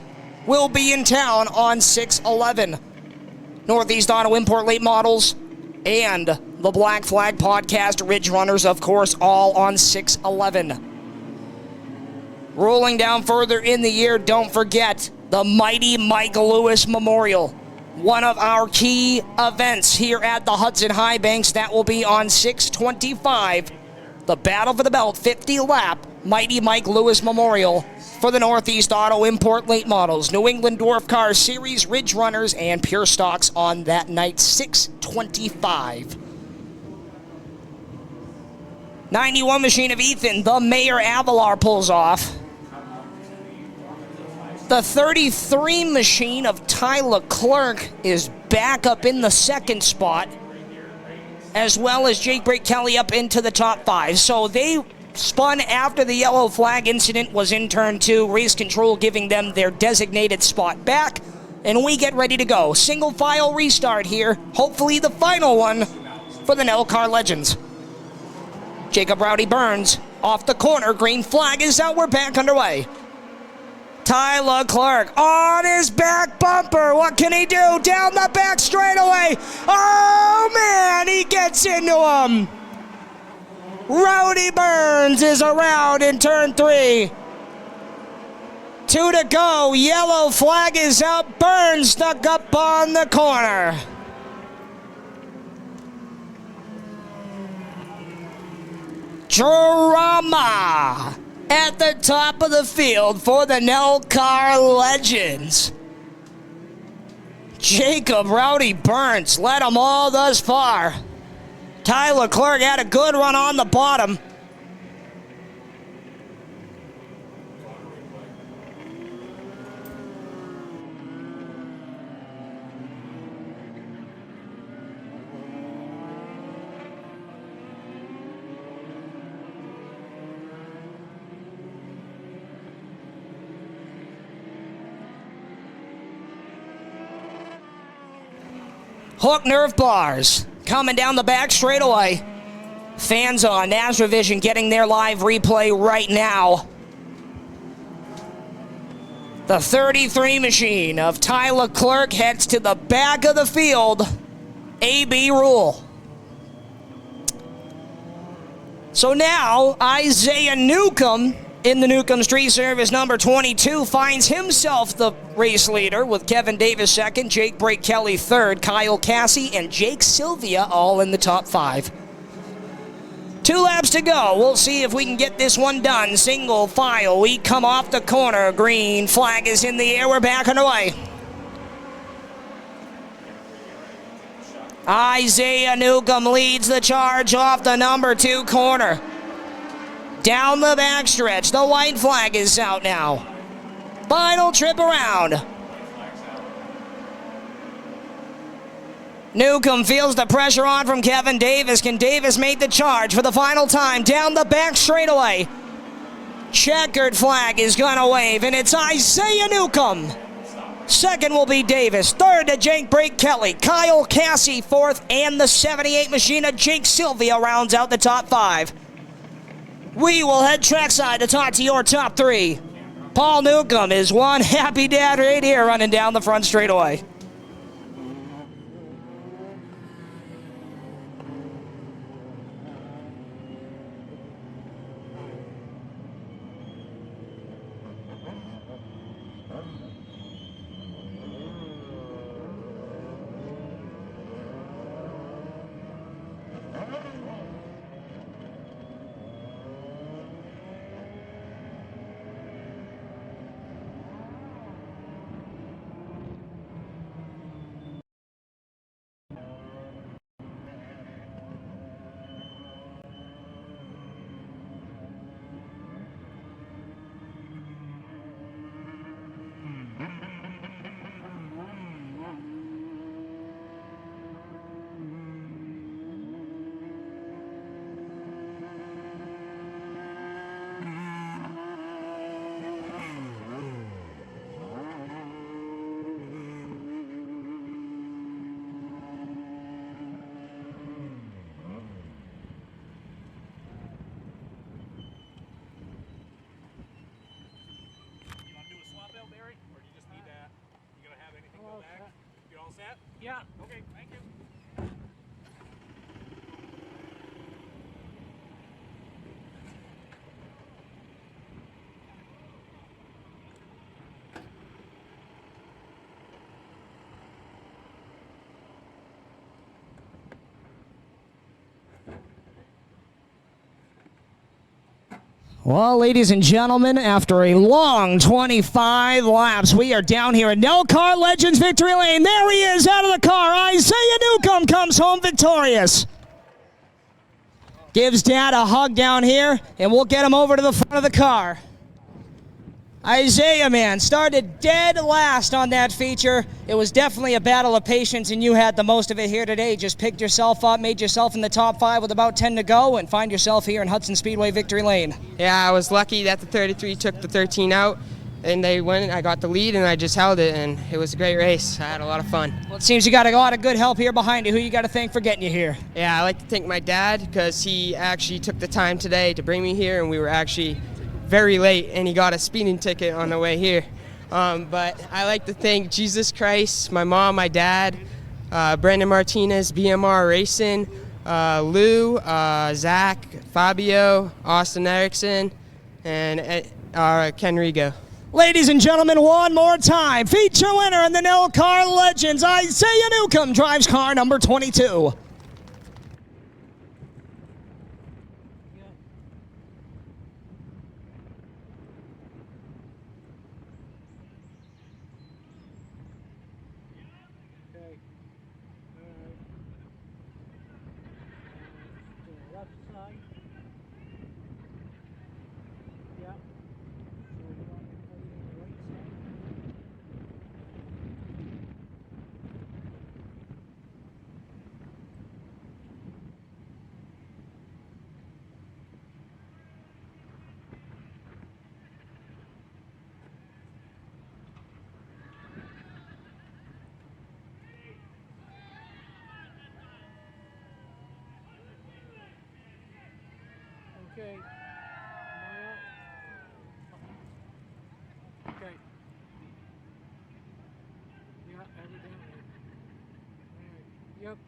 will be in town on 6/11. Northeast Auto Import Late Models and the Black Flag Podcast Ridge Runners, of course, all on 6/11. Rolling down further in the year, don't forget the Mighty Mike Lewis Memorial. One of our key events here at the Hudson High Banks. That will be on 6/25. The Battle for the Belt 50-lap Mighty Mike Lewis Memorial for the Northeast Auto Import Late Models, New England Dwarf Cars Series, Ridge Runners, and Pure Stocks on that night, 6/25. 91 machine of Ethan, the Mayor Avalar pulls off. The 33 machine of Tyler Clerk is back up in the second spot, as well as Jake Brake Kelly up into the top 5. So they spun after the yellow flag incident was in turn 2, race control giving them their designated spot back, and we get ready to go. Single file restart here, hopefully the final one for the Nelcar Legends. Jacob Rowdy Burns off the corner, green flag is out, we're back underway. Tyler Clark on his back bumper. What can he do? Down the back straightaway. Oh, man, he gets into him. Rowdy Burns is around in turn 3. 2 to go. Yellow flag is out. Burns stuck up on the corner. Drama at the top of the field for the Nelcar Legends. Jacob Rowdy Burns led them all thus far. Tyler Clerk had a good run on the bottom. Hook nerve bars coming down the back straightaway. Fans on Nasravision getting their live replay right now. The 33 machine of Tyler Clerk heads to the back of the field. AB rule. So now Isaiah Newcomb in the Newcomb Street Service number 22 finds himself the race leader with Kevin Davis second, Jake Brake Kelly third, Kyle Cassie and Jake Sylvia all in the top 5. 2 laps to go. We'll see if we can get this one done. Single file. We come off the corner. Green flag is in the air. We're back underway. Isaiah Newcomb leads the charge off the number 2 corner. Down the backstretch, the white flag is out now. Final trip around. Newcomb feels the pressure on from Kevin Davis. Can Davis make the charge for the final time? Down the back straightaway. Checkered flag is gonna wave, and it's Isaiah Newcomb. Second will be Davis. Third to Jake Brake Kelly. Kyle Cassie fourth, and the 78 machine of Jake Sylvia rounds out the top 5. We will head trackside to talk to your top 3. Paul Newcomb is one happy dad right here running down the front straightaway. Well, ladies and gentlemen, after a long 25 laps, we are down here at Nelcar Legends Victory Lane. There he is out of the car. Isaiah Newcomb comes home victorious. Gives Dad a hug down here, and we'll get him over to the front of the car. Isaiah, man, started dead last on that feature. It was definitely a battle of patience, and you had the most of it here today. Just picked yourself up, made yourself in the top 5 with about 10 to go, and find yourself here in Hudson Speedway Victory Lane. Yeah, I was lucky that the 33 took the 13 out, and they went. I got the lead, and I just held it, and it was a great race. I had a lot of fun. Well, it seems you got a lot of good help here behind you. Who you got to thank for getting you here? Yeah, I like to thank my dad because he actually took the time today to bring me here, and we were actually very late, and he got a speeding ticket on the way here. But I like to thank Jesus Christ, my mom, my dad, Brandon Martinez, BMR Racing, Lou, Zach, Fabio, Austin Erickson, and Ken Rigo. Ladies and gentlemen, one more time, feature winner in the Nelcar Legends, Isaiah Newcomb drives car number 22. Okay. Okay. Yeah, evidently. All right. Yep.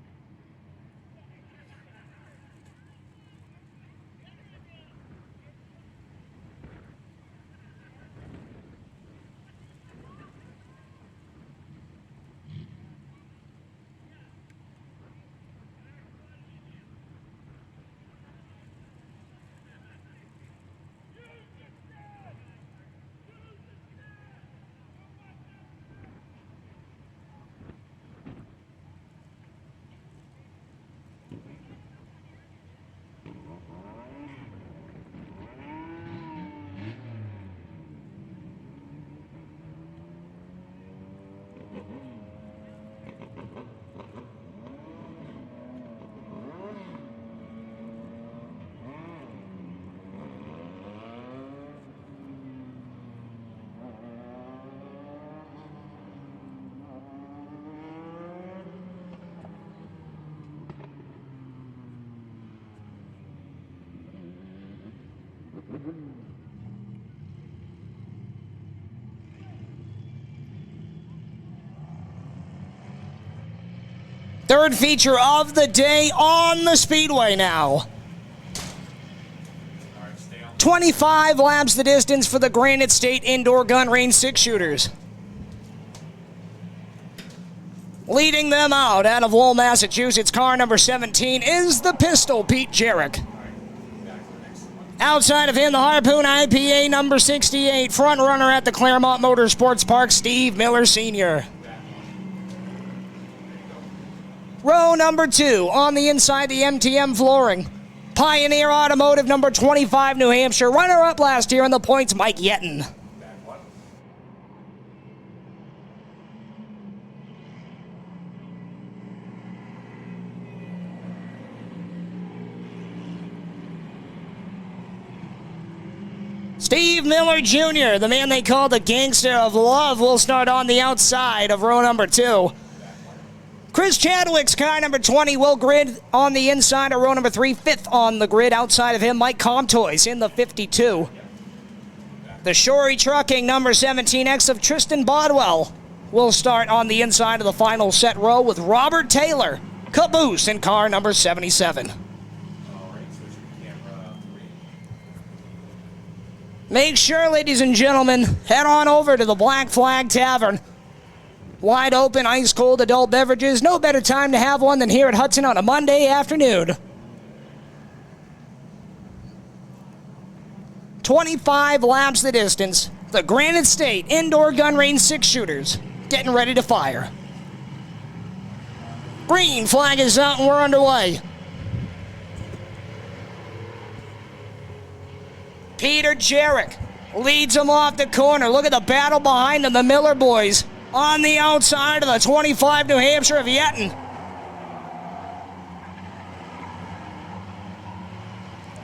Third feature of the day on the Speedway now. 25 laps the distance for the Granite State Indoor Gun Range 6-shooters. Leading them out of Lowell, Massachusetts, car number 17 is the Pistol, Pete Jarek. Outside of him, the Harpoon IPA number 68, front runner at the Claremont Motorsports Park, Steve Miller Sr. Row number 2 on the inside, the MTM flooring. Pioneer Automotive number 25, New Hampshire. Runner-up last year in the points, Mike Yetton. Steve Miller Jr., the man they call the Gangster of Love, will start on the outside of row number 2. Chris Chadwick's car number 20 will grid on the inside of row number 3, 5th on the grid. Outside of him, Mike Comtois in the 52. The Shorey Trucking number 17X of Tristan Bodwell will start on the inside of the final set row with Robert Taylor, caboose in car number 77. Make sure, ladies and gentlemen, head on over to the Black Flag Tavern. Wide open, ice-cold adult beverages. No better time to have one than here at Hudson on a Monday afternoon. 25 laps the distance. The Granite State Indoor Gun Range 6-shooters getting ready to fire. Green flag is out and we're underway. Peter Jarrett leads him off the corner. Look at the battle behind him, the Miller boys on the outside of the 25 New Hampshire of Yetton.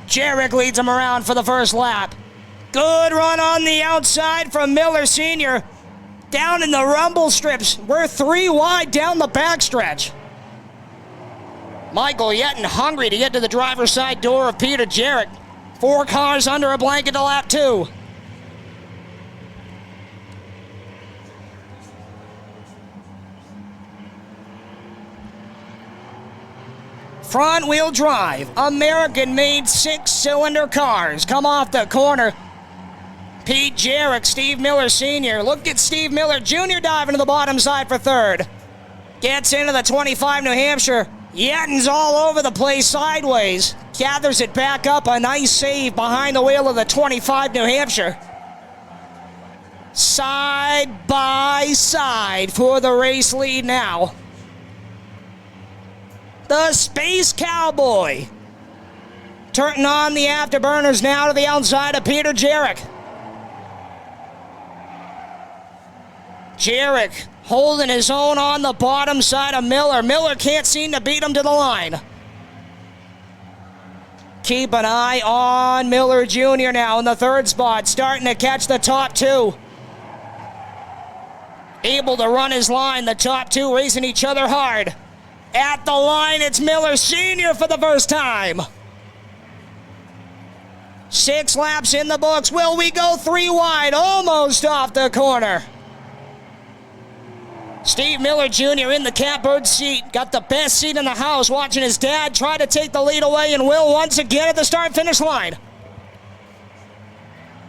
Jarrett leads him around for the first lap. Good run on the outside from Miller Sr. Down in the rumble strips. We're 3 wide down the backstretch. Michael Yetton hungry to get to the driver's side door of Peter Jarrett. 4 cars under a blanket to lap 2. Front wheel drive, American made 6-cylinder cars come off the corner. Pete Jarrett, Steve Miller Sr. Look at Steve Miller Jr. diving to the bottom side for third. Gets into the 25 New Hampshire. Yetton's all over the place sideways. Gathers it back up. A nice save behind the wheel of the 25 New Hampshire. Side by side for the race lead now. The Space Cowboy. Turning on the afterburners now to the outside of Peter Jarrett. Jarrett holding his own on the bottom side of Miller. Miller can't seem to beat him to the line. Keep an eye on Miller Jr. now in the third spot, starting to catch the top 2. Able to run his line, the top 2 racing each other hard. At the line, it's Miller Sr. for the first time. 6 laps in the books. Will we go 3 wide? Almost off the corner. Steve Miller Jr. in the catbird seat. Got the best seat in the house, watching his dad try to take the lead away, and Will once again at the start-finish line.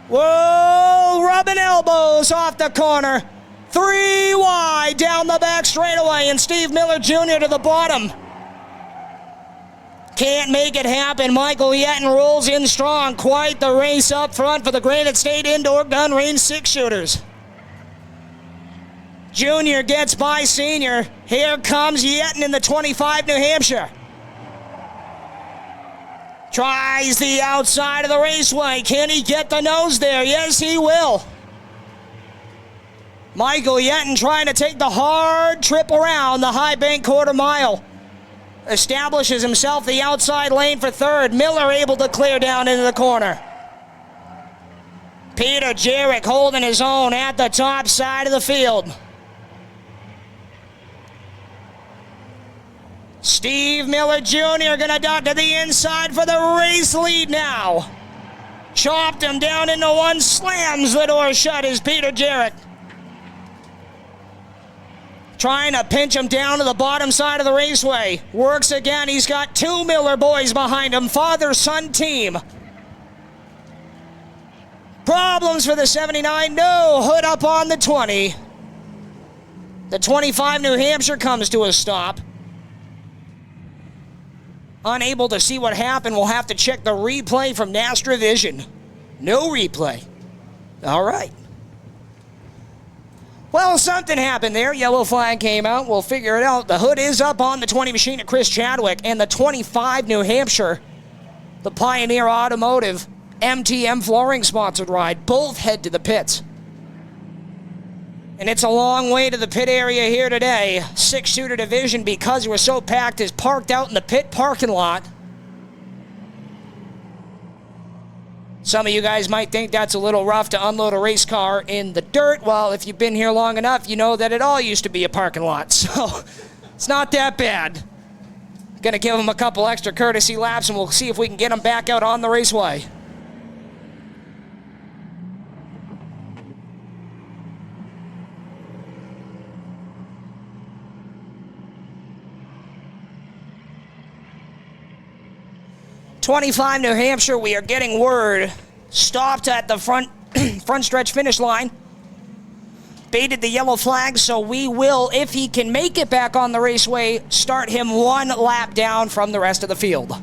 Whoa, rubbing elbows off the corner. 3 wide down the back straightaway, and Steve Miller Jr. to the bottom. Can't make it happen. Michael Yetton rolls in strong. Quite the race up front for the Granite State Indoor Gun Range 6-shooters. Junior gets by Senior. Here comes Yetton in the 25 New Hampshire. Tries the outside of the raceway. Can he get the nose there? Yes, he will. Michael Yetton trying to take the hard trip around the high bank quarter mile. Establishes himself the outside lane for third. Miller able to clear down into the corner. Peter Jarrett holding his own at the top side of the field. Steve Miller Jr. gonna duck to the inside for the race lead now. Chopped him down into one, slams the door shut is Peter Jarrett. Trying to pinch him down to the bottom side of the raceway. Works again, he's got 2 Miller boys behind him, father-son team. Problems for the 79, no, hood up on the 20. The 25 New Hampshire comes to a stop. Unable to see what happened, we'll have to check the replay from Nastra Vision. No replay. All right. Well, something happened there. Yellow flag came out. We'll figure it out. The hood is up on the 20 machine of Chris Chadwick, and the 25 New Hampshire, the Pioneer Automotive MTM flooring sponsored ride, both head to the pits. And it's a long way to the pit area here today. 6-shooter division, because we're so packed, is parked out in the pit parking lot. Some of you guys might think that's a little rough to unload a race car in the dirt. Well, if you've been here long enough, you know that it all used to be a parking lot. So it's not that bad. Gonna give them a couple extra courtesy laps, and we'll see if we can get them back out on the raceway. .25 New Hampshire, we are getting word. Stopped at the front stretch finish line. Baited the yellow flag, so we will, if he can make it back on the raceway, start him 1 lap down from the rest of the field.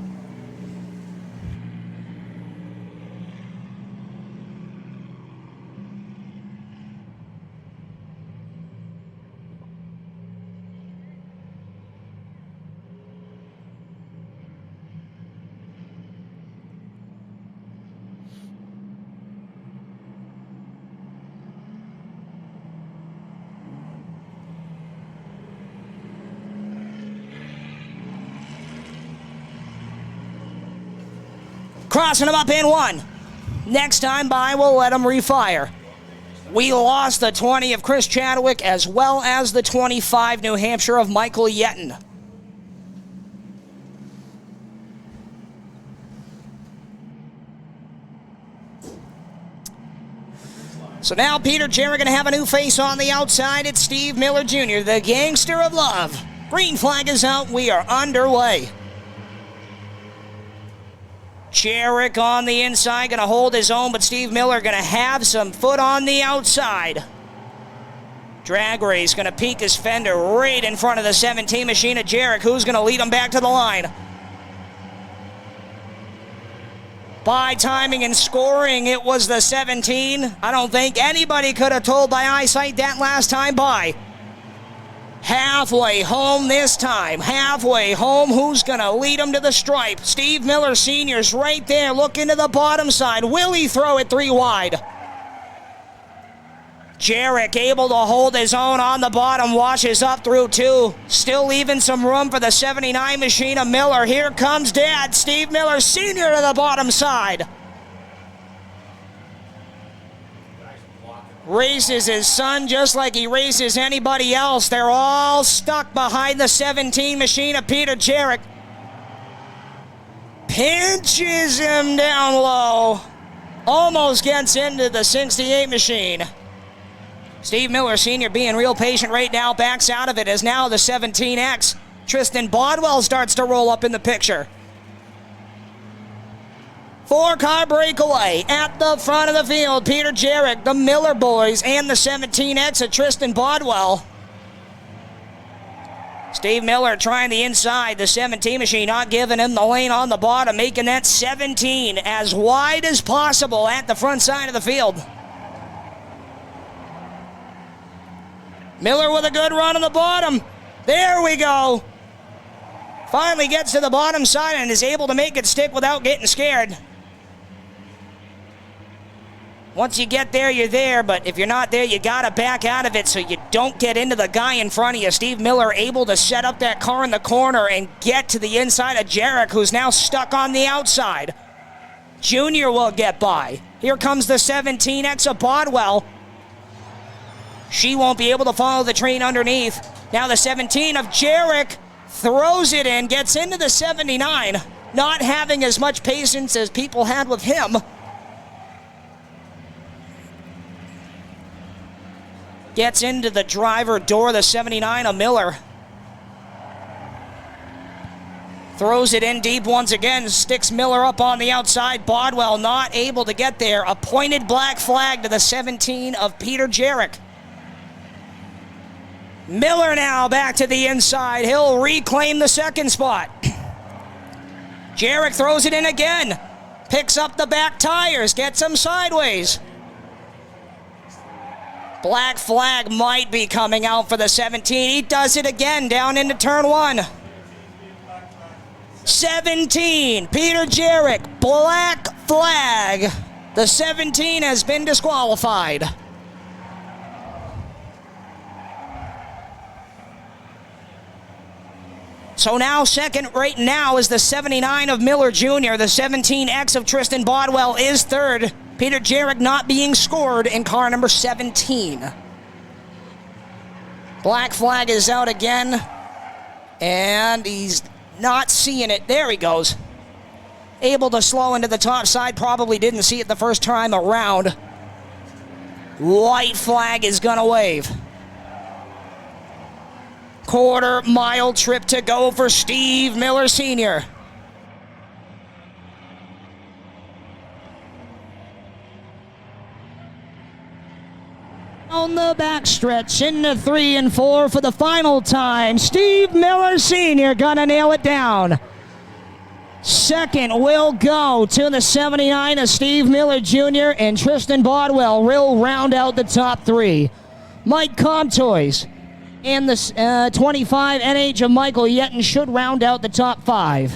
Crossing him up in 1. Next time by, we'll let him refire. We lost the 20 of Chris Chadwick as well as the 25 New Hampshire of Michael Yetton. So now Peter Jarrett going to have a new face on the outside. It's Steve Miller Jr., the gangster of love. Green flag is out. We are underway. Jarrett on the inside, going to hold his own, but Steve Miller going to have some foot on the outside. Drag race going to peak his fender right in front of the 17 machine of Jarrett. Who's going to lead him back to the line? By timing and scoring, it was the 17. I don't think anybody could have told by eyesight that last time by. Halfway home this time. Halfway home. Who's going to lead him to the stripe? Steve Miller Sr.'s right there looking to the bottom side. Will he throw it 3 wide? Jarrett able to hold his own on the bottom. Washes up through 2. Still leaving some room for the 79 machine of Miller. Here comes Dad. Steve Miller Sr. to the bottom side. Races his son just like he races anybody else. They're all stuck behind the 17 machine of Peter Jarrett. Pinches him down low. Almost gets into the 68 machine. Steve Miller Sr. being real patient right now. Backs out of it as now the 17X. Tristan Bodwell starts to roll up in the picture. 4-car breakaway at the front of the field. Peter Jarrett, the Miller boys, and the 17X of Tristan Bodwell. Steve Miller trying the inside. The 17 machine not giving him the lane on the bottom, making that 17 as wide as possible at the front side of the field. Miller with a good run on the bottom. There we go. Finally gets to the bottom side and is able to make it stick without getting scared. Once you get there, you're there, but if you're not there, you gotta back out of it so you don't get into the guy in front of you. Steve Miller able to set up that car in the corner and get to the inside of Jarrett, who's now stuck on the outside. Junior will get by. Here comes the 17X of Bodwell. She won't be able to follow the train underneath. Now the 17 of Jarrett throws it in, gets into the 79, not having as much patience as people had with him. Gets into the driver door, the 79 of Miller. Throws it in deep once again, sticks Miller up on the outside. Bodwell not able to get there. A pointed black flag to the 17 of Peter Jarrett. Miller now back to the inside. He'll reclaim the second spot. Jarrett throws it in again. Picks up the back tires, gets them sideways. Black flag might be coming out for the 17. He does it again down into turn 1. 17, Peter Jarrett, black flag. The 17 has been disqualified. So now second right now is the 79 of Miller Jr. The 17X of Tristan Bodwell is third. Peter Jarrett not being scored in car number 17. Black flag is out again. And he's not seeing it. There he goes. Able to slow into the top side. Probably didn't see it the first time around. White flag is going to wave. Quarter-mile trip to go for Steve Miller Sr. On the backstretch into 3 and 4 for the final time. Steve Miller Sr. gonna nail it down. Second will go to the 79 of Steve Miller Jr. and Tristan Bodwell will round out the top 3. Mike Comtois and the 25 NH of Michael Yetton should round out the top 5.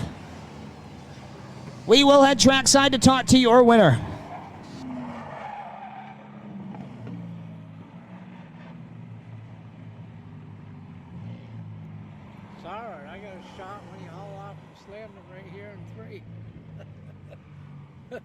We will head trackside to talk to your winner. Sorry, I got a shot when you haul off and slammed him right here in 3. No.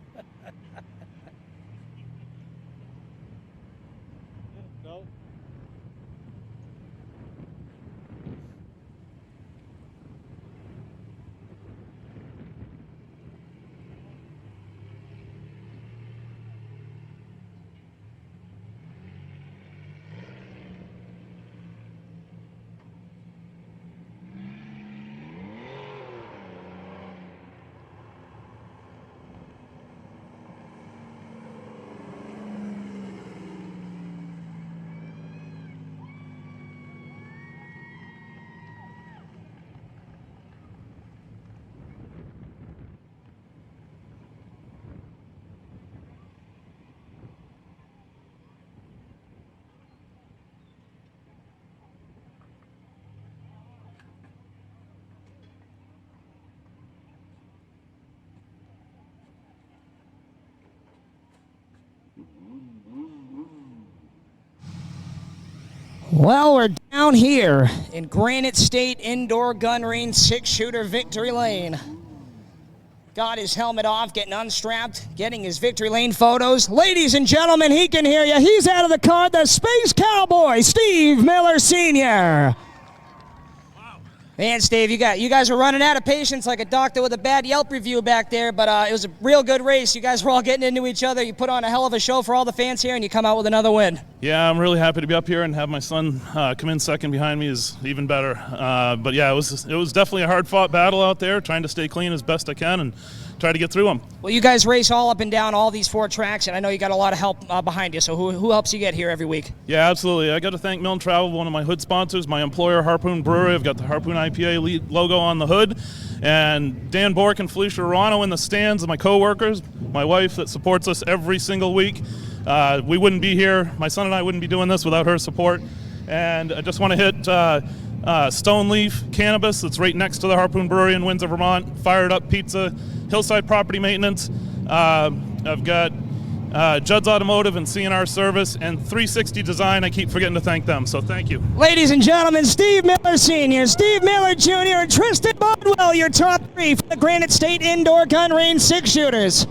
Well, we're down here in Granite State Indoor Gun Range 6-shooter Victory Lane. Got his helmet off, getting unstrapped, getting his Victory Lane photos. Ladies and gentlemen, he can hear you. He's out of the car, the Space Cowboy, Steve Miller Sr. Man, Steve, you guys were running out of patience like a doctor with a bad Yelp review back there, but it was a real good race. You guys were all getting into each other. You put on a hell of a show for all the fans here, and you come out with another win. Yeah, I'm really happy to be up here and have my son come in second behind me is even better. But yeah, it was definitely a hard-fought battle out there, trying to stay clean as best I can and try to get through them. Well, you guys race all up and down all these 4 tracks, and I know you got a lot of help behind you, so who helps you get here every week? Yeah, absolutely. I got to thank Milne Travel, one of my hood sponsors, my employer, Harpoon Brewery. I've got the Harpoon IPA logo on the hood, and Dan Bork and Felicia Arano in the stands, my co-workers, my wife that supports us every single week. We wouldn't be here, my son and I wouldn't be doing this without her support. And I just want to hit Stone Leaf Cannabis, that's right next to the Harpoon Brewery in Windsor, Vermont, Fired Up Pizza, Hillside Property Maintenance. I've got Judd's Automotive and CNR Service, and 360 Design. I keep forgetting to thank them, so thank you. Ladies and gentlemen, Steve Miller Sr., Steve Miller Jr., and Tristan Baldwin, your top 3 for the Granite State Indoor Gun Range 6-shooters.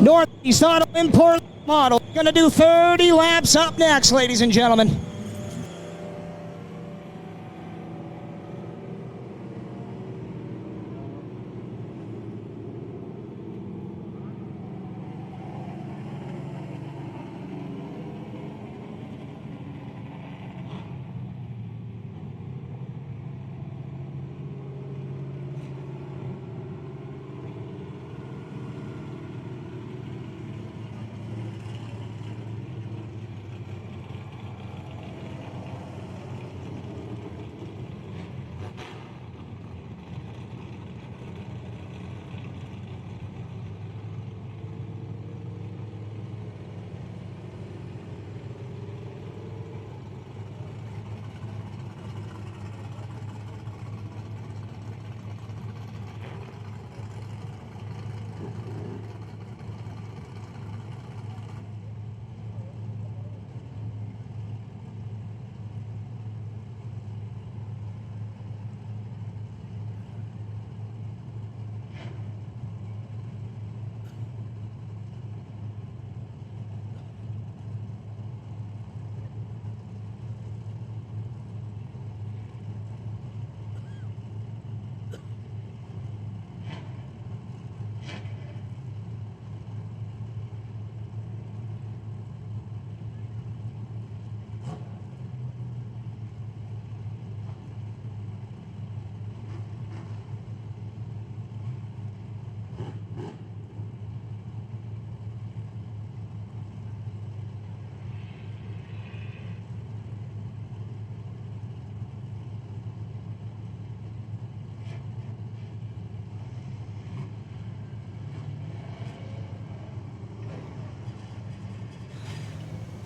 Northeast Auto Import model. Going to do 30 laps up next, ladies and gentlemen.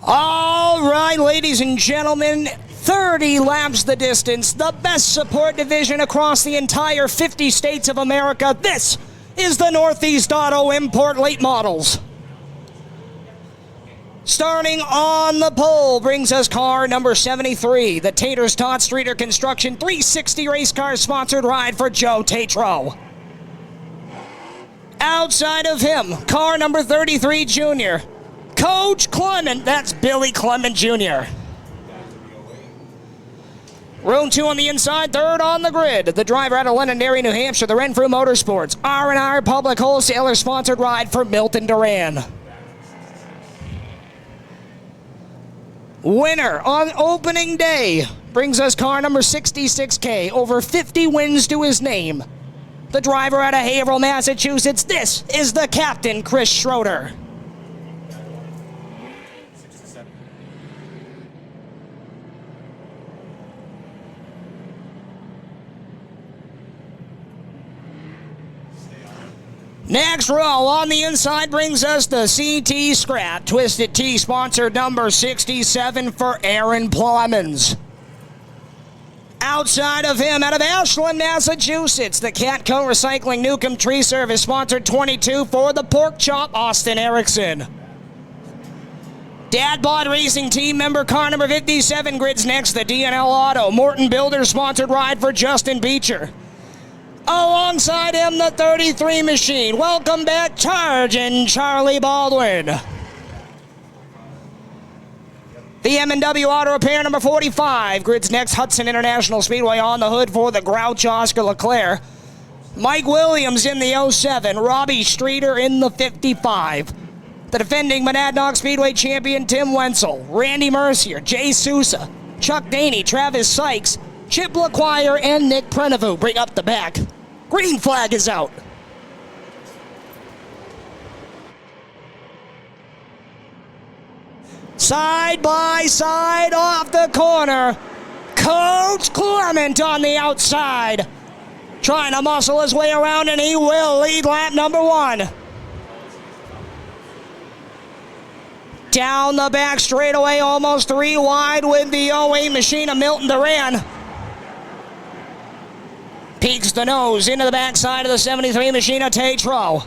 All right, ladies and gentlemen, 30 laps the distance, the best support division across the entire 50 states of America. This is the Northeast Auto Import Late Models. Starting on the pole brings us car number 73, the Taters Todd Streeter Construction 360 Race Car sponsored ride for Joe Tatro. Outside of him, car number 33 Junior. Coach Clement, that's Billy Clement Jr. Room 2 on the inside, third on the grid. The driver out of Londonderry, New Hampshire, the Renfrew Motorsports R&R Public Wholesaler sponsored ride for Milton Duran. Winner on opening day brings us car number 66K, over 50 wins to his name. The driver out of Haverhill, Massachusetts, this is the captain, Chris Schroeder. Next row on the inside brings us the CT Scrap Twisted Tea sponsor number 67 for Aaron Plemmons. Outside of him, out of Ashland, Massachusetts, the Catco Recycling Newcomb Tree Service sponsored 22 for the Pork Chop, Austin Erickson. Dad Bod Racing Team member car number 57 grids next, the DNL Auto Morton Builders sponsored ride for Justin Beecher. Alongside him, the 33 machine. Welcome back, Charging Charlie Baldwin. The M&W Auto Repair number 45 grids next, Hudson International Speedway on the hood for the Grouch Oscar Leclerc. Mike Williams in the 07, Robbie Streeter in the 55. The defending Monadnock Speedway champion Tim Wenzel, Randy Mercier, Jay Sousa, Chuck Daney, Travis Sykes, Chip LaQuire, and Nick Prenevu bring up the back. Green flag is out. Side by side off the corner. Coach Clement on the outside. Trying to muscle his way around, and he will lead lap number 1. Down the back straightaway, almost 3 wide with the 08 machine of Milton Duran. Peeks the nose into the backside of the 73 machine of Tatro.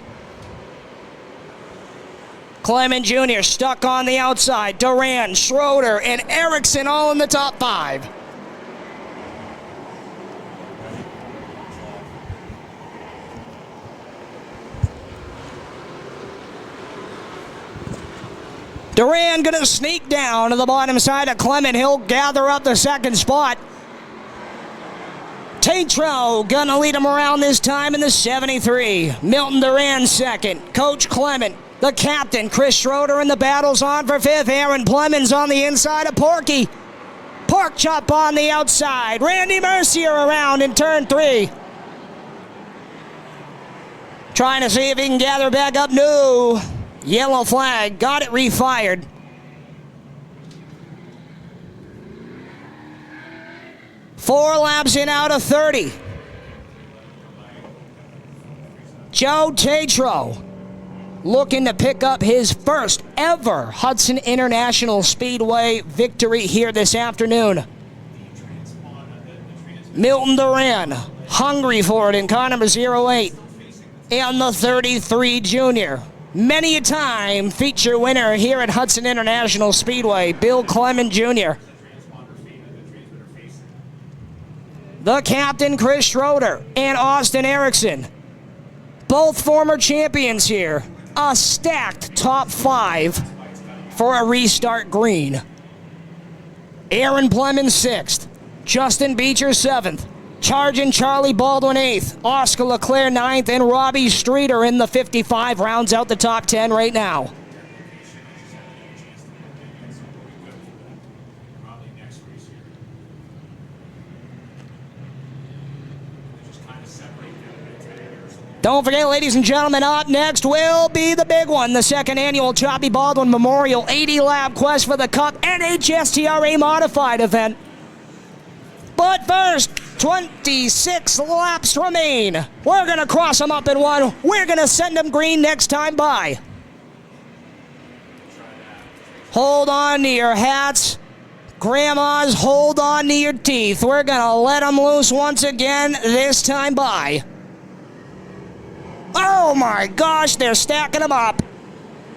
Clement Jr. stuck on the outside. Duran, Schroeder, and Erickson all in the top 5. Duran gonna sneak down to the bottom side of Clement. He'll gather up the second spot. Tatro gonna lead him around this time in the 73. Milton Duran second. Coach Clement, the captain, Chris Schroeder, and the battle's on for 5th. Aaron Plemmons on the inside of Porky. Pork Chop on the outside. Randy Mercier around in turn 3. Trying to see if he can gather back up. No. Yellow flag. Got it refired. Four laps in out of 30. Joe Tatro looking to pick up his first ever Hudson International Speedway victory here this afternoon. Milton Duran, hungry for it in car number 08. And the 33 Junior. Many a time feature winner here at Hudson International Speedway, Bill Clement Jr. The captain, Chris Schroeder, and Austin Erickson. Both former champions here. A stacked top 5 for a restart green. Aaron Plemmons 6th. Justin Beecher 7th. Charging Charlie Baldwin 8th. Oscar Leclerc 9th. And Robbie Streeter in the 55 rounds out the top 10 right now. Don't forget, ladies and gentlemen, up next will be the big one, the second annual Choppy Baldwin Memorial 80-lap quest for the Cup NHSTRA Modified event. But first, 26 laps remain. We're going to cross them up in one. We're going to send them green next time by. Hold on to your hats. Grandmas, hold on to your teeth. We're going to let them loose once again, this time by. Oh my gosh, they're stacking them up.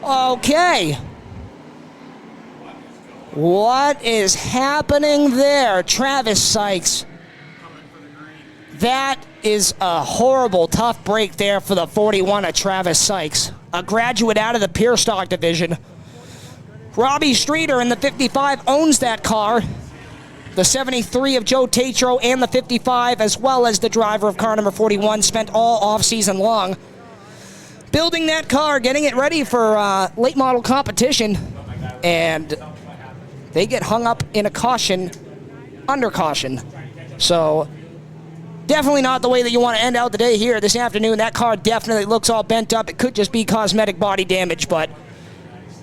Okay. What is happening there? Travis Sykes. That is a horrible, tough break there for the 41 of Travis Sykes, a graduate out of the Pure Stock division. Robbie Streeter in the 55 owns that car. The 73 of Joe Tatro and the 55, as well as the driver of car number 41, spent all off-season long building that car, getting it ready for late model competition, and they get hung up in a caution, under caution. So definitely not the way that you want to end out the day here this afternoon. That car definitely looks all bent up. It could just be cosmetic body damage, but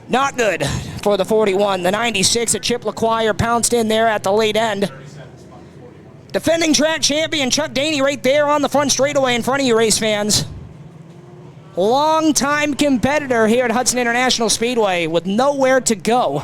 not good for the 41. The 96 at Chip LaQuire pounced in there at the late end. Defending track champion Chuck Daney right there on the front straightaway in front of you, race fans. Long-time competitor here at Hudson International Speedway with nowhere to go.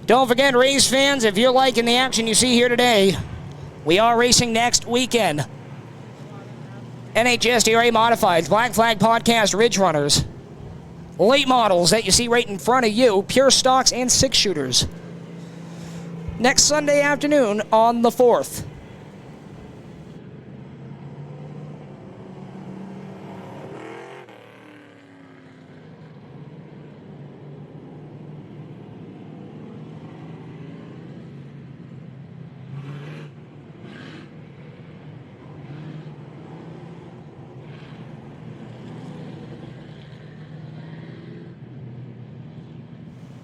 Don't forget, race fans, if you're liking the action you see here today, we are racing next weekend. NHSDRA Modifieds, Black Flag Podcast, Ridge Runners, late models that you see right in front of you, Pure Stocks and 6-shooters. Next Sunday afternoon on the 4th.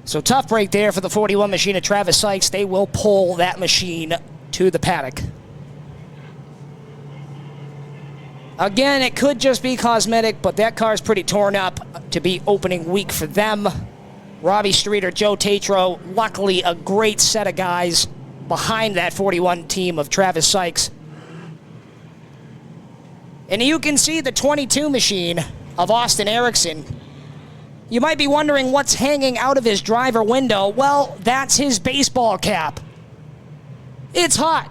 So tough break there for the 41 machine of Travis Sykes. They will pull that machine to the paddock. Again, it could just be cosmetic, but that car is pretty torn up to be opening week for them. Robbie Streeter, Joe Tatro, luckily a great set of guys behind that 41 team of Travis Sykes. And you can see the 22 machine of Austin Erickson. You might be wondering what's hanging out of his driver window. Well, that's his baseball cap. It's hot.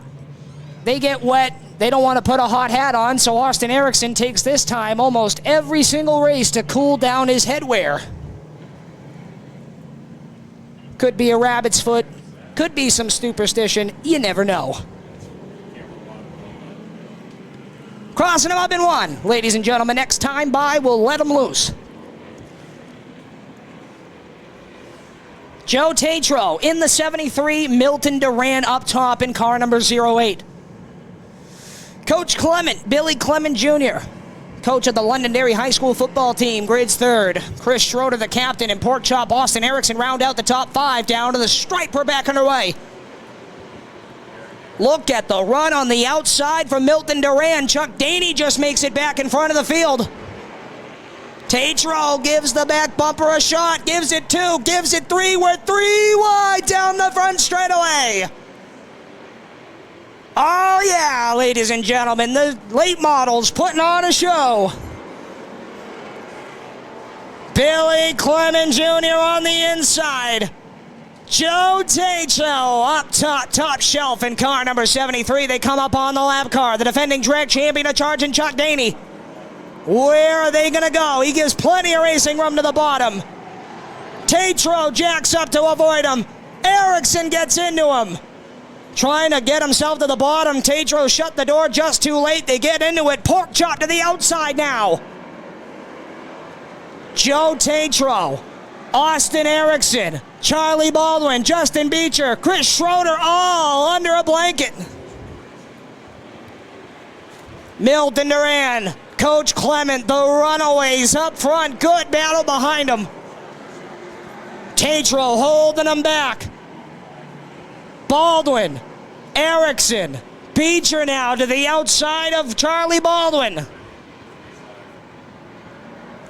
They get wet. They don't want to put a hot hat on, so Austin Erickson takes this time almost every single race to cool down his headwear. Could be a rabbit's foot. Could be some superstition. You never know. Crossing him up in one. Ladies and gentlemen, next time by, we'll let him loose. Joe Tatro in the 73, Milton Duran up top in car number 08. Coach Clement, Billy Clement Jr., coach of the Londonderry High School football team, grades 3rd. Chris Schroeder, the captain, and Pork Chop Austin Erickson round out the top 5 down to the stripe. We're back underway. Look at the run on the outside from Milton Duran. Chuck Daney just makes it back in front of the field. Tatro gives the back bumper a shot, gives it 2, gives it 3. We're 3 wide down the front straightaway. Oh yeah, ladies and gentlemen, the late models putting on a show. Billy Clement Jr. on the inside. Joe Tatro up top shelf in car number 73. They come up on the lap car. The defending drag champion of charging Chuck Daney. Where are they going to go? He gives plenty of racing room to the bottom. Tatro jacks up to avoid him. Erickson gets into him. Trying to get himself to the bottom. Tatro shut the door just too late. They get into it. Pork chop to the outside now. Joe Tatro Austin Erickson, Charlie Baldwin, Justin Beecher, Chris Schroeder, all under a blanket. Milton Duran, Coach Clement, the runaways up front. Good battle behind them. Tatro holding them back. Baldwin, Erickson, Beecher now to the outside of Charlie Baldwin.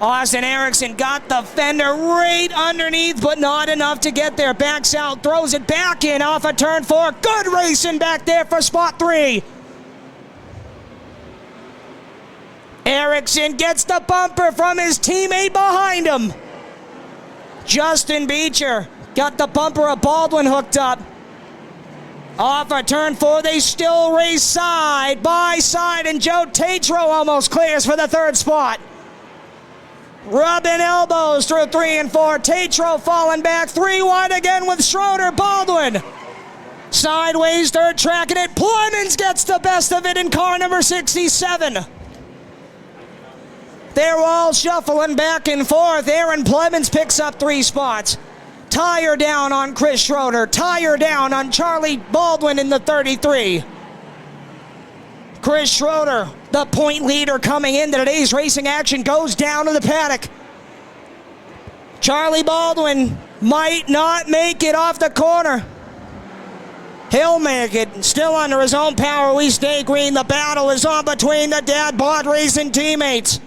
Austin Erickson got the fender right underneath, but not enough to get there. Backs out, throws it back in off of turn 4. Good racing back there for spot 3. Erickson gets the bumper from his teammate behind him. Justin Beecher got the bumper of Baldwin hooked up. Off of turn 4, they still race side by side, and Joe Tatro almost clears for the 3rd spot. Rubbing elbows through 3 and 4. Tatro falling back 3 wide again with Schroeder. Baldwin sideways, 3rd tracking it. Plemons gets the best of it in car number 67. They're all shuffling back and forth. Aaron Plemons picks up 3 spots. Tire down on Chris Schroeder. Tire down on Charlie Baldwin in the 33. Chris Schroeder, the point leader coming into today's racing action, goes down to the paddock. Charlie Baldwin might not make it off the corner. He'll make it. Still under his own power. We stay green. The battle is on between the Dad Bod Racing teammates.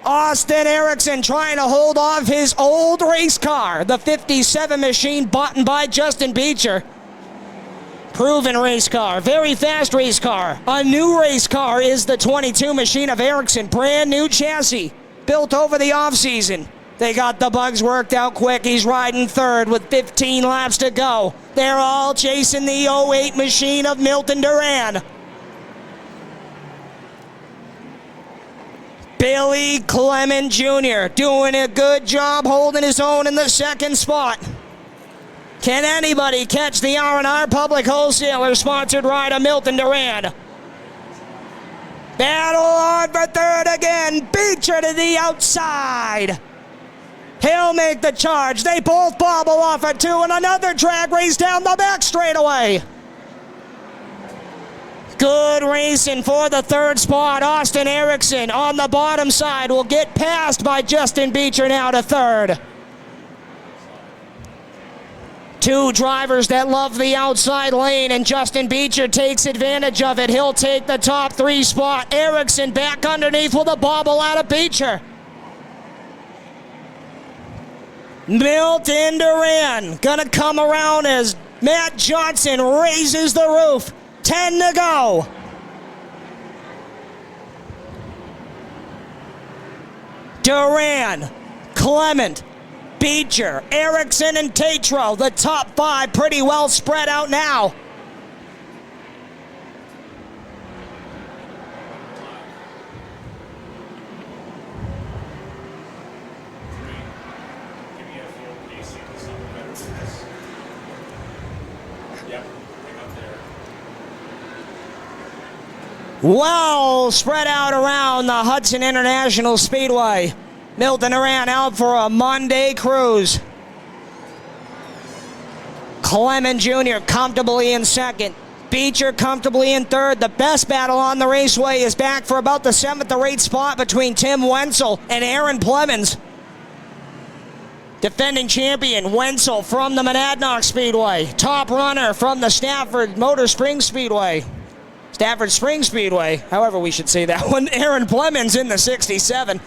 Austin Erickson trying to hold off his old race car, the 57 machine bought by Justin Beecher. Proven race car, very fast race car. A new race car is the 22 machine of Erickson. Brand new chassis, built over the offseason. They got the bugs worked out quick. He's riding 3rd with 15 laps to go. They're all chasing the 08 machine of Milton Duran. Billy Clement Jr. doing a good job holding his own in the 2nd spot. Can anybody catch the R&R Public Wholesaler sponsored ride of Milton Duran? Battle on for 3rd again. Beecher to the outside. He'll make the charge. They both bobble off at 2, and another drag race down the back straightaway. Good racing for the 3rd spot. Austin Erickson on the bottom side will get passed by Justin Beecher now to 3rd. 2 drivers that love the outside lane, and Justin Beecher takes advantage of it. He'll take the top 3 spot. Erickson back underneath with a bobble out of Beecher. Milton Duran gonna come around as Matt Johnson raises the roof. 10 to go. Duran, Clement, Beecher, Erickson, and Tatro. The top 5 pretty well spread out now. Well spread out around the Hudson International Speedway. Milton Duran out for a Monday cruise. Clement Jr. comfortably in 2nd. Beecher comfortably in 3rd. The best battle on the raceway is back for about the 7th or 8th spot between Tim Wenzel and Aaron Plemons. Defending champion Wenzel from the Monadnock Speedway. Top runner from the Stafford Motor Springs Speedway. Stafford Springs Speedway, however we should say that one. Aaron Plemons in the 67.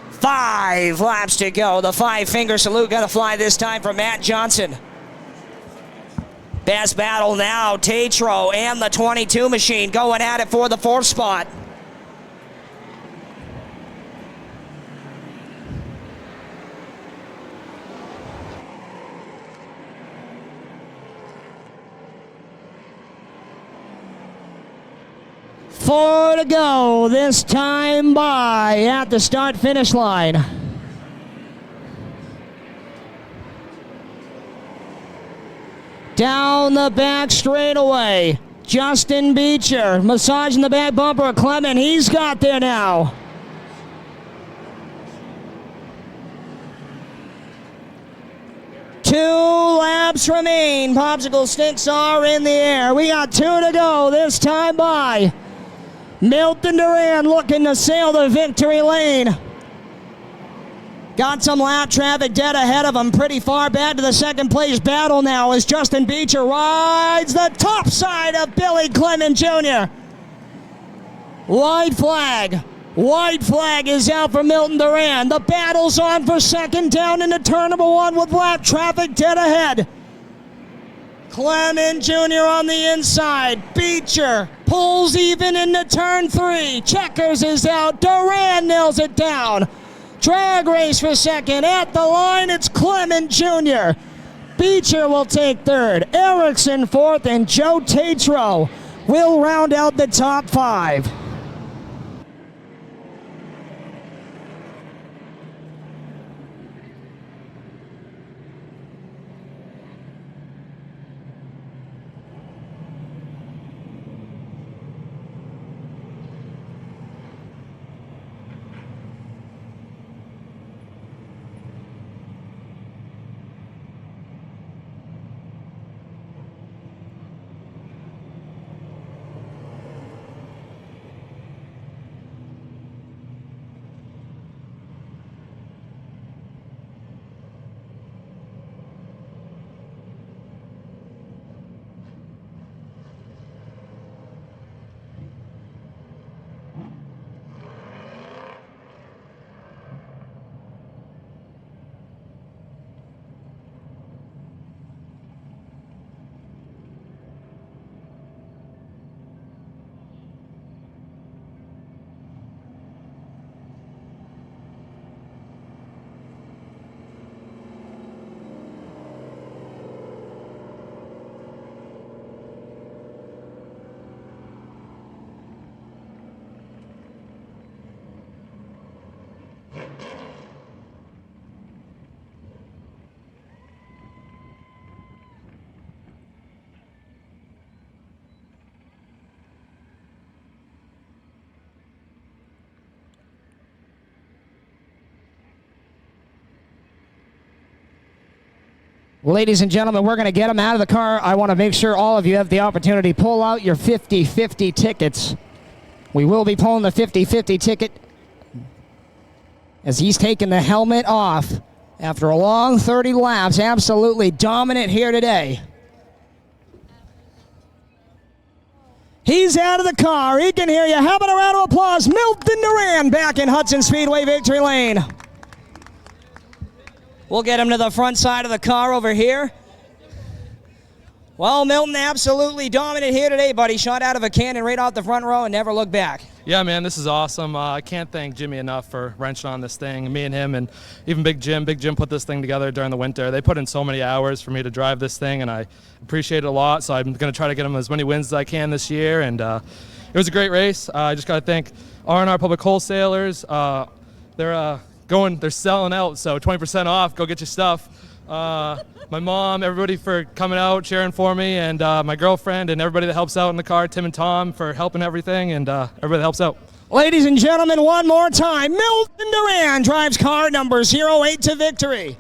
5 laps to go. The 5-finger salute gonna fly this time for Matt Johnson. Best battle now. Tatro and the 22 machine going at it for the 4th spot. Four to go, this time by at the start-finish line. Down the back straightaway, Justin Beecher massaging the back bumper of Clement. He's got there now. 2 laps remain. Popsicle sticks are in the air. We got 2 to go, this time by Milton Duran looking to sail the victory lane. Got some lap traffic dead ahead of him. Pretty far back to the second place battle now as Justin Beecher rides the top side of Billy Clement Jr. White flag. White flag is out for Milton Duran. The battle's on for second down into turn number 1 with lap traffic dead ahead. Clement Jr. on the inside. Beecher pulls even into turn 3. Checkers is out. Duran nails it down. Drag race for second. At the line, it's Clement Jr. Beecher will take third. Erickson fourth, and Joe Tatro will round out the top 5. Ladies and gentlemen, we're going to get them out of the car. I want to make sure all of you have the opportunity to pull out your 50-50 tickets. We will be pulling the 50-50 ticket as he's taking the helmet off after a long 30 laps. Absolutely dominant here today. He's out of the car. He can hear you. How about a round of applause? Milton Duran back in Hudson Speedway victory lane. We'll get him to the front side of the car over here. Well, Milton absolutely dominant here today, buddy. Shot out of a cannon right off the front row and never looked back. Yeah, man, this is awesome. I can't thank Jimmy enough for wrenching on this thing. Me and him and even Big Jim. Big Jim put this thing together during the winter. They put in so many hours for me to drive this thing, and I appreciate it a lot. So I'm going to try to get him as many wins as I can this year. And it was a great race. I just got to thank R&R Public Wholesalers. They're selling out, so 20% off. Go get your stuff. My mom, everybody for coming out, cheering for me, and my girlfriend and everybody that helps out in the car, Tim and Tom for helping everything, and everybody that helps out. Ladies and gentlemen, one more time, Milton Duran drives car number 08 to victory.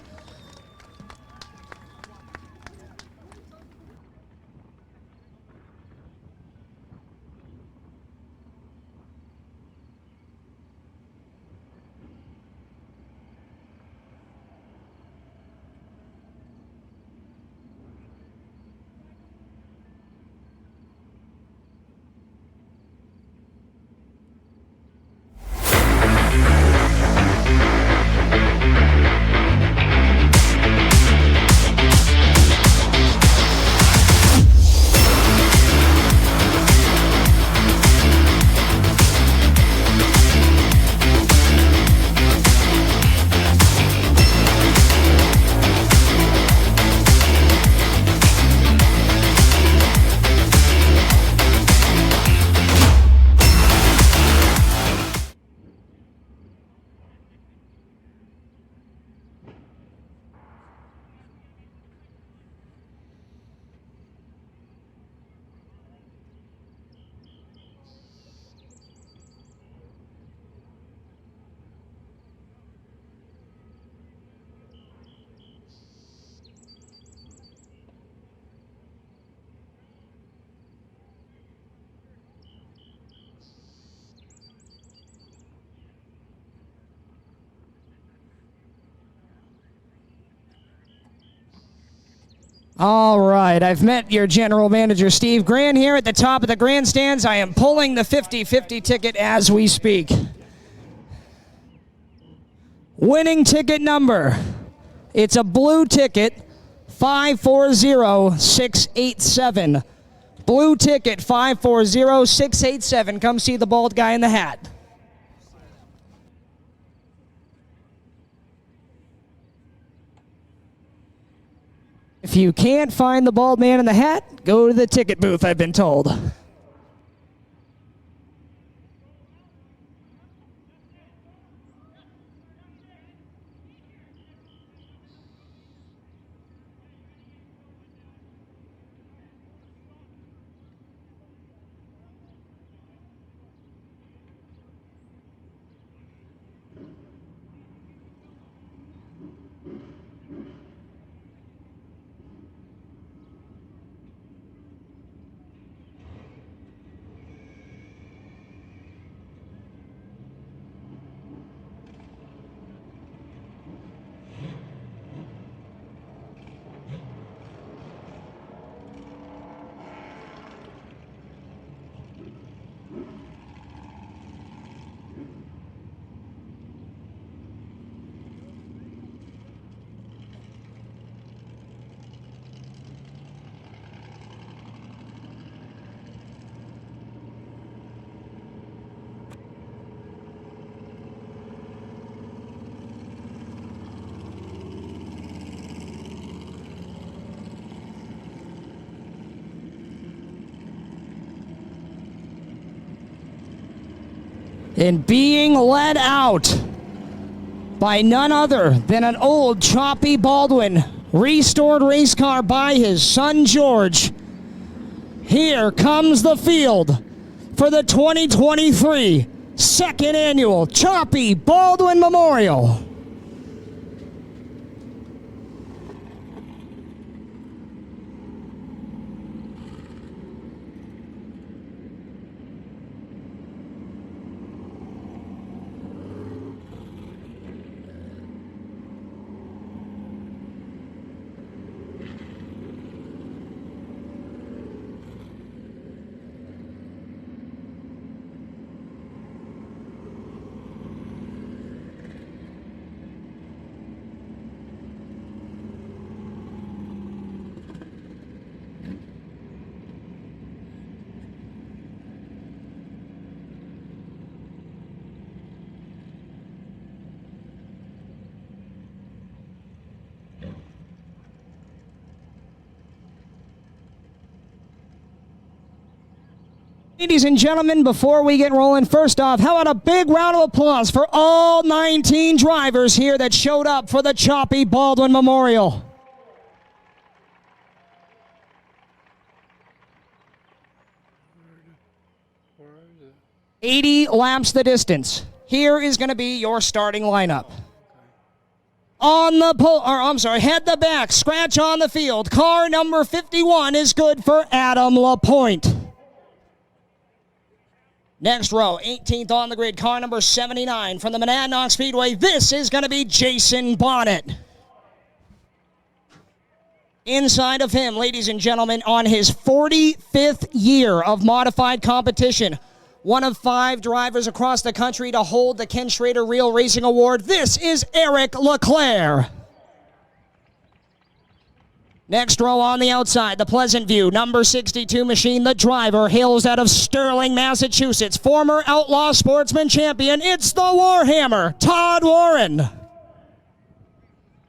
All right, I've met your general manager, Steve Grant, here at the top of the grandstands. I am pulling the 50-50 ticket as we speak. Winning ticket number, it's a blue ticket, 540687. Blue ticket, 540687. Come see the bald guy in the hat. If you can't find the bald man in the hat, go to the ticket booth, I've been told. And being led out by none other than an old Choppy Baldwin restored race car by his son George. Here comes the field for the 2023 second annual Choppy Baldwin Memorial. Ladies and gentlemen, before we get rolling, first off, how about a big round of applause for all 19 drivers here that showed up for the Choppy Baldwin Memorial. Where is it? 80 laps the distance. Here is going to be your starting lineup. On the head the back, scratch on the field. Car number 51 is good for Adam LaPointe. Next row, 18th on the grid, car number 79 from the Hudson Speedway. This is going to be Jason Bonnet. Inside of him, ladies and gentlemen, on his 45th year of modified competition, one of 5 drivers across the country to hold the Ken Schrader Real Racing Award. This is Eric Leclerc. Next row on the outside, the Pleasant View, number 62 machine, the driver, hails out of Sterling, Massachusetts, former Outlaw Sportsman champion. It's the Warhammer, Todd Warren.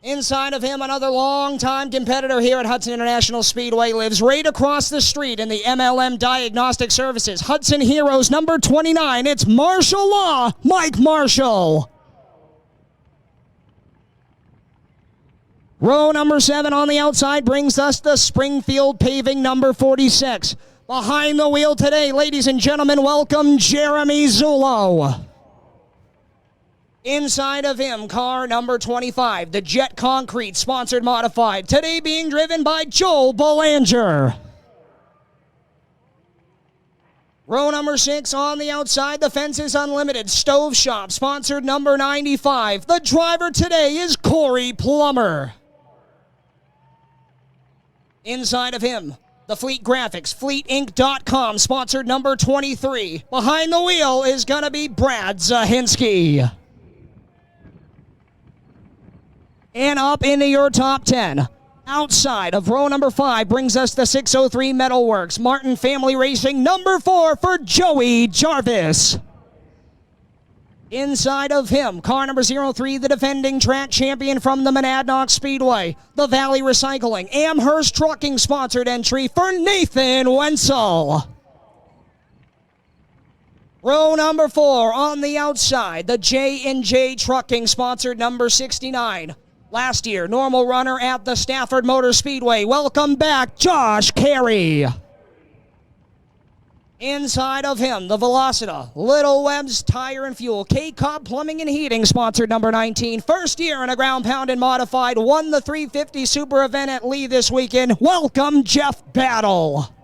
Inside of him, another long-time competitor here at Hudson International Speedway, lives right across the street in the MLM Diagnostic Services. Hudson Heroes, number 29, it's Martial Law, Mike Marshall. Row number 7 on the outside brings us the Springfield Paving number 46. Behind the wheel today, ladies and gentlemen, welcome Jeremy Zullo. Inside of him, car number 25, the Jet Concrete sponsored modified, today being driven by Joel Belanger. Row number 6 on the outside, the Fences Unlimited Stove Shop sponsored number 95. The driver today is Corey Plummer. Inside of him, the Fleet Graphics, FleetInc.com, sponsored number 23. Behind the wheel is going to be Brad Zahinski. And up into your top 10. Outside of row number 5 brings us the 603 Metalworks. Martin Family Racing, number 4 for Joey Jarvis. Inside of him, car number 03, the defending track champion from the Monadnock Speedway. The Valley Recycling, Amherst Trucking sponsored entry for Nathan Wenzel. Row number 4 on the outside, the J&J Trucking sponsored number 69. Last year, normal runner at the Stafford Motor Speedway. Welcome back, Josh Carey. Inside of him, the Velocita, Little Webb's Tire and Fuel, K-Cobb Plumbing and Heating, sponsored number 19. First year in a ground pound and modified, won the 350 Super event at Lee this weekend. Welcome, Jeff Battle.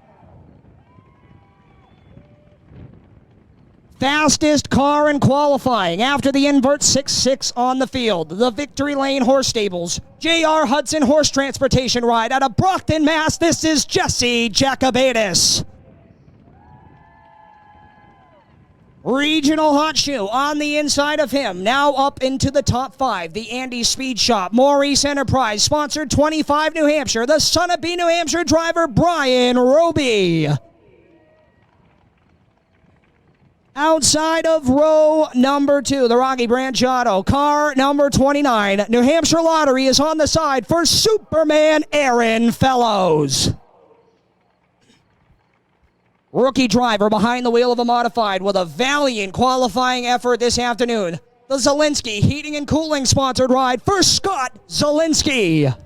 Fastest car in qualifying after the invert 6-6 on the field. The Victory Lane Horse Stables. J.R. Hudson Horse Transportation ride out of Brockton, Mass. This is Jesse Jacobaitis. Regional Hot Shoe on the inside of him. Now up into the top 5. The Andy Speed Shop. Maurice Enterprise. Sponsored 25 New Hampshire. The Sunapee, New Hampshire driver Brian Roby. Outside of row number 2, the Rocky Branch Auto, car number 29. New Hampshire Lottery is on the side for Superman Aaron Fellows. Rookie driver behind the wheel of a modified with a valiant qualifying effort this afternoon. The Zielinski Heating and Cooling sponsored ride for Scott Zielinski.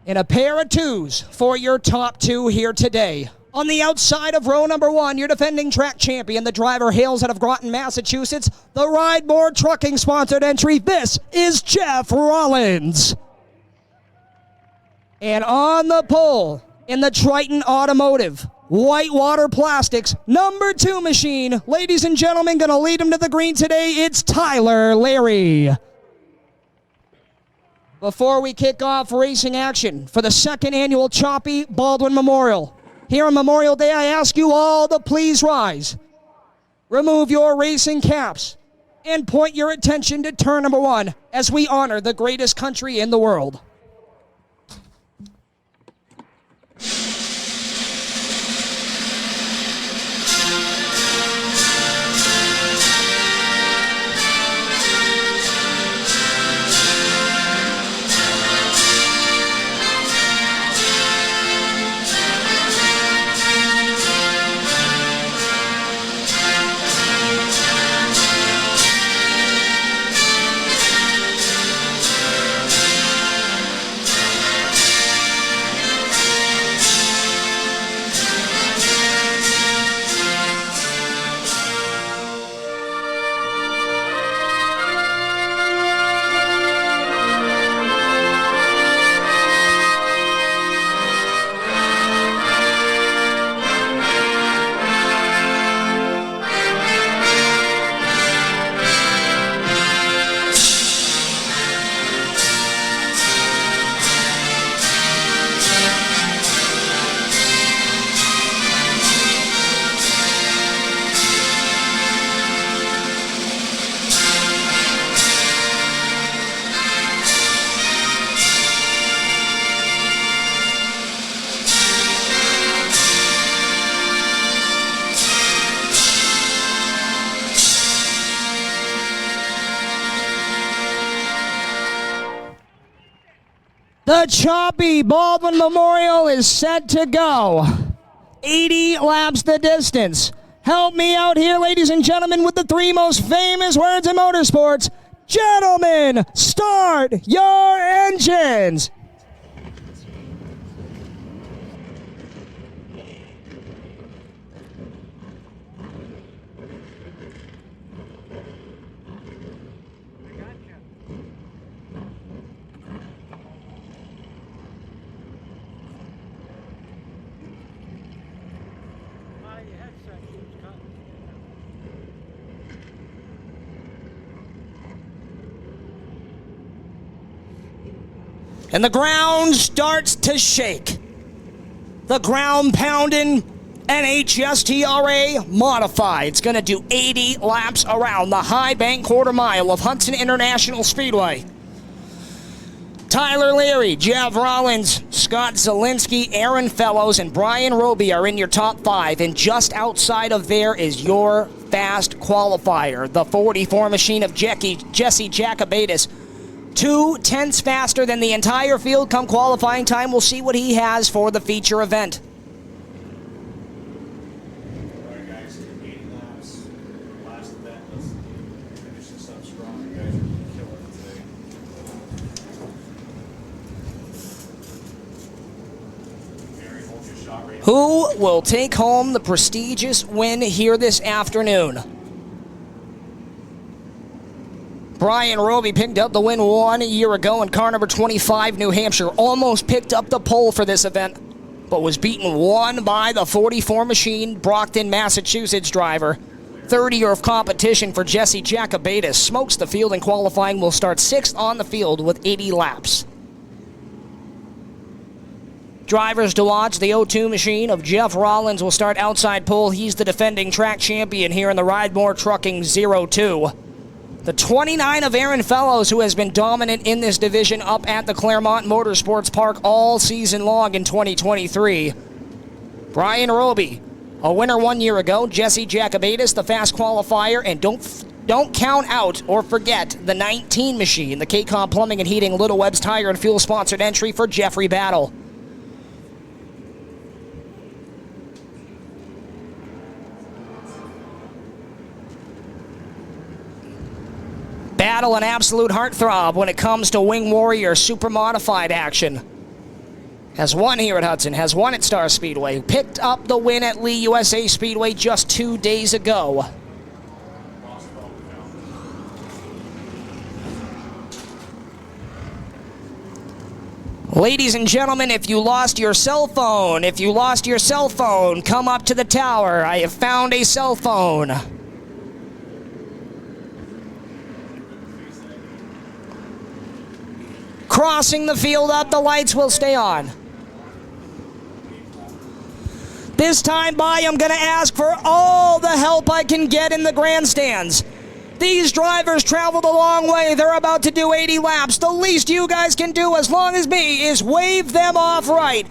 And a pair of 2s for your top 2 here today. On the outside of row number 1, your defending track champion, the driver hails out of Groton, Massachusetts, the Ride More Trucking sponsored entry. This is Jeff Rollins. And on the pole, in the Triton Automotive, Whitewater Plastics, number 2 machine. Ladies and gentlemen, going to lead him to the green today, it's Tyler Larry. Before we kick off racing action for the 2nd annual Choppy Baldwin Memorial, here on Memorial Day, I ask you all to please rise. Remove your racing caps and point your attention to turn number 1 as we honor the greatest country in the world. The Choppy Baldwin Memorial is set to go. 80 laps the distance. Help me out here, ladies and gentlemen, with the 3 most famous words in motorsports. Gentlemen, start your engines. And the ground starts to shake. The ground pounding NHSTRA modified. It's going to do 80 laps around the high bank quarter mile of Hudson International Speedway. Tyler Leary, Jeff Rollins, Scott Zielinski, Aaron Fellows, and Brian Roby are in your top 5. And just outside of there is your fast qualifier, the 44 machine of Jesse Jacobaitis. 2/10 faster than the entire field come qualifying time. We'll see what he has for the feature event. All right, guys, 80 laps. Last event. Let's finish this up strong. You guys are killing it today. Mary, hold your shot right. Who will take home the prestigious win here this afternoon? Brian Roby picked up the win 1 year ago in car number 25, New Hampshire. Almost picked up the pole for this event, but was beaten 1 by the 44 machine Brockton, Massachusetts driver. 3rd year of competition for Jesse Jacobaitis. Smokes the field in qualifying, will start 6th on the field with 80 laps. Drivers to watch, the 02 machine of Jeff Rollins will start outside pole. He's the defending track champion here in the Ridemore Trucking 02. The 29 of Aaron Fellows, who has been dominant in this division up at the Claremont Motorsports Park all season long in 2023. Brian Roby, a winner 1 year ago. Jesse Jacobaitis, the fast qualifier. And don't count out or forget the 19 machine, the K-Com Plumbing and Heating, Little Webb's Tire and Fuel sponsored entry for Jeffrey Battle. Battle an absolute heartthrob when it comes to Wing Warrior super modified action. Has won here at Hudson, has won at Star Speedway, picked up the win at Lee USA Speedway just 2 days ago. Ladies and gentlemen, if you lost your cell phone, come up to the tower. I have found a cell phone. Crossing the field up, the lights will stay on. This time by, I'm going to ask for all the help I can get in the grandstands. These drivers traveled a long way. They're about to do 80 laps. The least you guys can do, as long as me, is wave them off right.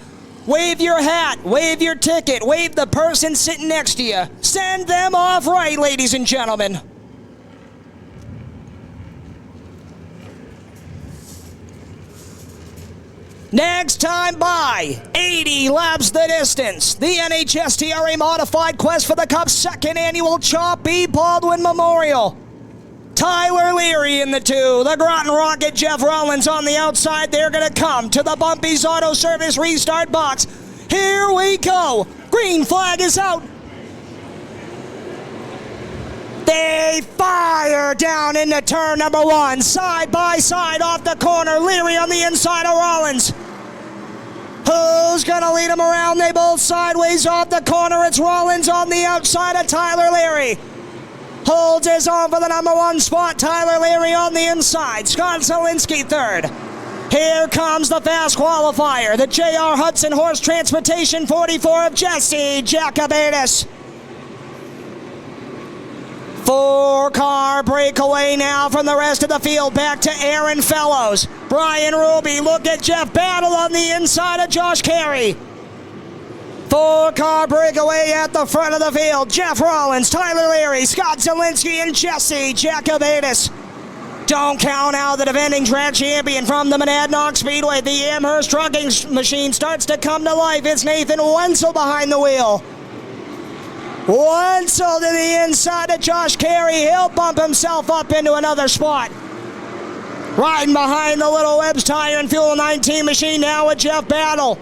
Wave your hat, wave your ticket, wave the person sitting next to you. Send them off right, ladies and gentlemen. Next time by, 80 laps the distance. The NHSTRA Modified Quest for the Cup's 2nd annual Choppy Baldwin Memorial. Tyler Leary in the 2. The Groton Rocket, Jeff Rollins on the outside. They're going to come to the Bumpy's Auto Service restart box. Here we go. Green flag is out. They fire down into turn number 1. Side by side off the corner. Leary on the inside of Rollins. Who's going to lead him around? They both sideways off the corner. It's Rollins on the outside of Tyler Leary. Holds his own for the number 1 spot. Tyler Leary on the inside. Scott Zielinski 3rd. Here comes the fast qualifier. The JR Hudson Horse Transportation 44 of Jesse Jacobaitis. 4-car breakaway now from the rest of the field. Back to Aaron Fellows. Brian Roby. Look at Jeff Battle on the inside of Josh Carey. 4-car breakaway at the front of the field. Jeff Rollins, Tyler Leary, Scott Zielinski, and Jesse Jacobaitis. Don't count out the defending track champion from the Monadnock Speedway. The Amherst Trucking machine starts to come to life. It's Nathan Wenzel behind the wheel. Wenzel to the inside of Josh Carey. He'll bump himself up into another spot. Riding behind the Little Webb's Tire and Fuel 19 machine now with Jeff Battle.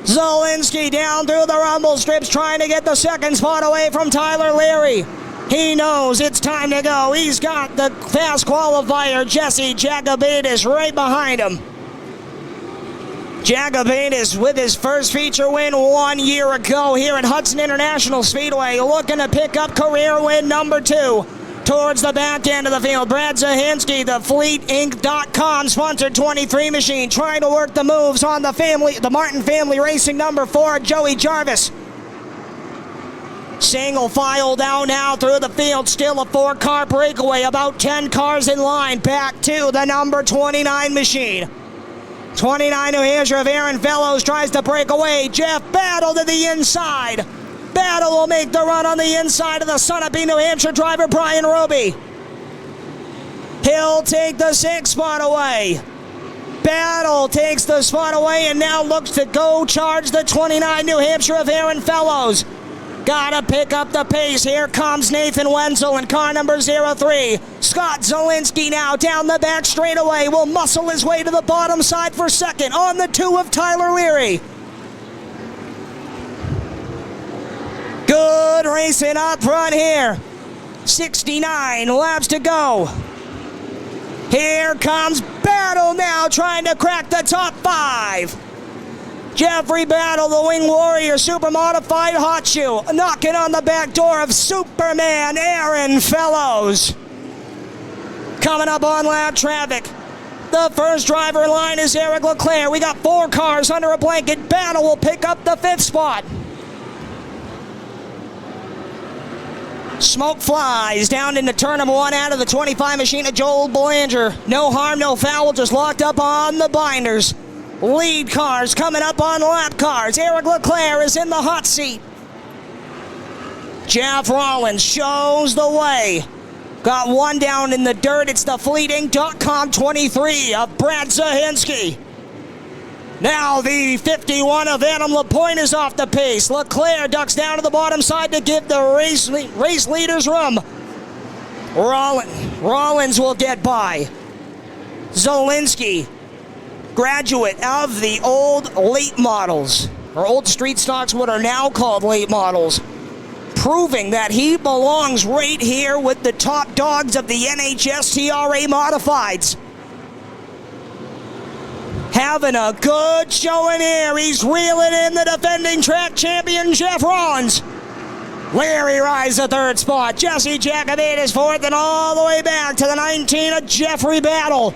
Zielinski down through the rumble strips trying to get the 2nd spot away from Tyler Leary. He knows it's time to go. He's got the fast qualifier, Jesse Jacobaitis, right behind him. Jacobaitis with his first feature win 1 year ago here at Hudson International Speedway, looking to pick up career win number 2. towards the back end of the field. Brad Zahinski, the FleetInc.com sponsored 23 machine, trying to work the moves on the Martin family racing number 4, Joey Jarvis. Single file down now through the field, still a 4-car breakaway, about 10 cars in line, back to the number 29 machine. 29 New Hampshire of Aaron Fellows tries to break away. Jeff Battle to the inside. Battle will make the run on the inside of the Sunapee New Hampshire driver Brian Roby. He'll take the 6th spot away. Battle takes the spot away and now looks to go charge the 29 New Hampshire of Aaron Fellows. Gotta pick up the pace. Here comes Nathan Wenzel in car number 03. Scott Zielinski now down the back straightaway will muscle his way to the bottom side for second on the 2 of Tyler Leary. Good racing up front here. 69 laps to go. Here comes Battle now trying to crack the top 5. Jeffrey Battle, the Wing Warrior, super modified hot shoe, knocking on the back door of Superman Aaron Fellows. Coming up on lap traffic. The first driver in line is Eric Leclerc. We got 4 cars under a blanket. Battle will pick up the 5th spot. Smoke flies down into turn number 1 out of the 25 machine of Joel Belanger. No harm, no foul, just locked up on the binders. Lead cars coming up on lap cars. Eric Leclerc is in the hot seat. Jeff Rollins shows the way. Got one down in the dirt. It's the FleetInc.com 23 of Brad Zahinski. Now the 51 of Adam LaPointe is off the pace. Leclerc ducks down to the bottom side to give the race leaders room. Rollins will get by. Zielinski, graduate of the old late models, or old street stocks, what are now called late models, proving that he belongs right here with the top dogs of the NHSTRA Modifieds. Having a good showing here. He's reeling in the defending track champion, Jeff Rollins. Larry Rise, the 3rd spot. Jesse Jacobitis 4th, and all the way back to the 19 of Jeffrey Battle.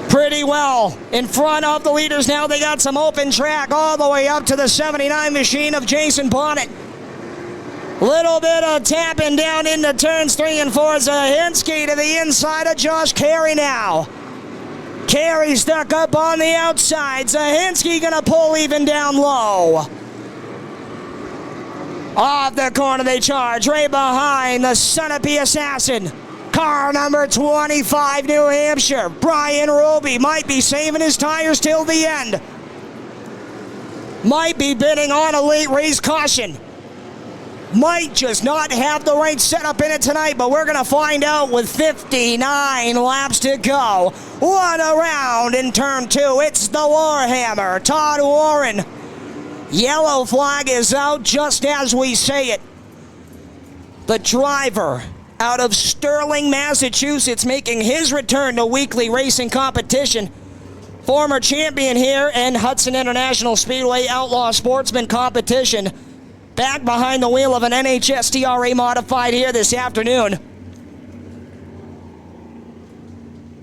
Pretty well in front of the leaders now. They got some open track all the way up to the 79 machine of Jason Bonnet. Little bit of tapping down into turns 3 and 4. Zahinski to the inside of Josh Carey now. Carey stuck up on the outside. Zahinski gonna pull even down low. Off the corner they charge. Right behind the Sunapee Assassin. Car number 25, New Hampshire. Brian Roby might be saving his tires till the end. Might be bidding on a late race caution. Might just not have the right setup in it tonight, but we're going to find out with 59 laps to go. One around in turn 2. It's the Warhammer, Todd Warren. Yellow flag is out just as we say it. The driver out of Sterling, Massachusetts, making his return to weekly racing competition. Former champion here in Hudson International Speedway Outlaw Sportsman competition. Back behind the wheel of an NHSTRA Modified here this afternoon.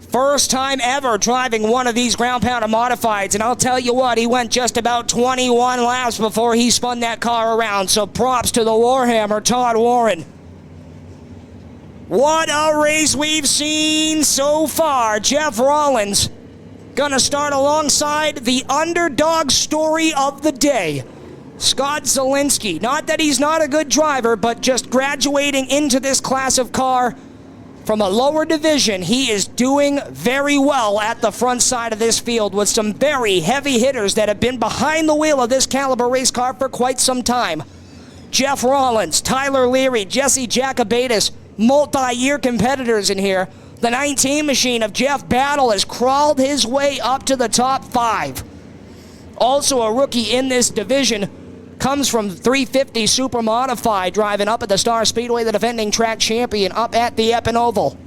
First time ever driving one of these ground pounder Modifieds, and I'll tell you what, he went just about 21 laps before he spun that car around, so props to the Warhammer, Todd Warren. What a race we've seen so far. Jeff Rollins gonna start alongside the underdog story of the day, Scott Zielinski. Not that he's not a good driver, but just graduating into this class of car from a lower division, he is doing very well at the front side of this field with some very heavy hitters that have been behind the wheel of this caliber race car for quite some time. Jeff Rollins, Tyler Leary, Jesse Jacobitis, multi-year competitors in here. The 19 machine of Jeff Battle has crawled his way up to the top 5. Also a rookie in this division, comes from 350 Super Modified, driving up at the Star Speedway, the defending track champion, up at the Epping Oval.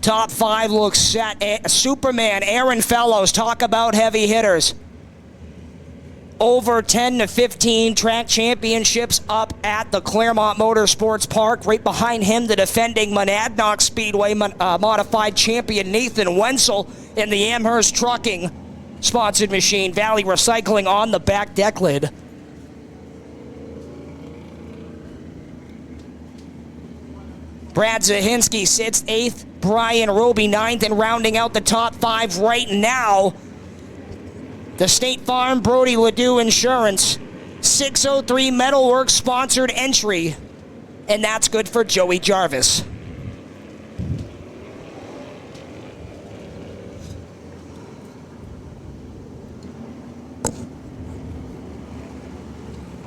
Top 5 looks set. Superman, Aaron Fellows, talk about heavy hitters. over 10 to 15 track championships up at the Claremont Motorsports Park. Right behind him, the defending Monadnock Speedway modified champion Nathan Wenzel in the Amherst Trucking sponsored machine. Valley Recycling on the back deck lid. Brad Zahinski sits 8th, Brian Roby 9th, and rounding out the top 5 right now, the State Farm Brody Ledoux Insurance 603 Metalworks sponsored entry, and that's good for Joey Jarvis.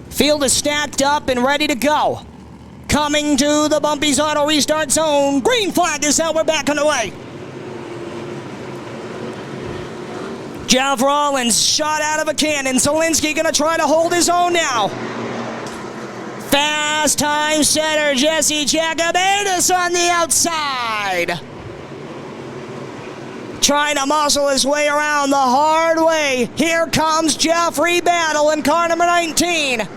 Field is stacked up and ready to go. Coming to the Bumpy's Auto Restart Zone. Green flag is out. We're back on the way. Jeff Rollins shot out of a cannon. Zielinski going to try to hold his own now. Fast time setter Jesse Jacobaitis on the outside. Trying to muscle his way around the hard way. Here comes Jeffrey Battle in car number 19.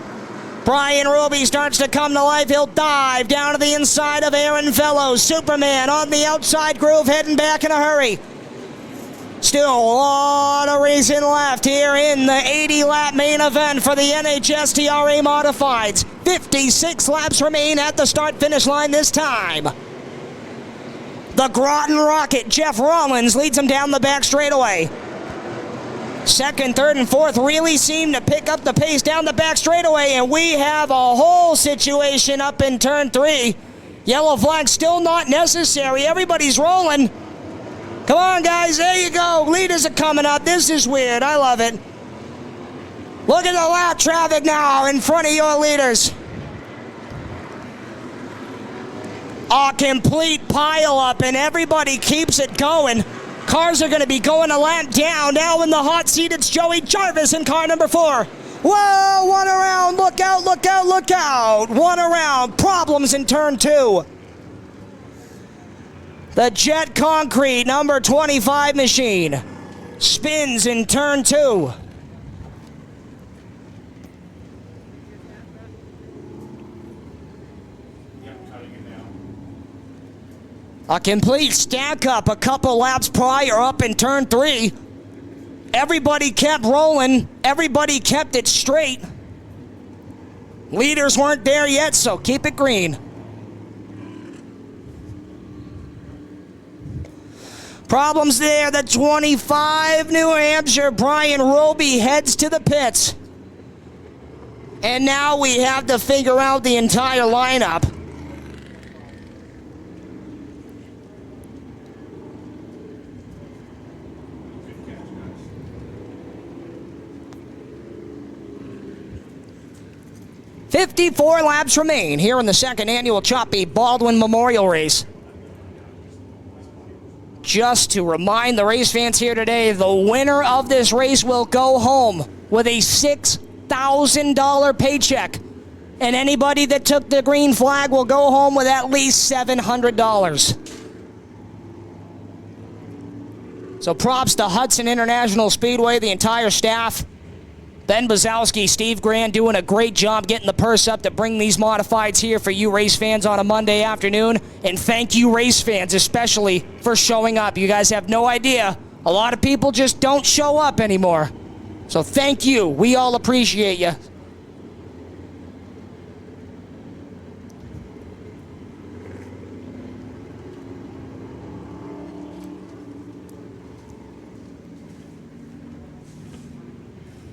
Brian Roby starts to come to life. He'll dive down to the inside of Aaron Fellows. Superman on the outside groove, heading back in a hurry. Still a lot of racing left here in the 80-lap main event for the NHSTRA Modifieds. 56 laps remain at the start-finish line this time. The Groton Rocket, Jeff Rollins, leads him down the back straightaway. Second, third, and fourth really seem to pick up the pace down the back straightaway, and we have a whole situation up in turn 3. Yellow flag still not necessary. Everybody's rolling. Come on, guys. There you go. Leaders are coming up. This is weird. I love it. Look at the lap traffic now in front of your leaders. A complete pile up, and everybody keeps it going. Cars are going to be going a lap down. Now in the hot seat, it's Joey Jarvis in car number 4. Whoa, one around. Look out, look out, look out. One around. Problems in turn 2. The Jet Concrete number 25 machine spins in turn 2. A complete stack up a couple laps prior up in turn 3. Everybody kept rolling. Everybody kept it straight. Leaders weren't there yet, so keep it green. Problems there. The 25 New Hampshire Brian Roby heads to the pits. And now we have to figure out the entire lineup. "54 laps remain here in the second annual Choppy Baldwin Memorial Race. Just to remind the race fans here today, the winner of this race will go home with a $6,000 paycheck. And anybody that took the green flag will go home with at least $700. So props to Hudson International Speedway, the entire staff. Ben Bazowski, Steve Grand doing a great job getting the purse up to bring these modifieds here for you race fans on a Monday afternoon. And thank you race fans especially for showing up. You guys have no idea. A lot of people just don't show up anymore. So thank you. We all appreciate you.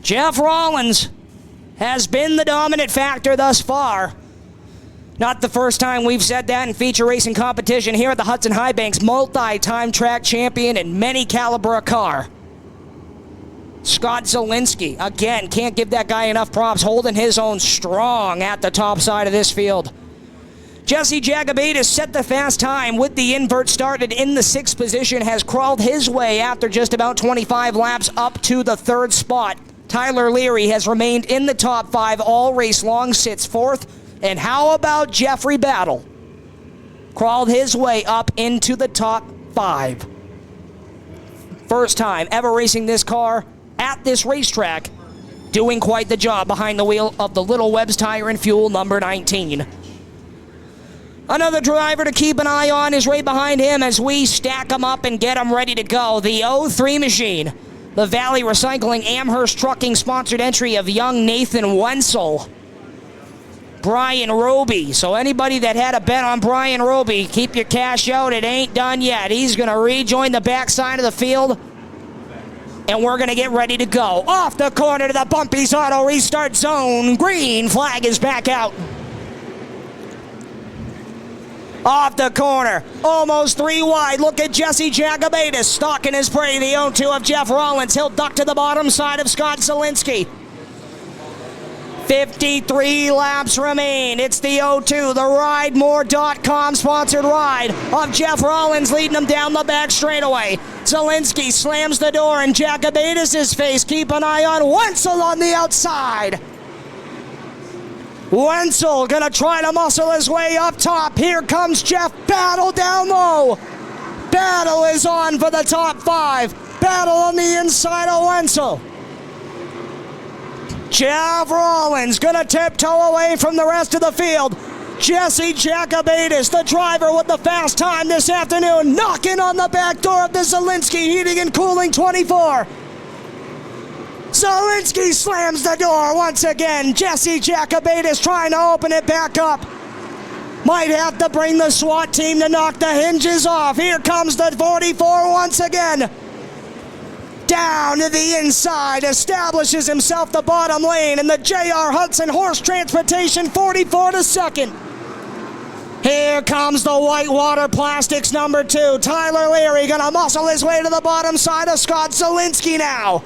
Jeff Rollins has been the dominant factor thus far. Not the first time we've said that in feature racing competition here at the Hudson High Banks. Multi-time track champion in many caliber car. Scott Zielinski, again, can't give that guy enough props, holding his own strong at the top side of this field. Jesse Jacobaitis set the fast time with the invert, started in the 6th position, has crawled his way after just about 25 laps up to the 3rd spot. Tyler Leary has remained in the top 5 all race long, sits 4th. And how about Jeffrey Battle? Crawled his way up into the top 5. First time ever racing this car at this racetrack doing quite the job behind the wheel of the Little Webb's Tire and Fuel number 19. Another driver to keep an eye on is right behind him as we stack them up and get them ready to go. The 03 machine. The Valley Recycling Amherst Trucking sponsored entry of young Nathan Wenzel. Brian Roby. So anybody that had a bet on Brian Roby, keep your cash out. It ain't done yet. He's going to rejoin the backside of the field. And we're going to get ready to go. Off the corner to the Bumpy's Auto Restart Zone. Green flag is back out. Off the corner, almost 3 wide. Look at Jesse Jacobatis stalking his prey. The 0-2 of Jeff Rollins. He'll duck to the bottom side of Scott Zielinski. 53 laps remain. It's the 0-2, the RideMore.com sponsored ride of Jeff Rollins leading him down the back straightaway. Zielinski slams the door in Jacobatis' face. Keep an eye on Wenzel on the outside. Wenzel gonna try to muscle his way up top. Here comes Jeff. Battle down low. Battle is on for the top 5. Battle on the inside of Wenzel. Jeff Rollins gonna tiptoe away from the rest of the field. Jesse Jacobatis, the driver with the fast time this afternoon, knocking on the back door of the Zielinski Heating and Cooling 24. Zielinski slams the door once again. Jesse Jacobatis trying to open it back up. Might have to bring the SWAT team to knock the hinges off. Here comes the 44 once again. Down to the inside, establishes himself the bottom lane, and the JR Hudson Horse Transportation 44 to second. Here comes the Whitewater Plastics number 2. Tyler Leary gonna muscle his way to the bottom side of Scott Zielinski now.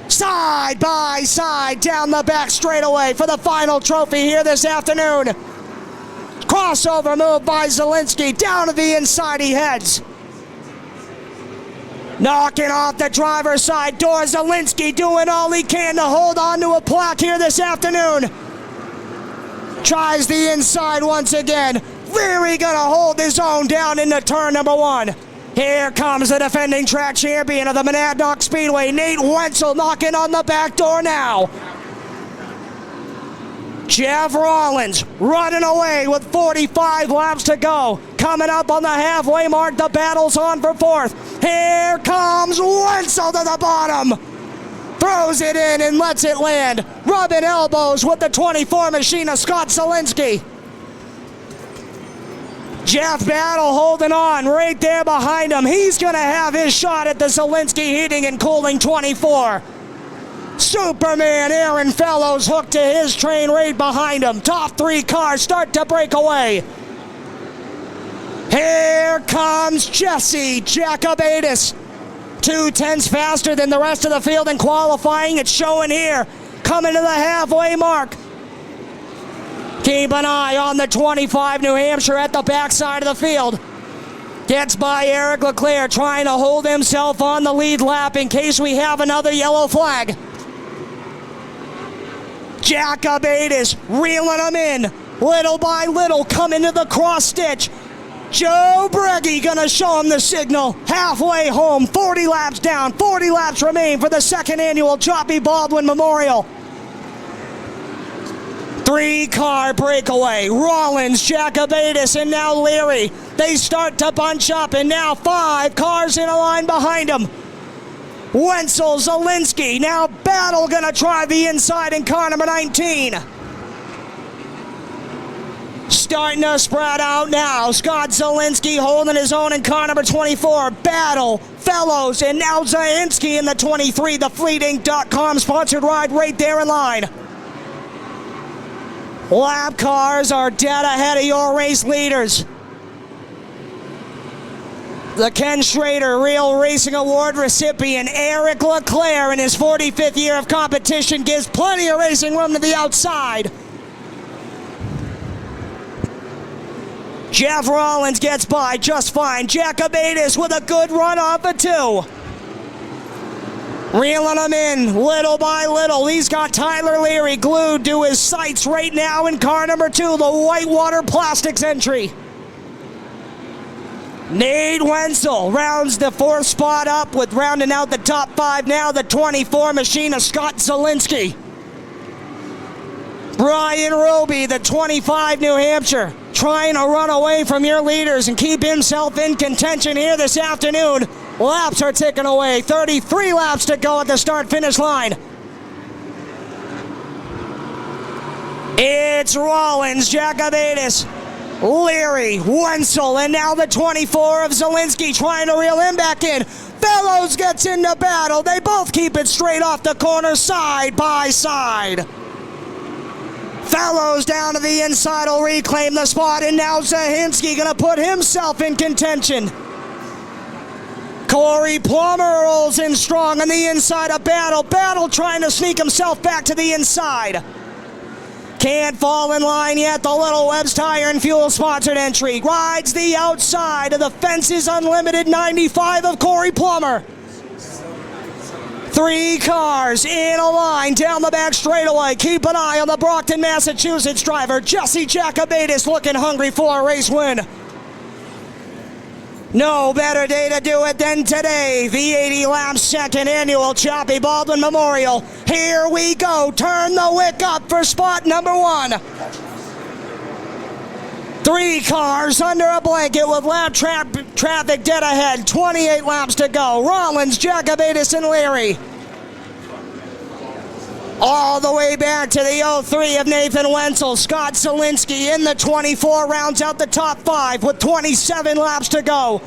Side by side down the back straightaway for the final trophy here this afternoon. Crossover move by Zielinski. Down to the inside he heads. Knocking off the driver's side door. Zielinski doing all he can to hold on to a plaque here this afternoon. Tries the inside once again. Leary gonna hold his own down into turn number 1. Here comes the defending track champion of the Monadnock Speedway, Nate Wenzel, knocking on the back door now. Jeff Rollins running away with 45 laps to go. Coming up on the halfway mark, the battle's on for 4th. Here comes Wenzel to the bottom. Throws it in and lets it land. Rubbing elbows with the 24 machine of Scott Zielinski. Jeff Battle holding on right there behind him. He's going to have his shot at the Zielinski Heating and Cooling 24. Superman Aaron Fellows hooked to his train right behind him. Top 3 cars start to break away. Here comes Jesse Jacobatis. 2/10 faster than the rest of the field in qualifying. It's showing here. Coming to the halfway mark. Keep an eye on the 25 New Hampshire at the backside of the field. Gets by Eric Leclerc, trying to hold himself on the lead lap in case we have another yellow flag. Jacobatis reeling him in. Little by little, coming to the cross stitch. Joe Breggy gonna show him the signal. Halfway home, 40 laps down, 40 laps remain for the 2nd annual Choppy Baldwin Memorial. 3-car breakaway. Rollins, Jacobatis, and now Leary. They start to bunch up, and now 5 cars in a line behind them. Wenzel, Zielinski, now Battle gonna try the inside in car number 19. Starting to spread out now. Scott Zielinski holding his own in car number 24. Battle, Fellows, and now Zielinski in the 23. The FleetInc.com sponsored ride right there in line. Lap cars are dead ahead of your race leaders. The Ken Schrader Real Racing Award recipient Eric Leclerc in his 45th year of competition gives plenty of racing room to the outside. Jeff Rollins gets by just fine. Jacobatis with a good run off of 2. Reeling him in little by little. He's got Tyler Leary glued to his sights right now in car number 2, the Whitewater Plastics entry. Nate Wenzel rounds the 4th spot up with rounding out the top 5 now, the 24 machine of Scott Zielinski. Brian Roby, the 25 New Hampshire, trying to run away from your leaders and keep himself in contention here this afternoon. Laps are ticking away. 33 laps to go at the start-finish line. It's Rollins, Jacobaitis, Leary, Wenzel, and now the 24 of Zielinski trying to reel him back in. Fellows gets into battle. They both keep it straight off the corner, side by side. Fellows down to the inside will reclaim the spot, and now Zahinski going to put himself in contention. Corey Plummer rolls in strong on the inside of Battle. Battle trying to sneak himself back to the inside. Can't fall in line yet. The Little Webb's Tire and Fuel sponsored entry rides the outside of the Fences Unlimited 95 of Corey Plummer. 3 cars in a line down the back straightaway. Keep an eye on the Brockton, Massachusetts driver, Jesse Jacobaitis, looking hungry for a race win. No better day to do it than today. The 80 lap second annual Choppy Baldwin Memorial. Here we go. Turn the wick up for spot number 1. 3 cars under a blanket with lap traffic dead ahead. 28 laps to go. Rollins, Jacobaitis, and Leary. All the way back to the 03 of Nathan Wenzel. Scott Zielinski in the 24 rounds out the top 5 with 27 laps to go.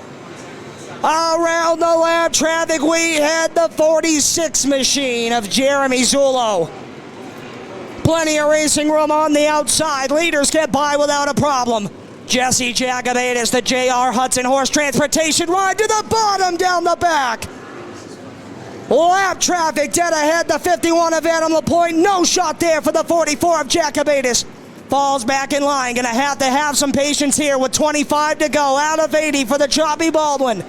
Around the lap traffic, we had the 46 machine of Jeremy Zullo. Plenty of racing room on the outside. Leaders get by without a problem. Jesse Jacobaitis, the JR Hudson Horse Transportation ride to the bottom down the back. Lap traffic dead ahead, the 51 of Adam LaPointe. No shot there for the 44 of Jacobaitis. Falls back in line. Gonna have to have some patience here with 25 to go out of 80 for the Choppy Baldwin.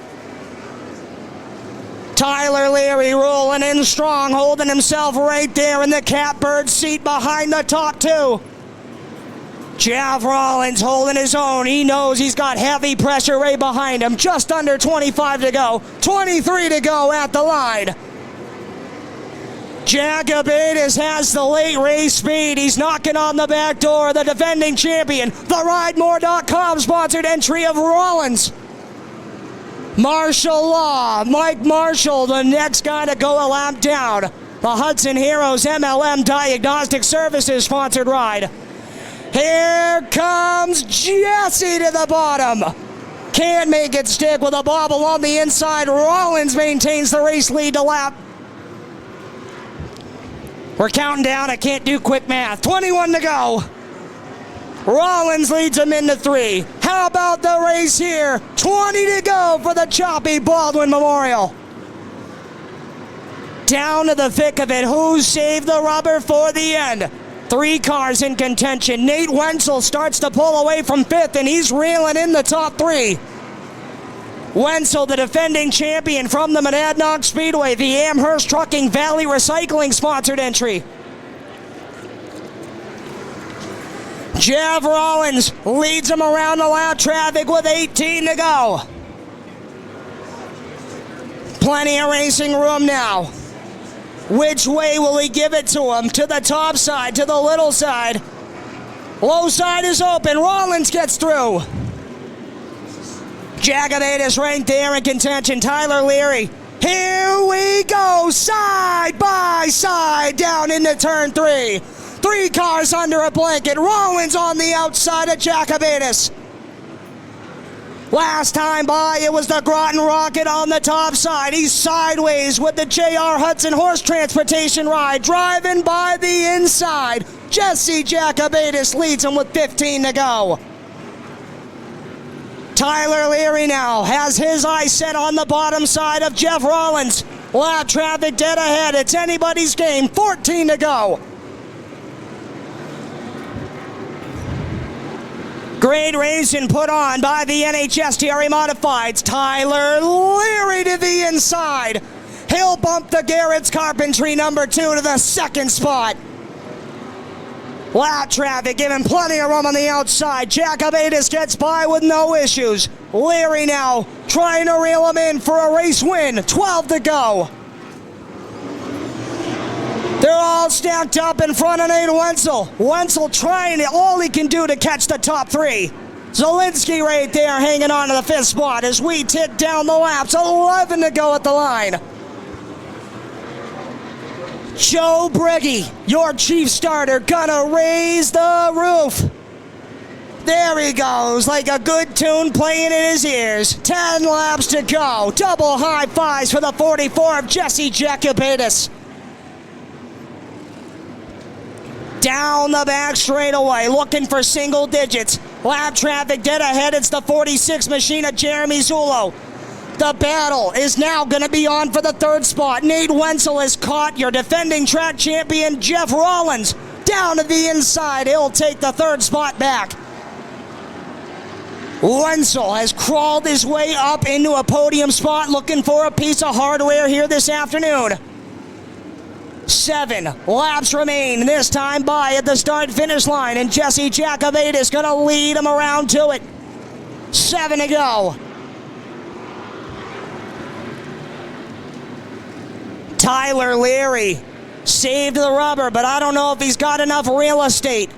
Tyler Leary rolling in strong, holding himself right there in the catbird seat behind the top 2. Jeff Rollins holding his own. He knows he's got heavy pressure right behind him. Just under 25 to go. 23 to go at the line. Jacobaitis has the late race speed. He's knocking on the back door of the defending champion. The RideMore.com sponsored entry of Rollins. Marshall Law, Mike Marshall, the next guy to go a lap down. The Hudson Heroes MLM Diagnostic Services sponsored ride. Here comes Jesse to the bottom. Can't make it stick with a bobble on the inside. Rollins maintains the race lead to lap. We're counting down. I can't do quick math. 21 to go. Rollins leads him into 3. How about the race here? 20 to go for the Choppy Baldwin Memorial. Down to the thick of it. Who saved the rubber for the end? 3 cars in contention. Nate Wenzel starts to pull away from 5th, and he's reeling in the top 3. Wenzel, the defending champion from the Monadnock Speedway, the Amherst Trucking Valley Recycling sponsored entry. Jeff Rollins leads him around the lap traffic with 18 to go. Plenty of racing room now. Which way will he give it to him? To the top side, to the little side. Low side is open. Rollins gets through. Jacobaitis right there in contention. Tyler Leary. Here we go. Side by side down into turn 3. 3 cars under a blanket. Rollins on the outside of Jacobaitis. Last time by, it was the Groton Rocket on the top side. He's sideways with the JR Hudson Horse Transportation ride. Driving by the inside. Jesse Jacobaitis leads him with 15 to go. Tyler Leary now has his eyes set on the bottom side of Jeff Rollins. Lap traffic dead ahead. It's anybody's game. 14 to go. Great racing put on by the NHSTRA Modifieds. Tyler Leary to the inside. He'll bump the Garrett's Carpentry number 2 to the 2nd spot. Lap traffic giving plenty of room on the outside. Jacobaitis gets by with no issues. Leary now trying to reel him in for a race win. 12 to go. They're all stacked up in front of Nate Wenzel. Wenzel trying all he can do to catch the top three. Zielinski right there hanging on to the fifth spot as we tick down the laps. 11 to go at the line. Joe Briggy, your chief starter, gonna raise the roof. There he goes, like a good tune playing in his ears. 10 laps to go. Double high fives for the 44 of Jesse Jacobaitis. Down the back straightaway, looking for single digits. Lap traffic dead ahead. It's the 46 machine of Jeremy Zulo. The battle is now going to be on for the third spot. Nate Wenzel has caught your defending track champion, Jeff Rollins. Down to the inside, he'll take the third spot back. Wenzel has crawled his way up into a podium spot, looking for a piece of hardware here this afternoon. 7 laps remain, this time by at the start-finish line, and Jesse Jacobaitis going to lead him around to it. 7 to go. Tyler Leary saved the rubber, but I don't know if he's got enough real estate.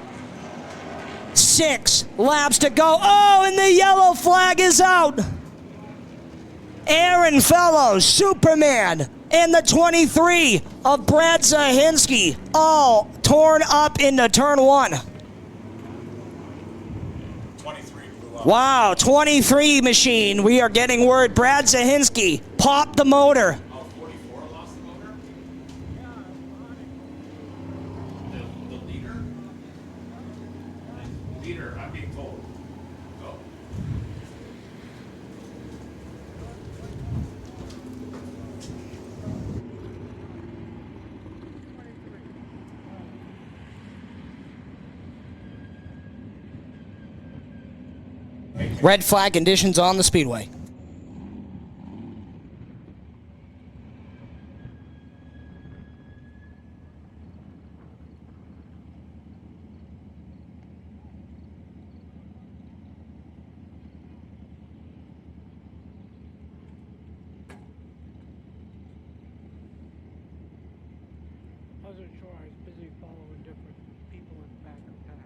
6 laps to go. Oh, and the yellow flag is out. Aaron Fellows, Superman, and the 23 of Brad Zahinski, all torn up into turn 1. 23 blew up. Wow, 23 machine. We are getting word Brad Zahinski popped the motor. Oh, 44 lost the motor? The leader? Leader, I'm being told. Oh. Red flag conditions on the speedway. I wasn't sure. I was busy following different people in the back of the pack.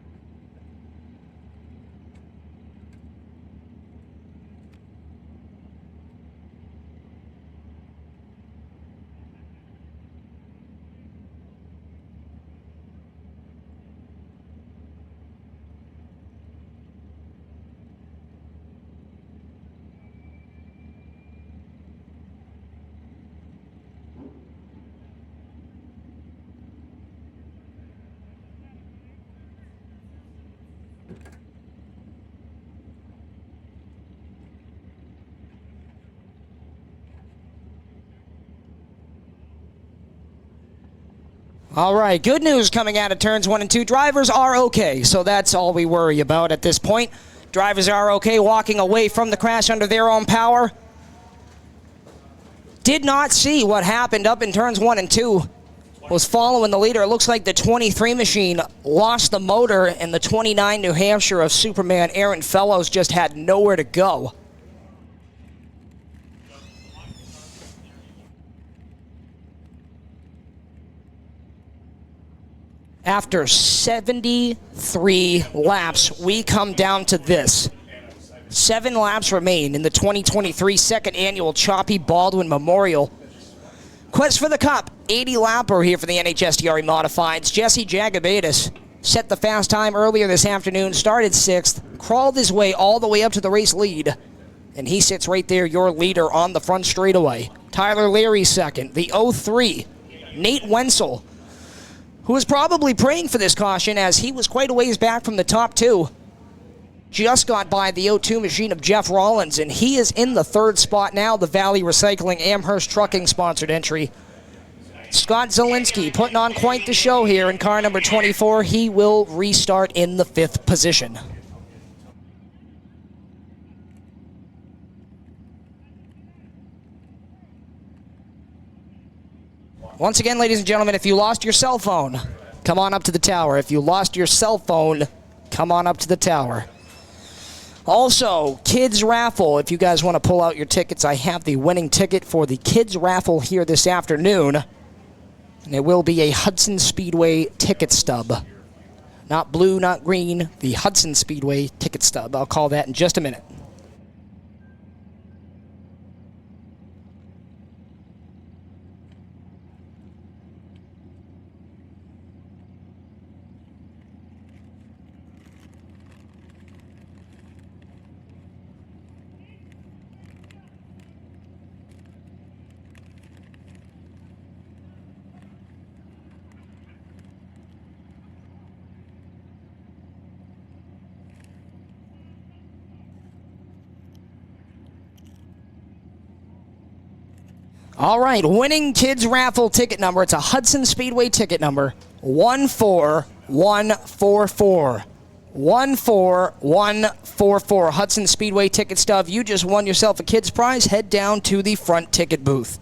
All right, good news coming out of turns 1 and 2. Drivers are okay, so that's all we worry about at this point. Drivers are okay walking away from the crash under their own power. Did not see what happened up in turns 1 and 2. Was following the leader. It looks like the 23 machine lost the motor, and the 29 New Hampshire of Superman, Aaron Fellows, just had nowhere to go. After 73 laps, we come down to this. 7 laps remain in the 2023 second annual Choppy Baldwin Memorial. Quest for the Cup, 80 lapper here for the NHSDRE Modifieds. Jesse Jacobaitis set the fast time earlier this afternoon, started 6th, crawled his way all the way up to the race lead, and he sits right there, your leader on the front straightaway. Tyler Leary second, the 03, Nate Wenzel, who was probably praying for this caution as he was quite a ways back from the top 2. Just got by the 02 machine of Jeff Rollins, and he is in the third spot now, the Valley Recycling Amherst Trucking sponsored entry. Scott Zielinski putting on quite the show here in car number 24. He will restart in the 5th position. Once again, ladies and gentlemen, if you lost your cell phone, come on up to the tower. If you lost your cell phone, come on up to the tower. Also, kids raffle. If you guys want to pull out your tickets, I have the winning ticket for the kids raffle here this afternoon. And it will be a Hudson Speedway ticket stub. Not blue, not green, the Hudson Speedway ticket stub. I'll call that in just a minute. All right, winning kids raffle ticket number. It's a Hudson Speedway ticket number, 14144. 14144. Hudson Speedway ticket stub. You just won yourself a kids prize. Head down to the front ticket booth.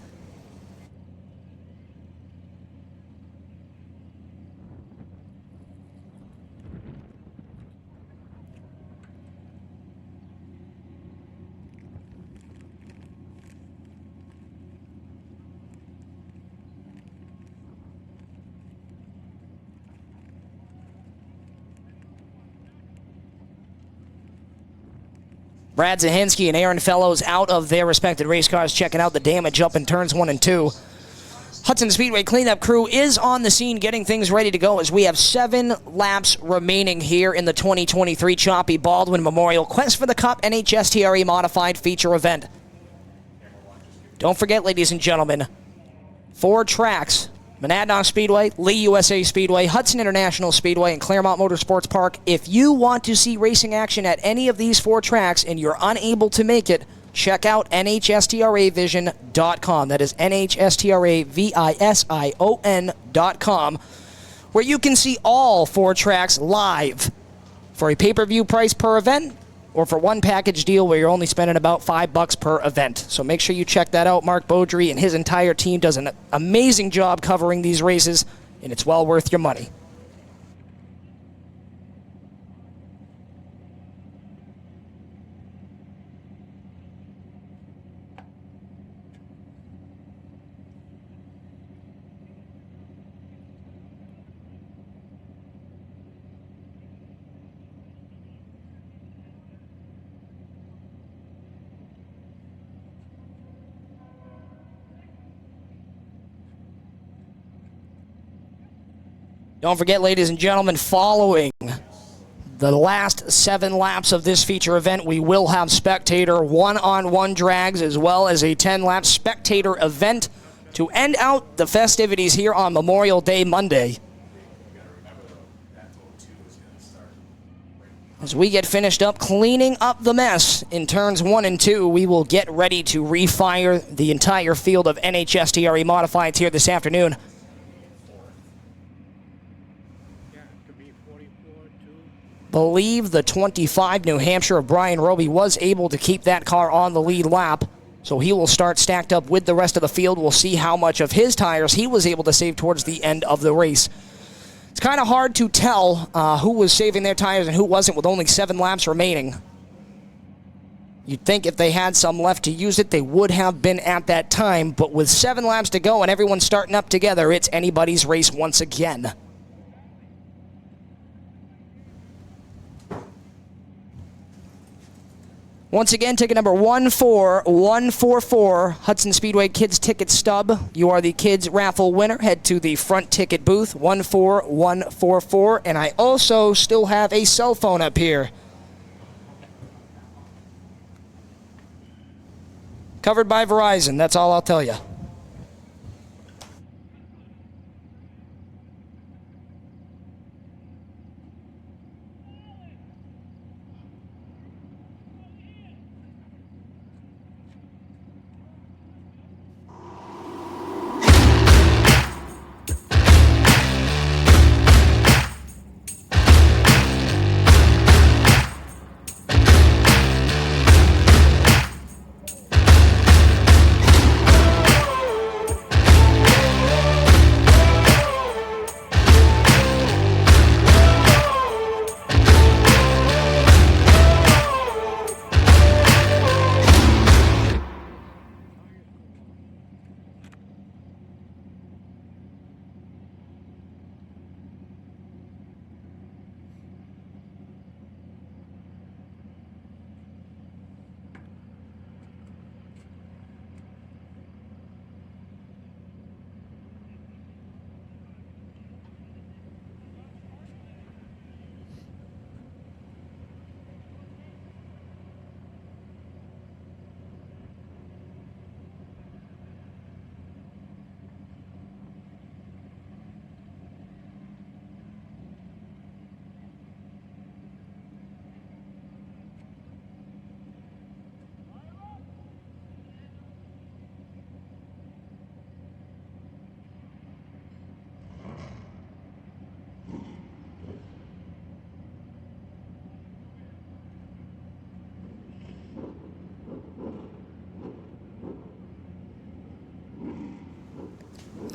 Brad Zahinski and Aaron Fellows out of their respected race cars, checking out the damage up in turns 1 and 2. Hudson Speedway cleanup crew is on the scene getting things ready to go as we have 7 laps remaining here in the 2023 Choppy Baldwin Memorial Quest for the Cup NHSTRE Modified Feature Event. Don't forget, ladies and gentlemen, 4 tracks: Monadnock Speedway, Lee USA Speedway, Hudson International Speedway, and Claremont Motorsports Park. If you want to see racing action at any of these 4 tracks and you're unable to make it, check out NHSTRAvision.com. That is NHSTRAVISION.com, where you can see all 4 tracks live for a pay-per-view price per event, or for one package deal where you're only spending about $5 per event. So make sure you check that out. Mark Beaudry and his entire team does an amazing job covering these races, and it's well worth your money. Don't forget, ladies and gentlemen, following the last 7 laps of this feature event, we will have spectator one-on-one drags as well as a 10-lap spectator event to end out the festivities here on Memorial Day Monday. As we get finished up cleaning up the mess in turns 1 and 2, we will get ready to refire the entire field of NHSTRE Modifieds here this afternoon. Believe the 25 New Hampshire of Brian Roby was able to keep that car on the lead lap, so he will start stacked up with the rest of the field. We'll see how much of his tires he was able to save towards the end of the race. It's kind of hard to tell who was saving their tires and who wasn't with only 7 laps remaining. You'd think if they had some left to use it, they would have been at that time, but with 7 laps to go and everyone starting up together, it's anybody's race once again. Once again, ticket number 14144, Hudson Speedway Kids Ticket Stub. You are the kids raffle winner. Head to the front ticket booth, 14144. And I also still have a cell phone up here. Covered by Verizon, that's all I'll tell you.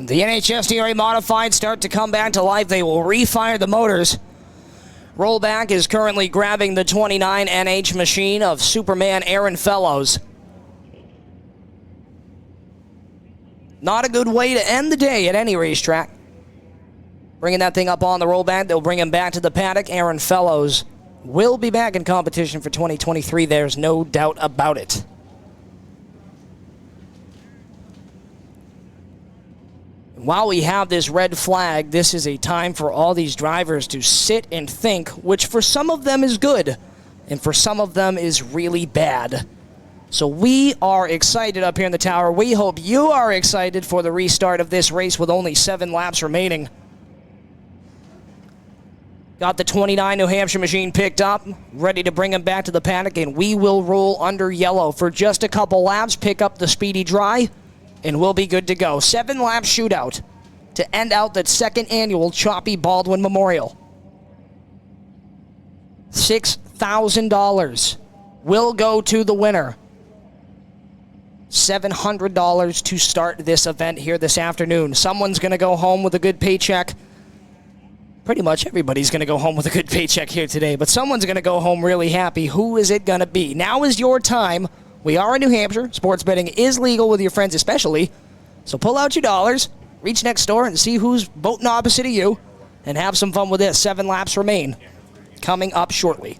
The NHSDRA modified start to come back to life. They will refire the motors. Rollback is currently grabbing the 29 NH machine of Superman Aaron Fellows. Not a good way to end the day at any racetrack. Bringing that thing up on the rollback, they'll bring him back to the paddock. Aaron Fellows will be back in competition for 2023. There's no doubt about it. While we have this red flag, this is a time for all these drivers to sit and think, which for some of them is good, and for some of them is really bad. So we are excited up here in the tower. We hope you are excited for the restart of this race with only 7 laps remaining. Got the 29 New Hampshire machine picked up, ready to bring him back to the paddock, and we will roll under yellow for just a couple laps, pick up the speedy dry, and we'll be good to go. 7-lap shootout to end out the second annual Choppy Baldwin Memorial. $6,000 will go to the winner. $700 to start this event here this afternoon. Someone's going to go home with a good paycheck. Pretty much everybody's going to go home with a good paycheck here today, but someone's going to go home really happy. Who is it going to be? Now is your time. We are in New Hampshire. Sports betting is legal with your friends especially. So pull out your dollars, reach next door, and see who's voting opposite of you, and have some fun with this. 7 laps remain. Coming up shortly.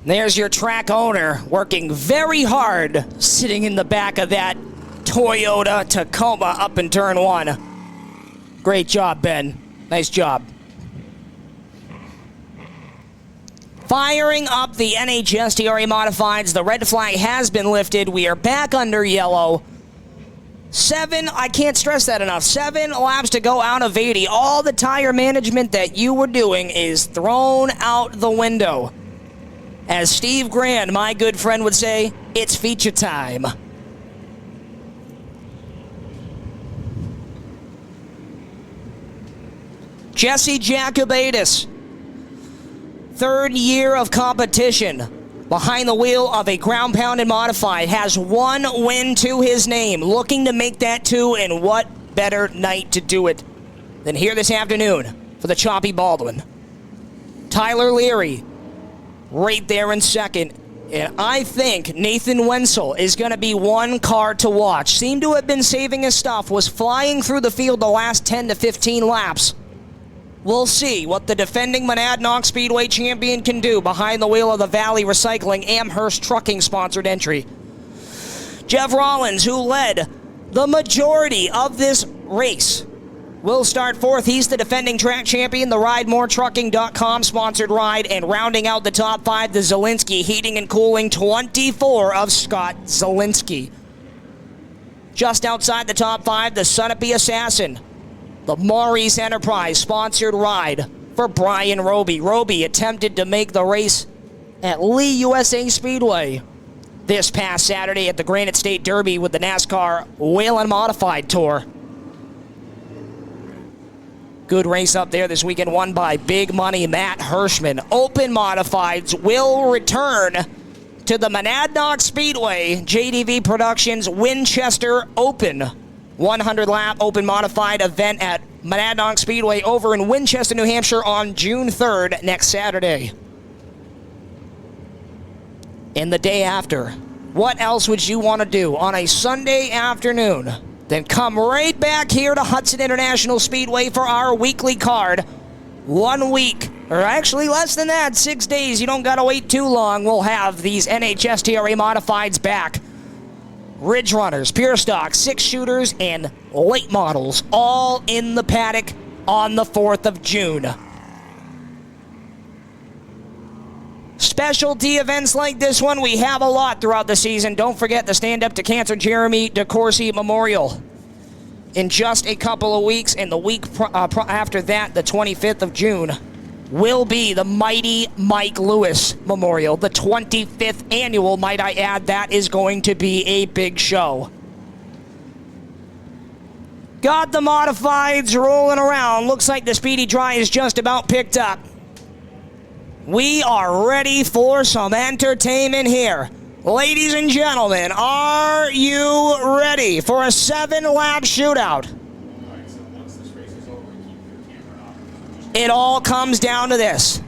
There's your track owner working very hard, sitting in the back of that Toyota Tacoma up in turn 1. Great job, Ben. Nice job. Firing up the NHSDRA modifieds. The red flag has been lifted. We are back under yellow. 7, I can't stress that enough, 7 laps to go out of 80. All the tire management that you were doing is thrown out the window. As Steve Grand, my good friend, would say, it's feature time. Jesse Jacobaitis, 3rd year of competition, behind the wheel of a ground pounded modified, has 1 win to his name, looking to make that 2, and what better night to do it than here this afternoon for the Choppy Baldwin. Tyler Leary, right there in second. And I think Nathan Wenzel is going to be one car to watch. Seemed to have been saving his stuff, was flying through the field the last 10 to 15 laps. We'll see what the defending Monadnock Speedway champion can do behind the wheel of the Valley Recycling Amherst Trucking sponsored entry. Jeff Rollins, who led the majority of this race, will start 4th. He's the defending track champion, the RideMoreTrucking.com sponsored ride, and rounding out the top 5, the Zielinski Heating and Cooling 24 of Scott Zielinski. Just outside the top 5, the Sunapee Assassin, the Maurice Enterprise sponsored ride for Brian Roby. Roby attempted to make the race at Lee USA Speedway this past Saturday at the Granite State Derby with the NASCAR Whelen Modified Tour. Good race up there this weekend, won by Big Money Matt Hirschman. Open Modifieds will return to the Monadnock Speedway JDV Productions Winchester Open 100 lap open modified event at Monadnock Speedway over in Winchester, New Hampshire on June 3rd, next Saturday. And the day after, what else would you want to do on a Sunday afternoon? Then come right back here to Hudson International Speedway for our weekly card. 1 week, or actually less than that, 6 days. You don't got to wait too long. We'll have these NHSTRA modifieds back. Ridge runners, pure stock, 6-shooters, and late models, all in the paddock on the 4th of June. Specialty events like this one, we have a lot throughout the season. Don't forget the Stand Up to Cancer Jeremy DeCourcy Memorial in just a couple of weeks, and the week after that, the 25th of June, will be the Mighty Mike Lewis Memorial, the 25th annual, might I add. That is going to be a big show. Got the modifieds rolling around. Looks like the Speedy Dry is just about picked up. We are ready for some entertainment here. Ladies and gentlemen, are you ready for a 7-lap shootout? It all comes down to this.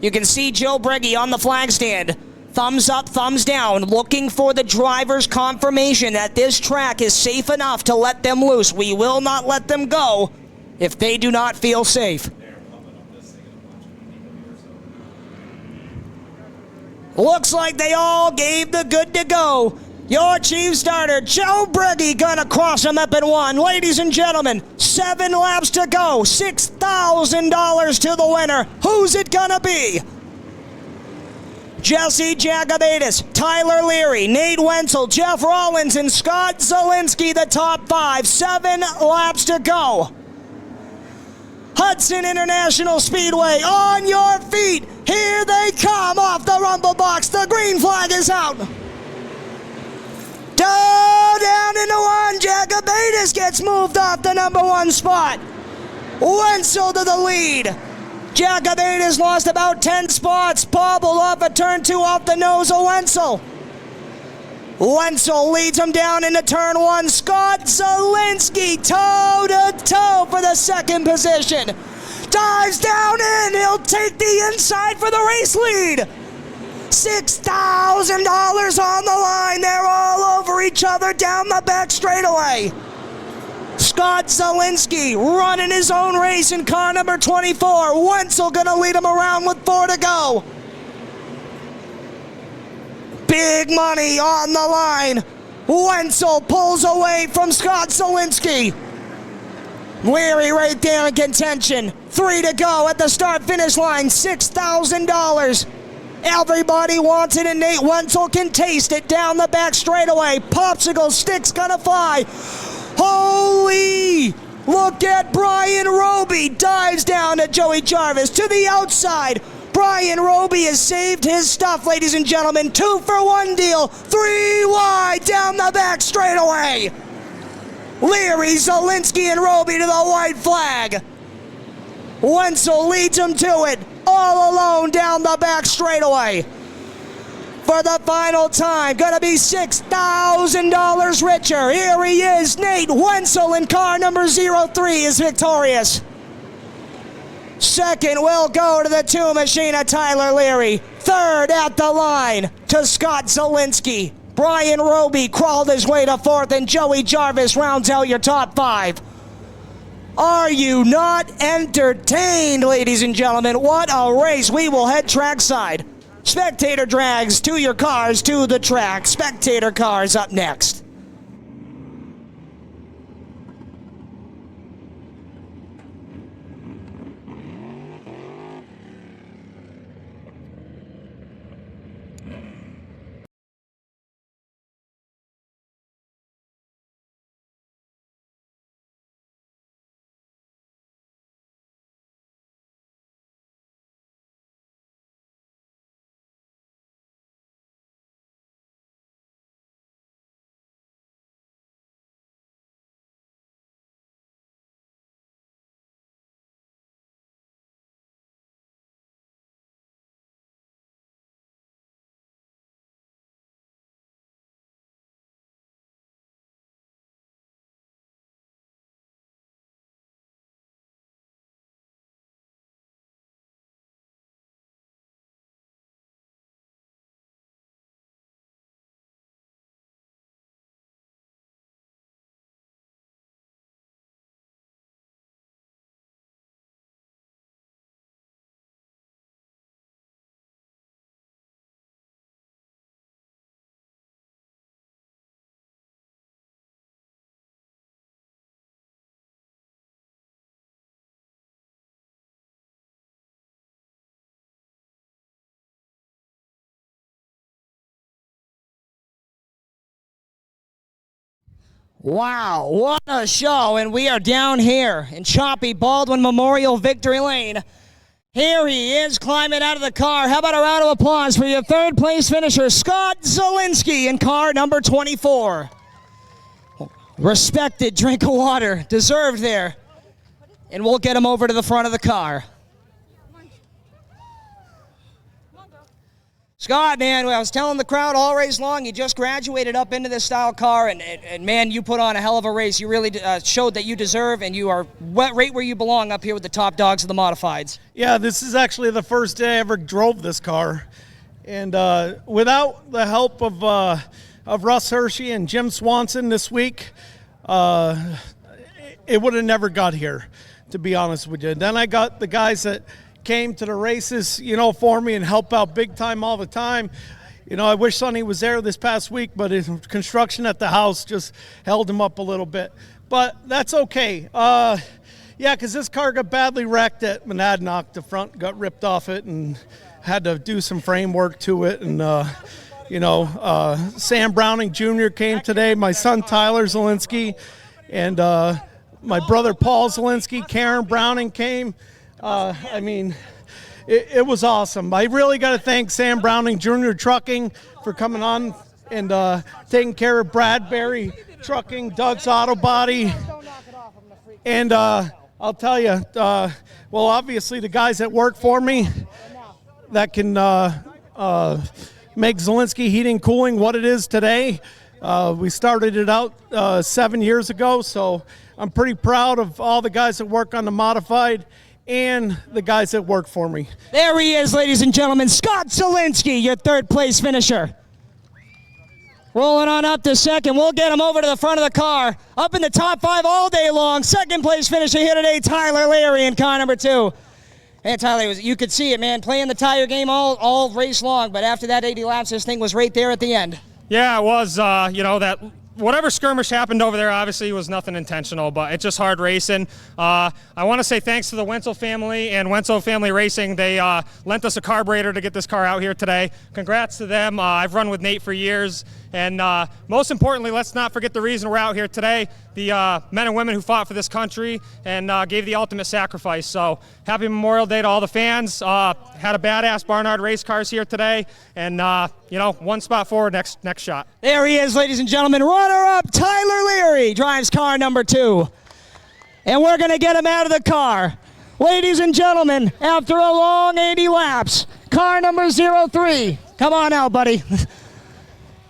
You can see Joe Breggy on the flag stand. Thumbs up, thumbs down, looking for the driver's confirmation that this track is safe enough to let them loose. We will not let them go if they do not feel safe. Looks like they all gave the good to go. Your chief starter, Joe Breggy, gonna cross him up in one. Ladies and gentlemen, 7 laps to go, $6,000 to the winner. Who's it gonna be? Jesse Jagabaitis, Tyler Leary, Nate Wenzel, Jeff Rollins, and Scott Zielinski, the top 5. 7 laps to go. Hudson International Speedway, on your feet. Here they come off the rumble box. The green flag is out. Down into one. Jagabaitis gets moved off the number 1 spot. Wenzel to the lead. Jagabaitis lost about 10 spots. Pobbled off a turn 2 off the nose of Wenzel. Wenzel leads him down into turn 1. Scott Zielinski toe-to-toe for the 2nd position. Dives down in. He'll take the inside for the race lead. $6,000 on the line. They're all over each other down the back straightaway. Scott Zielinski running his own race in car number 24. Wenzel gonna lead him around with 4 to go. Big money on the line. Wenzel pulls away from Scott Zielinski. Leary right there in contention. 3 to go at the start-finish line. $6,000. Everybody wants it, and Nate Wenzel can taste it down the back straightaway. Popsicle stick's gonna fly. Holy! Look at Brian Roby. Dives down to Joey Jarvis to the outside. Brian Roby has saved his stuff, ladies and gentlemen. 2-for-1 deal. 3 wide down the back straightaway. Leary, Zielinski, and Roby to the white flag. Wenzel leads him to it, all alone down the back straightaway. For the final time, gonna be $6,000 richer. Here he is, Nate Wenzel in car number 03 is victorious. Second will go to the 2 machine of Tyler Leary. Third at the line to Scott Zielinski. Brian Roby crawled his way to 4th, and Joey Jarvis rounds out your top 5. Are you not entertained, ladies and gentlemen? What a race. We will head trackside. Spectator drags to your cars to the track. Spectator cars up next. Wow, what a show. And we are down here in Choppy Baldwin Memorial Victory Lane. Here he is climbing out of the car. How about a round of applause for your third place finisher, Scott Zielinski, in car number 24. Respected drink of water, deserved there. And we'll get him over to the front of the car. Scott, man, I was telling the crowd all race long, you just graduated up into this style car, and man, you put on a hell of a race. You really showed that you deserve, and you are right where you belong up here with the top dogs of the modifieds. Yeah, this is actually the first day I ever drove this car. And without the help of Russ Hershey and Jim Swanson this week, it would have never got here, to be honest with you. Then I got the guys that came to the races, for me and help out big time all the time. I wish Sonny was there this past week, but his construction at the house just held him up a little bit. But that's okay. Yeah, because this car got badly wrecked at Monadnock. The front got ripped off it and had to do some framework to it. And, Sam Browning Jr. came today, my son Tyler Zielinski, and my brother Paul Zielinski, Karen Browning came. It was awesome. I really got to thank Sam Browning Jr. Trucking for coming on and taking care of Bradbury Trucking, Doug's Auto Body. And I'll tell you, obviously the guys that work for me that can make Zielinski Heating and Cooling what it is today. We started it out 7 years ago, so I'm pretty proud of all the guys that work on the modified and the guys that work for me. There he is, ladies and gentlemen, Scott Zielinski, your third place finisher. Rolling on up to second. We'll get him over to the front of the car. Up in the top 5 all day long. Second place finisher here today, Tyler Leary in car number 2. And Tyler, you could see it, man, playing the tire game all race long, but after that 80 laps, this thing was right there at the end. Yeah, it was, that whatever skirmish happened over there obviously was nothing intentional, but it's just hard racing. I want to say thanks to the Wenzel family and Wenzel Family Racing. They lent us a carburetor to get this car out here today. Congrats to them. I've run with Nate for years. And most importantly, let's not forget the reason we're out here today, the men and women who fought for this country and gave the ultimate sacrifice. So happy Memorial Day to all the fans. Had a badass Barnard race cars here today. And, one spot forward, next shot. There he is, ladies and gentlemen. Runner-up Tyler Leary drives car number 2. And we're going to get him out of the car. Ladies and gentlemen, after a long 80 laps, car number 03. Come on out, buddy.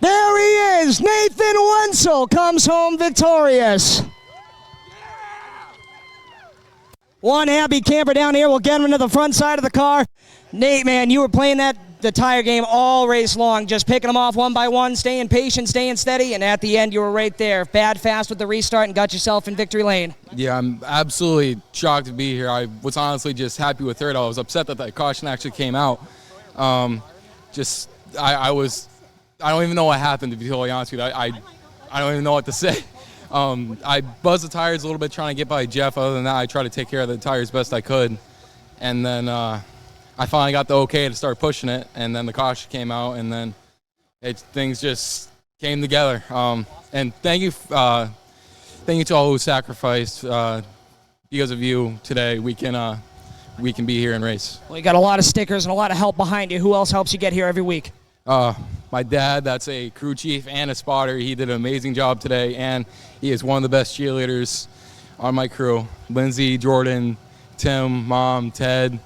There he is. Nathan Wenzel comes home victorious. One happy camper down here. We'll get him to the front side of the car. Nate, man, you were playing the tire game all race long, just picking them off one by one, staying patient, staying steady, and at the end you were right there. Bad fast with the restart and got yourself in victory lane. Yeah, I'm absolutely shocked to be here. I was honestly just happy with third. I was upset that that caution actually came out. I don't even know what happened, to be totally honest with you. I don't even know what to say. I buzzed the tires a little bit trying to get by Jeff. Other than that, I tried to take care of the tires best I could. And then I finally got the okay to start pushing it, and then the caution came out, and then things just came together. And thank you to all who sacrificed. Because of you today, we can be here and race. Well, you got a lot of stickers and a lot of help behind you. Who else helps you get here every week? My dad, that's a crew chief and a spotter. He did an amazing job today, and he is one of the best cheerleaders on my crew. Lindsay, Jordan, Tim, Mom, Ted.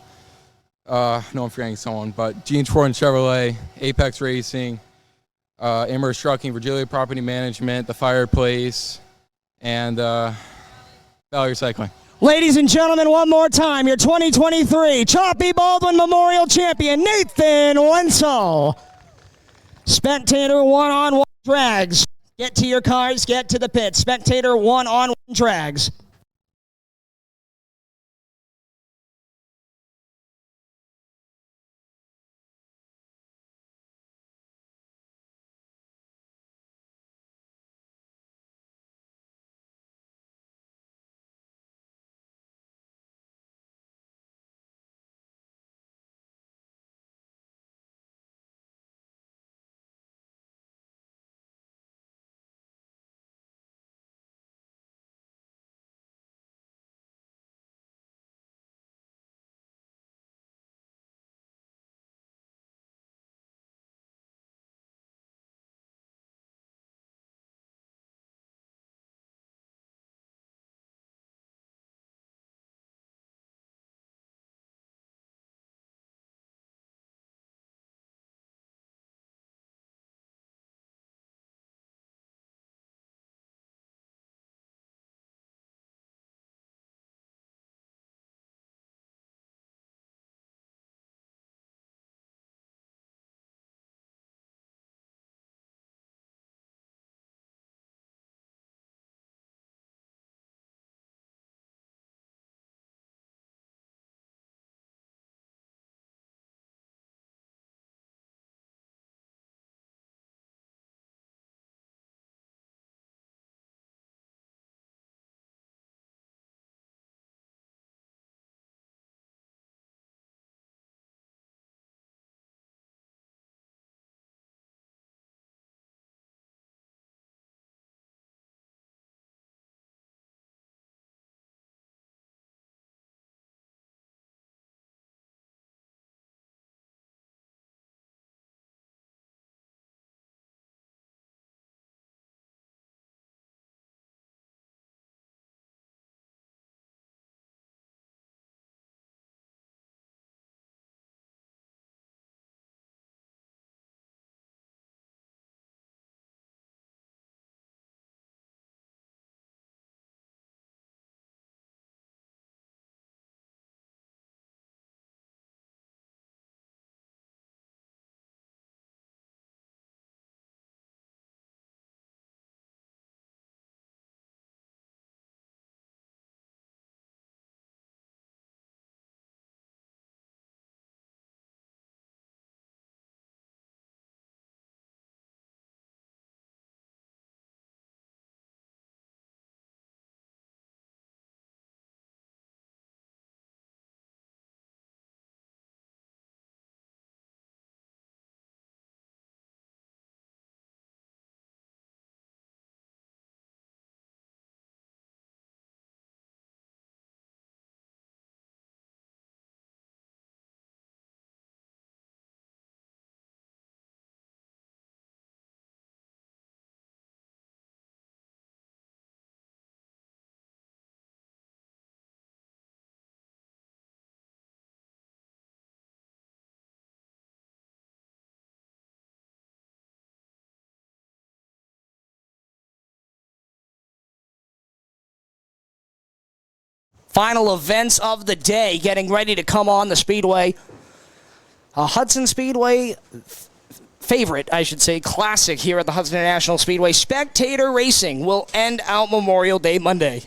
No, I'm forgetting someone, but Gene Ford and Chevrolet, Apex Racing, Amherst Trucking, Virgilia Property Management, The Fireplace, and Valley Recycling. Ladies and gentlemen, one more time, your 2023 Choppy Baldwin Memorial Champion, Nathan Wenzel. Spectator one-on-one drags. Get to your cars, get to the pit. Spectator one-on-one drags. Final events of the day getting ready to come on the Speedway. A Hudson Speedway favorite, I should say, classic here at the Hudson International Speedway. Spectator racing will end out Memorial Day Monday.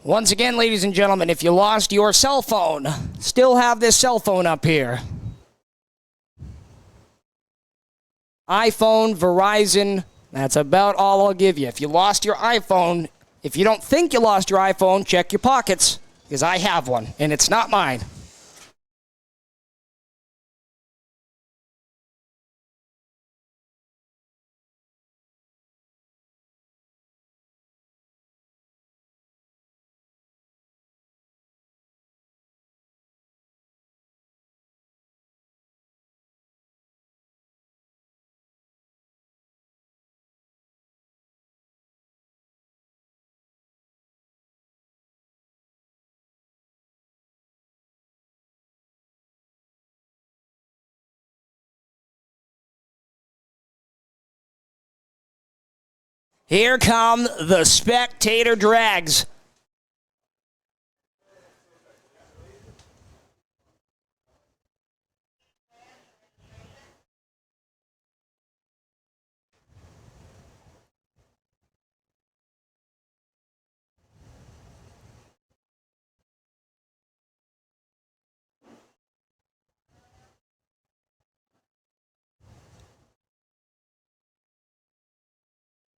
Once again, ladies and gentlemen, if you lost your cell phone, still have this cell phone up here. iPhone, Verizon, that's about all I'll give you. If you lost your iPhone, if you don't think you lost your iPhone, check your pockets, because I have one, and it's not mine. Here come the spectator drags.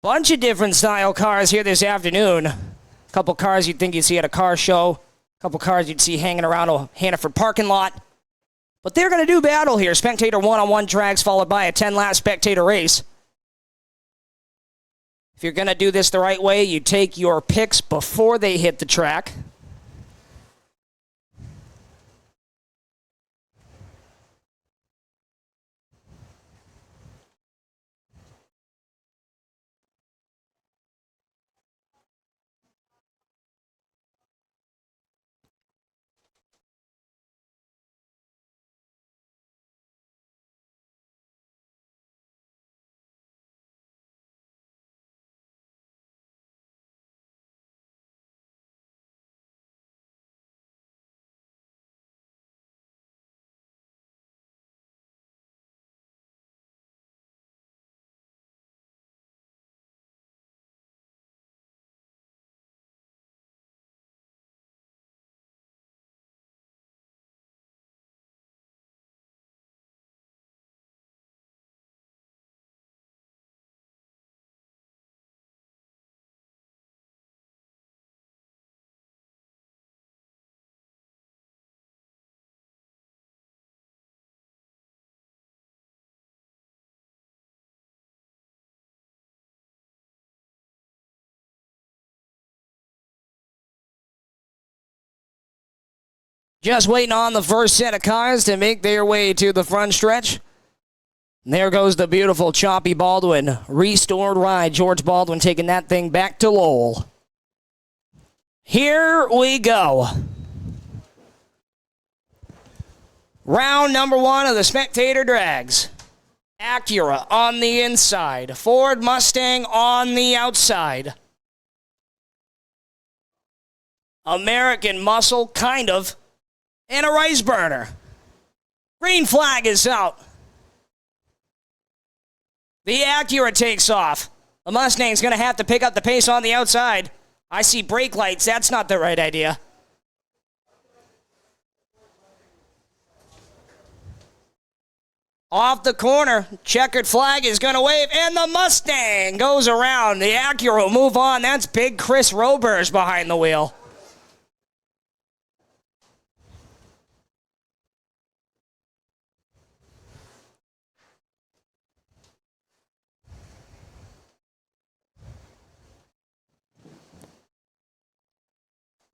Bunch of different style cars here this afternoon. A couple cars you'd think you'd see at a car show. A couple cars you'd see hanging around a Hannaford parking lot. But they're going to do battle here. Spectator one-on-one tracks followed by a 10-lap spectator race. If you're going to do this the right way, you take your picks before they hit the track. Just waiting on the first set of cars to make their way to the front stretch. And there goes the beautiful Choppy Baldwin. Restored ride. George Baldwin taking that thing back to Lowell. Here we go. Round number one of the spectator drags. Acura on the inside. Ford Mustang on the outside. American Muscle, kind of. And a rice burner. Green flag is out. The Acura takes off. The Mustang's going to have to pick up the pace on the outside. I see brake lights. That's not the right idea. Off the corner, checkered flag is going to wave, and the Mustang goes around. The Acura will move on. That's big Chris Roberge behind the wheel.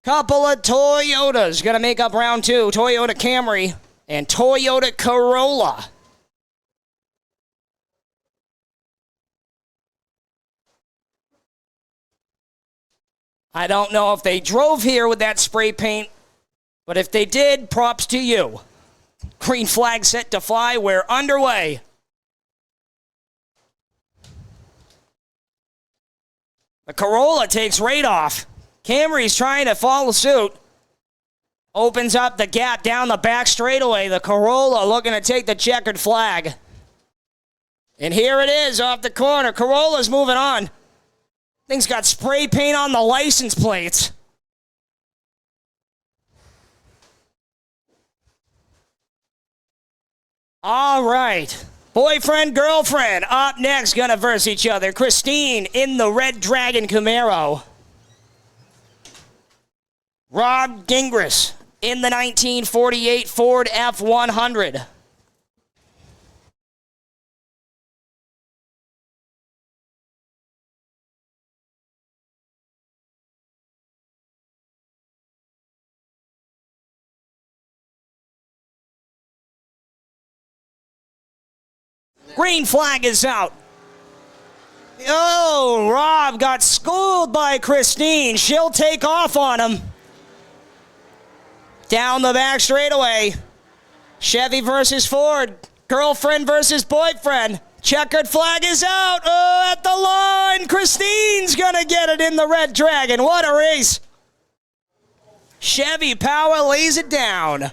Couple of Toyotas going to make up round two. Toyota Camry and Toyota Corolla. I don't know if they drove here with that spray paint, but if they did, props to you. Green flag set to fly. We're underway. The Corolla takes right off. Camry's trying to follow suit. Opens up the gap down the back straightaway. The Corolla looking to take the checkered flag. And here it is off the corner. Corolla's moving on. Thing's got spray paint on the license plates. All right. Boyfriend, girlfriend, up next, gonna verse each other. Christine in the Red Dragon Camaro. Rob Gingras in the 1948 Ford F-100. Green flag is out. Oh, Rob got schooled by Christine. She'll take off on him. Down the back straightaway. Chevy versus Ford. Girlfriend versus boyfriend. Checkered flag is out. Oh, at the line. Christine's going to get it in the Red Dragon. What a race. Chevy Power lays it down.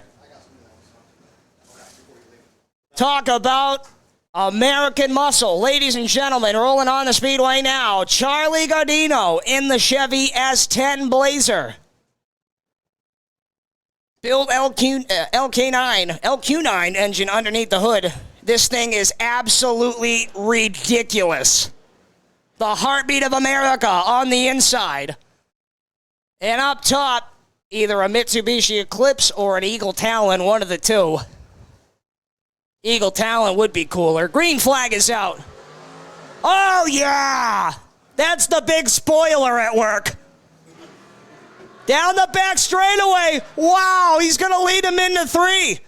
Talk about American muscle. Ladies and gentlemen, rolling on the speedway now. Charlie Gardino in the Chevy S10 Blazer. Built LQ9 engine underneath the hood. This thing is absolutely ridiculous. The heartbeat of America on the inside. And up top, either a Mitsubishi Eclipse or an Eagle Talon, one of the two. Eagle Talon would be cooler. Green flag is out. Oh, yeah! That's the big spoiler at work. Down the back straightaway. Wow, he's going to lead him into three.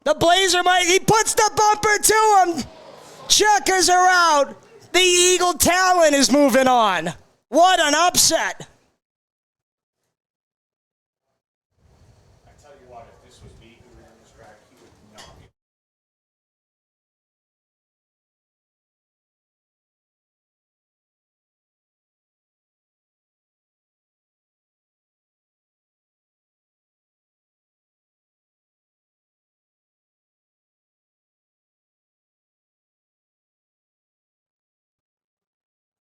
The Blazer he puts the bumper to him. Checkers are out. The Eagle Talon is moving on. What an upset. I tell you what, if this was me who ran this track, he would not be.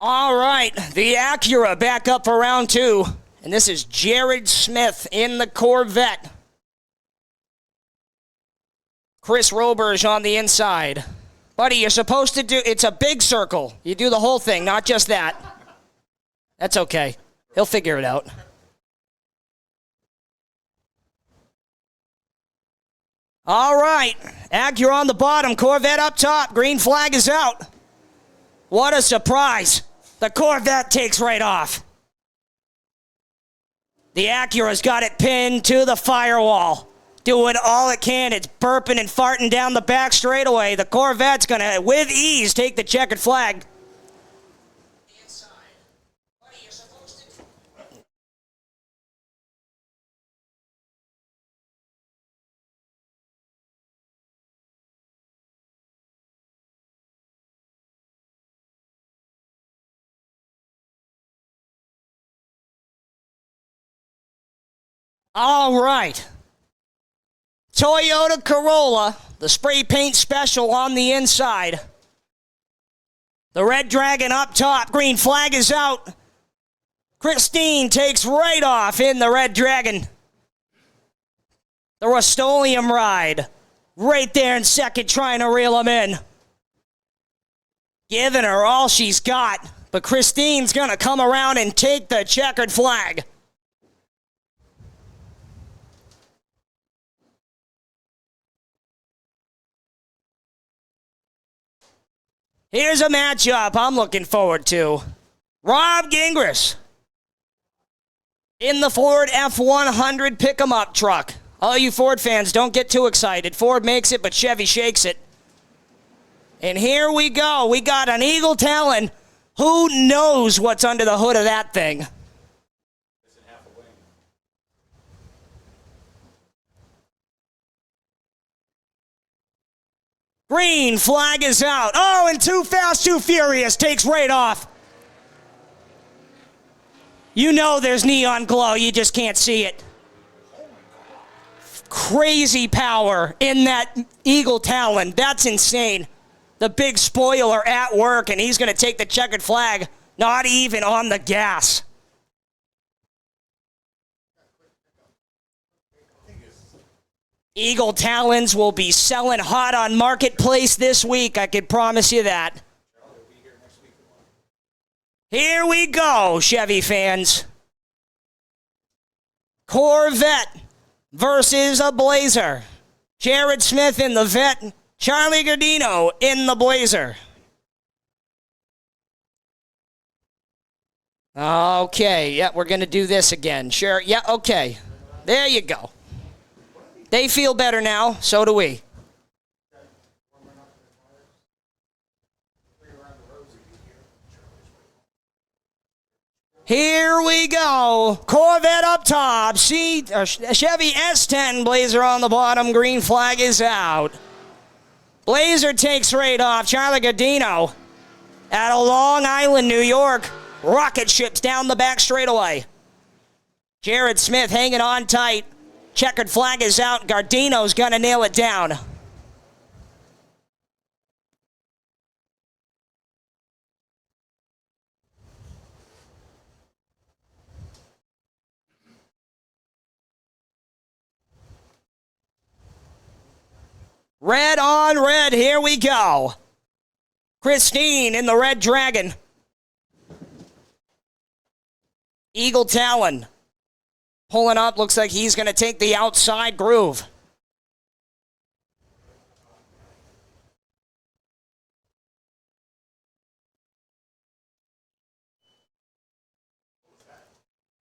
All right, the Acura back up for round two. And this is Jared Smith in the Corvette. Chris Roberge on the inside. Buddy, you're supposed to do, it's a big circle. You do the whole thing, not just that. That's okay. He'll figure it out. All right, Acura on the bottom, Corvette up top. Green flag is out. What a surprise. The Corvette takes right off. The Acura's got it pinned to the firewall. Doing all it can. It's burping and farting down the back straightaway. The Corvette's going to, with ease, take the checkered flag. All right. Toyota Corolla, the spray paint special on the inside. The Red Dragon up top. Green flag is out. Christine takes right off in the Red Dragon. The Rust-Oleum ride. Right there in second, trying to reel him in. Giving her all she's got. But Christine's going to come around and take the checkered flag. Here's a matchup I'm looking forward to. Rob Gingras in the Ford F-100 pick-em-up truck. All you Ford fans, don't get too excited. Ford makes it, but Chevy shakes it. And here we go. We got an Eagle Talon. Who knows what's under the hood of that thing? Green flag is out. Oh, and Too Fast, Too Furious takes right off. You know there's neon glow. You just can't see it. Crazy power in that Eagle Talon. That's insane. The big spoiler at work, and he's going to take the checkered flag. Not even on the gas. Eagle Talons will be selling hot on Marketplace this week. I can promise you that. Here we go, Chevy fans. Corvette versus a Blazer. Jared Smith in the Vet. Charlie Gardino in the Blazer. Okay, yeah, we're going to do this again. Sure, yeah, okay. There you go. They feel better now, so do we. Here we go. Corvette up top. Chevy S10 Blazer on the bottom. Green flag is out. Blazer takes right off. Charlie Gardino out of Long Island, New York. Rocket ships down the back straightaway. Jared Smith hanging on tight. Checkered flag is out. Gardino's going to nail it down. Red on red. Here we go. Christine in the Red Dragon. Eagle Talon. Pulling up, looks like he's going to take the outside groove.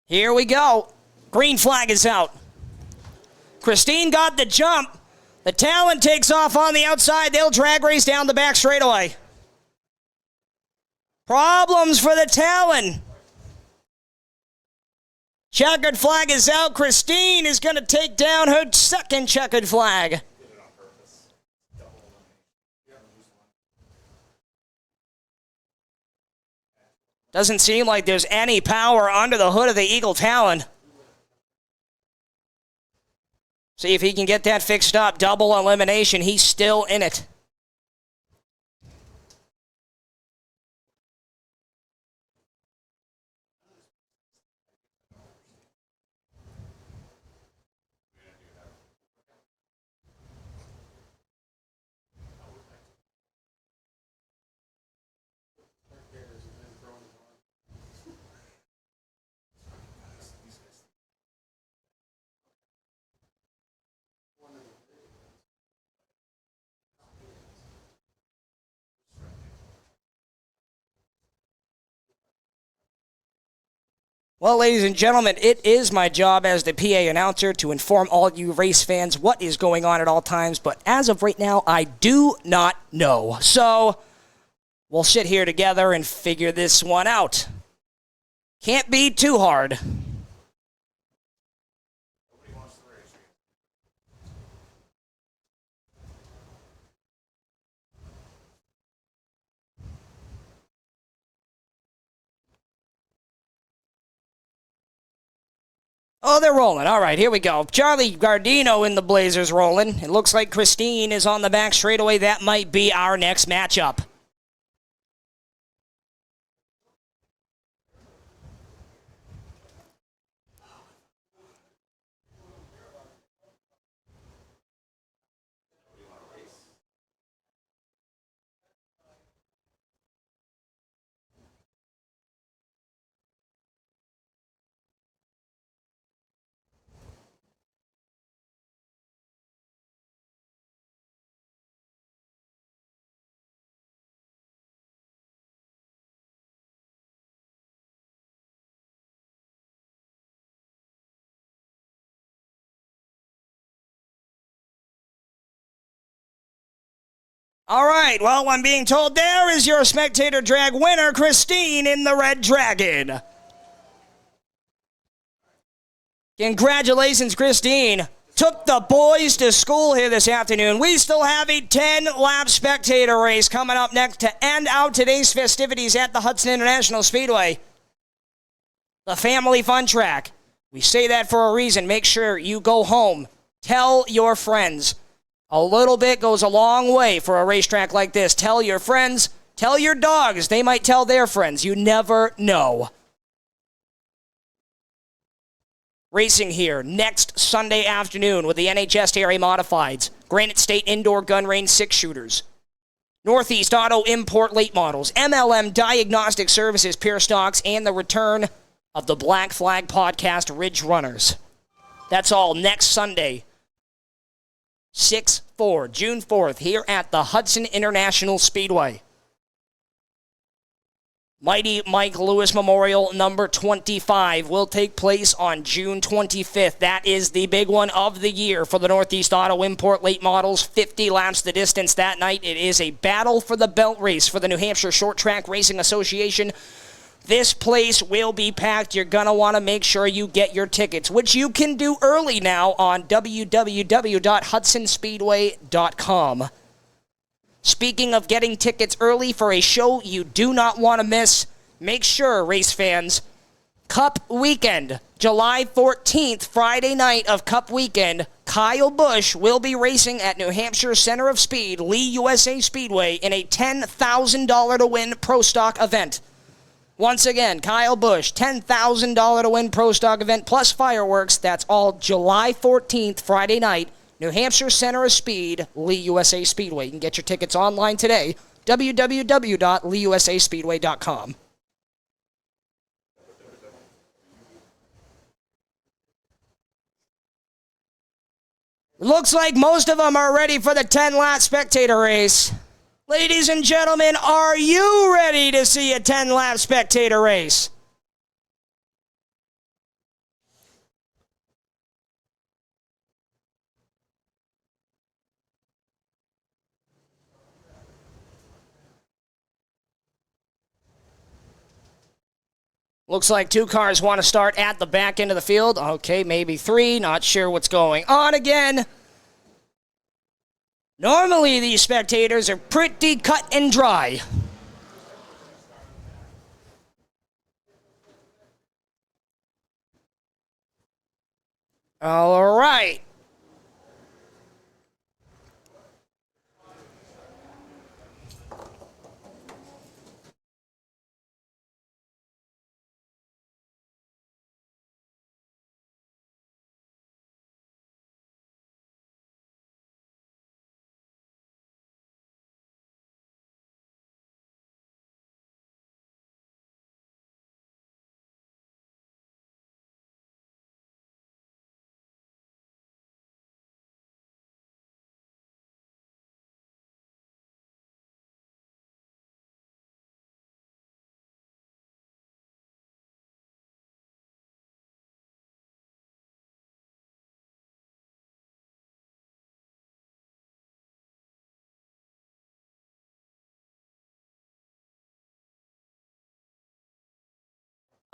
Here we go. Green flag is out. Christine got the jump. The Talon takes off on the outside. They'll drag race down the back straightaway. Problems for the Talon. Checkered flag is out. Christine is going to take down her second checkered flag. Doesn't seem like there's any power under the hood of the Eagle Talon. See if he can get that fixed up. Double elimination. He's still in it. Well, ladies and gentlemen, it is my job as the PA announcer to inform all you race fans what is going on at all times, but as of right now, I do not know. So, we'll sit here together and figure this one out. Can't be too hard. Oh, they're rolling. All right, here we go. Charlie Gardino in the Blazers rolling. It looks like Christine is on the back straightaway. That might be our next matchup. All right, well, I'm being told there is your spectator drag winner, Christine in the Red Dragon. Congratulations, Christine. Took the boys to school here this afternoon. We still have a 10-lap spectator race coming up next to end out today's festivities at the Hudson International Speedway. The family fun track. We say that for a reason. Make sure you go home. Tell your friends. A little bit goes a long way for a racetrack like this. Tell your friends. Tell your dogs. They might tell their friends. You never know. Racing here next Sunday afternoon with the NHS Area Modifieds, Granite State Indoor Gun Range 6-shooters, Northeast Auto Import Late Models, MLM Diagnostic Services Pure Stocks, and the return of the Black Flag Podcast Ridge Runners. That's all next Sunday, 6/4, June 4th, here at the Hudson International Speedway. Mighty Mike Lewis Memorial number 25 will take place on June 25th. That is the big one of the year for the Northeast Auto Import Late Models. 50 laps the distance that night. It is a battle for the belt race for the New Hampshire Short Track Racing Association. This place will be packed. You're going to want to make sure you get your tickets, which you can do early now on www.hudsonspeedway.com. Speaking of getting tickets early for a show you do not want to miss, make sure, race fans, Cup Weekend, July 14th, Friday night of Cup Weekend, Kyle Busch will be racing at New Hampshire Center of Speed, Lee USA Speedway, in a $10,000 to win Pro Stock event. Once again, Kyle Busch, $10,000 to win Pro Stock event plus fireworks. That's all July 14th, Friday night, New Hampshire Center of Speed, Lee USA Speedway. You can get your tickets online today, www.leeusaspeedway.com. Looks like most of them are ready for the 10-lap spectator race. Ladies and gentlemen, are you ready to see a 10-lap spectator race? Looks like 2 cars want to start at the back end of the field. Okay, maybe 3. Not sure what's going on again. Normally, these spectators are pretty cut and dry. All right.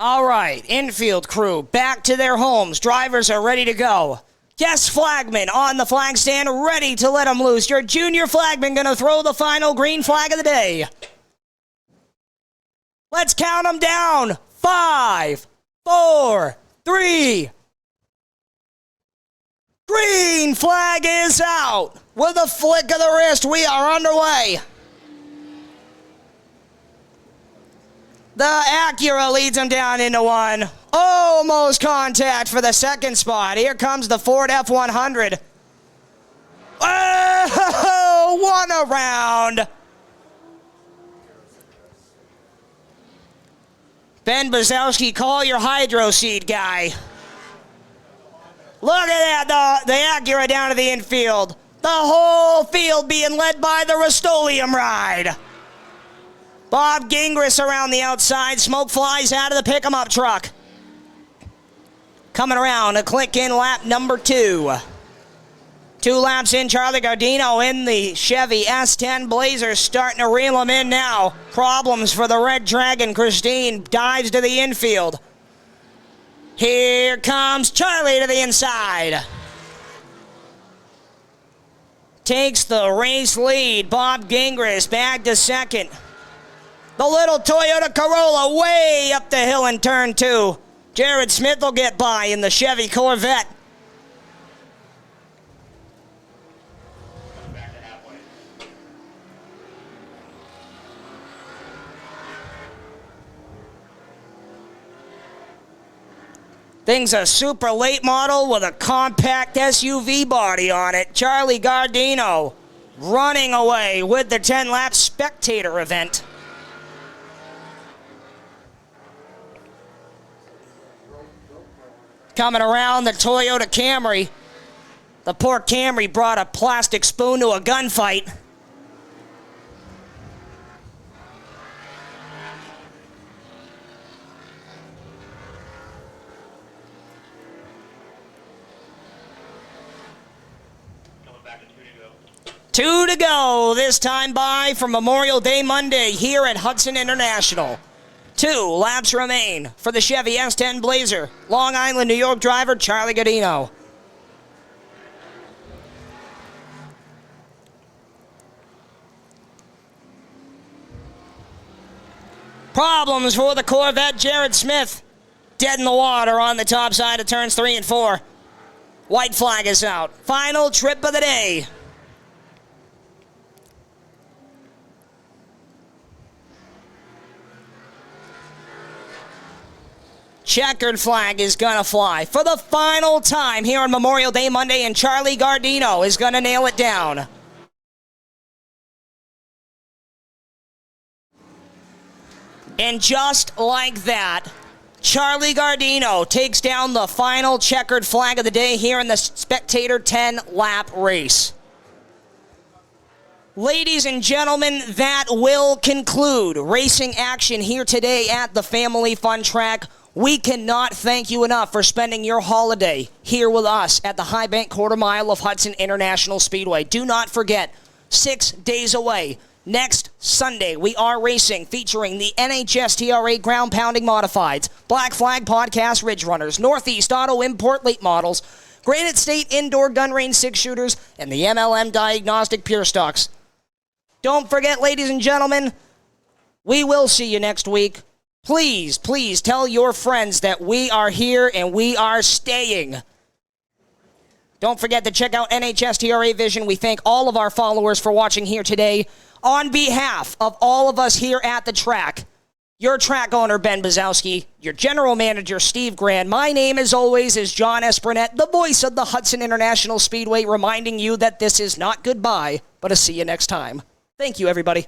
All right, infield crew back to their homes. Drivers are ready to go. Yes, flagman on the flag stand, ready to let them loose. Your junior flagman going to throw the final green flag of the day. Let's count them down. 5, 4, 3. Green flag is out. With a flick of the wrist, we are underway. The Acura leads them down into one. Almost contact for the second spot. Here comes the Ford F-100. Oh, one around. Ben Bazowski, call your hydro seed guy. Look at that, the Acura down to the infield. The whole field being led by the Rust-Oleum ride. Bob Gingras around the outside. Smoke flies out of the pick-em-up truck. Coming around, a click in lap number 2. 2 laps in, Charlie Gardino in the Chevy S10 Blazer, starting to reel him in now. Problems for the Red Dragon. Christine dives to the infield. Here comes Charlie to the inside. Takes the race lead. Bob Gingras back to second. The little Toyota Corolla way up the hill in turn 2. Jared Smith will get by in the Chevy Corvette. Thing's a super late model with a compact SUV body on it. Charlie Gardino running away with the 10-lap spectator event. Coming around the Toyota Camry. The poor Camry brought a plastic spoon to a gunfight. Two to go, this time by for Memorial Day Monday here at Hudson International. 2 laps remain for the Chevy S10 Blazer. Long Island, New York driver Charlie Gardino. Problems for the Corvette. Jared Smith dead in the water on the top side of turns 3 and 4. White flag is out. Final trip of the day. Checkered flag is gonna fly for the final time here on Memorial Day Monday, and Charlie Gardino is gonna nail it down. And just like that, Charlie Gardino takes down the final checkered flag of the day here in the Spectator 10-lap race. Ladies and gentlemen, that will conclude racing action here today at the Family Fun Track. We cannot thank you enough for spending your holiday here with us at the High Bank Quarter Mile of Hudson International Speedway. Do not forget, 6 days away, next Sunday, we are racing featuring the NHSTRA Ground Pounding Modifieds, Black Flag Podcast Ridge Runners, Northeast Auto Import Late Models, Granite State Indoor Gun Range 6-shooters, and the MLM Diagnostic Pure Stocks. Don't forget, ladies and gentlemen, we will see you next week. Please, please tell your friends that we are here and we are staying. Don't forget to check out NHSTRA Vision. We thank all of our followers for watching here today. On behalf of all of us here at the track, your track owner, Ben Bazowski, your general manager, Steve Grand, my name, as always, is John S. Burnett, the voice of the Hudson International Speedway, reminding you that this is not goodbye, but a see you next time. Thank you, everybody.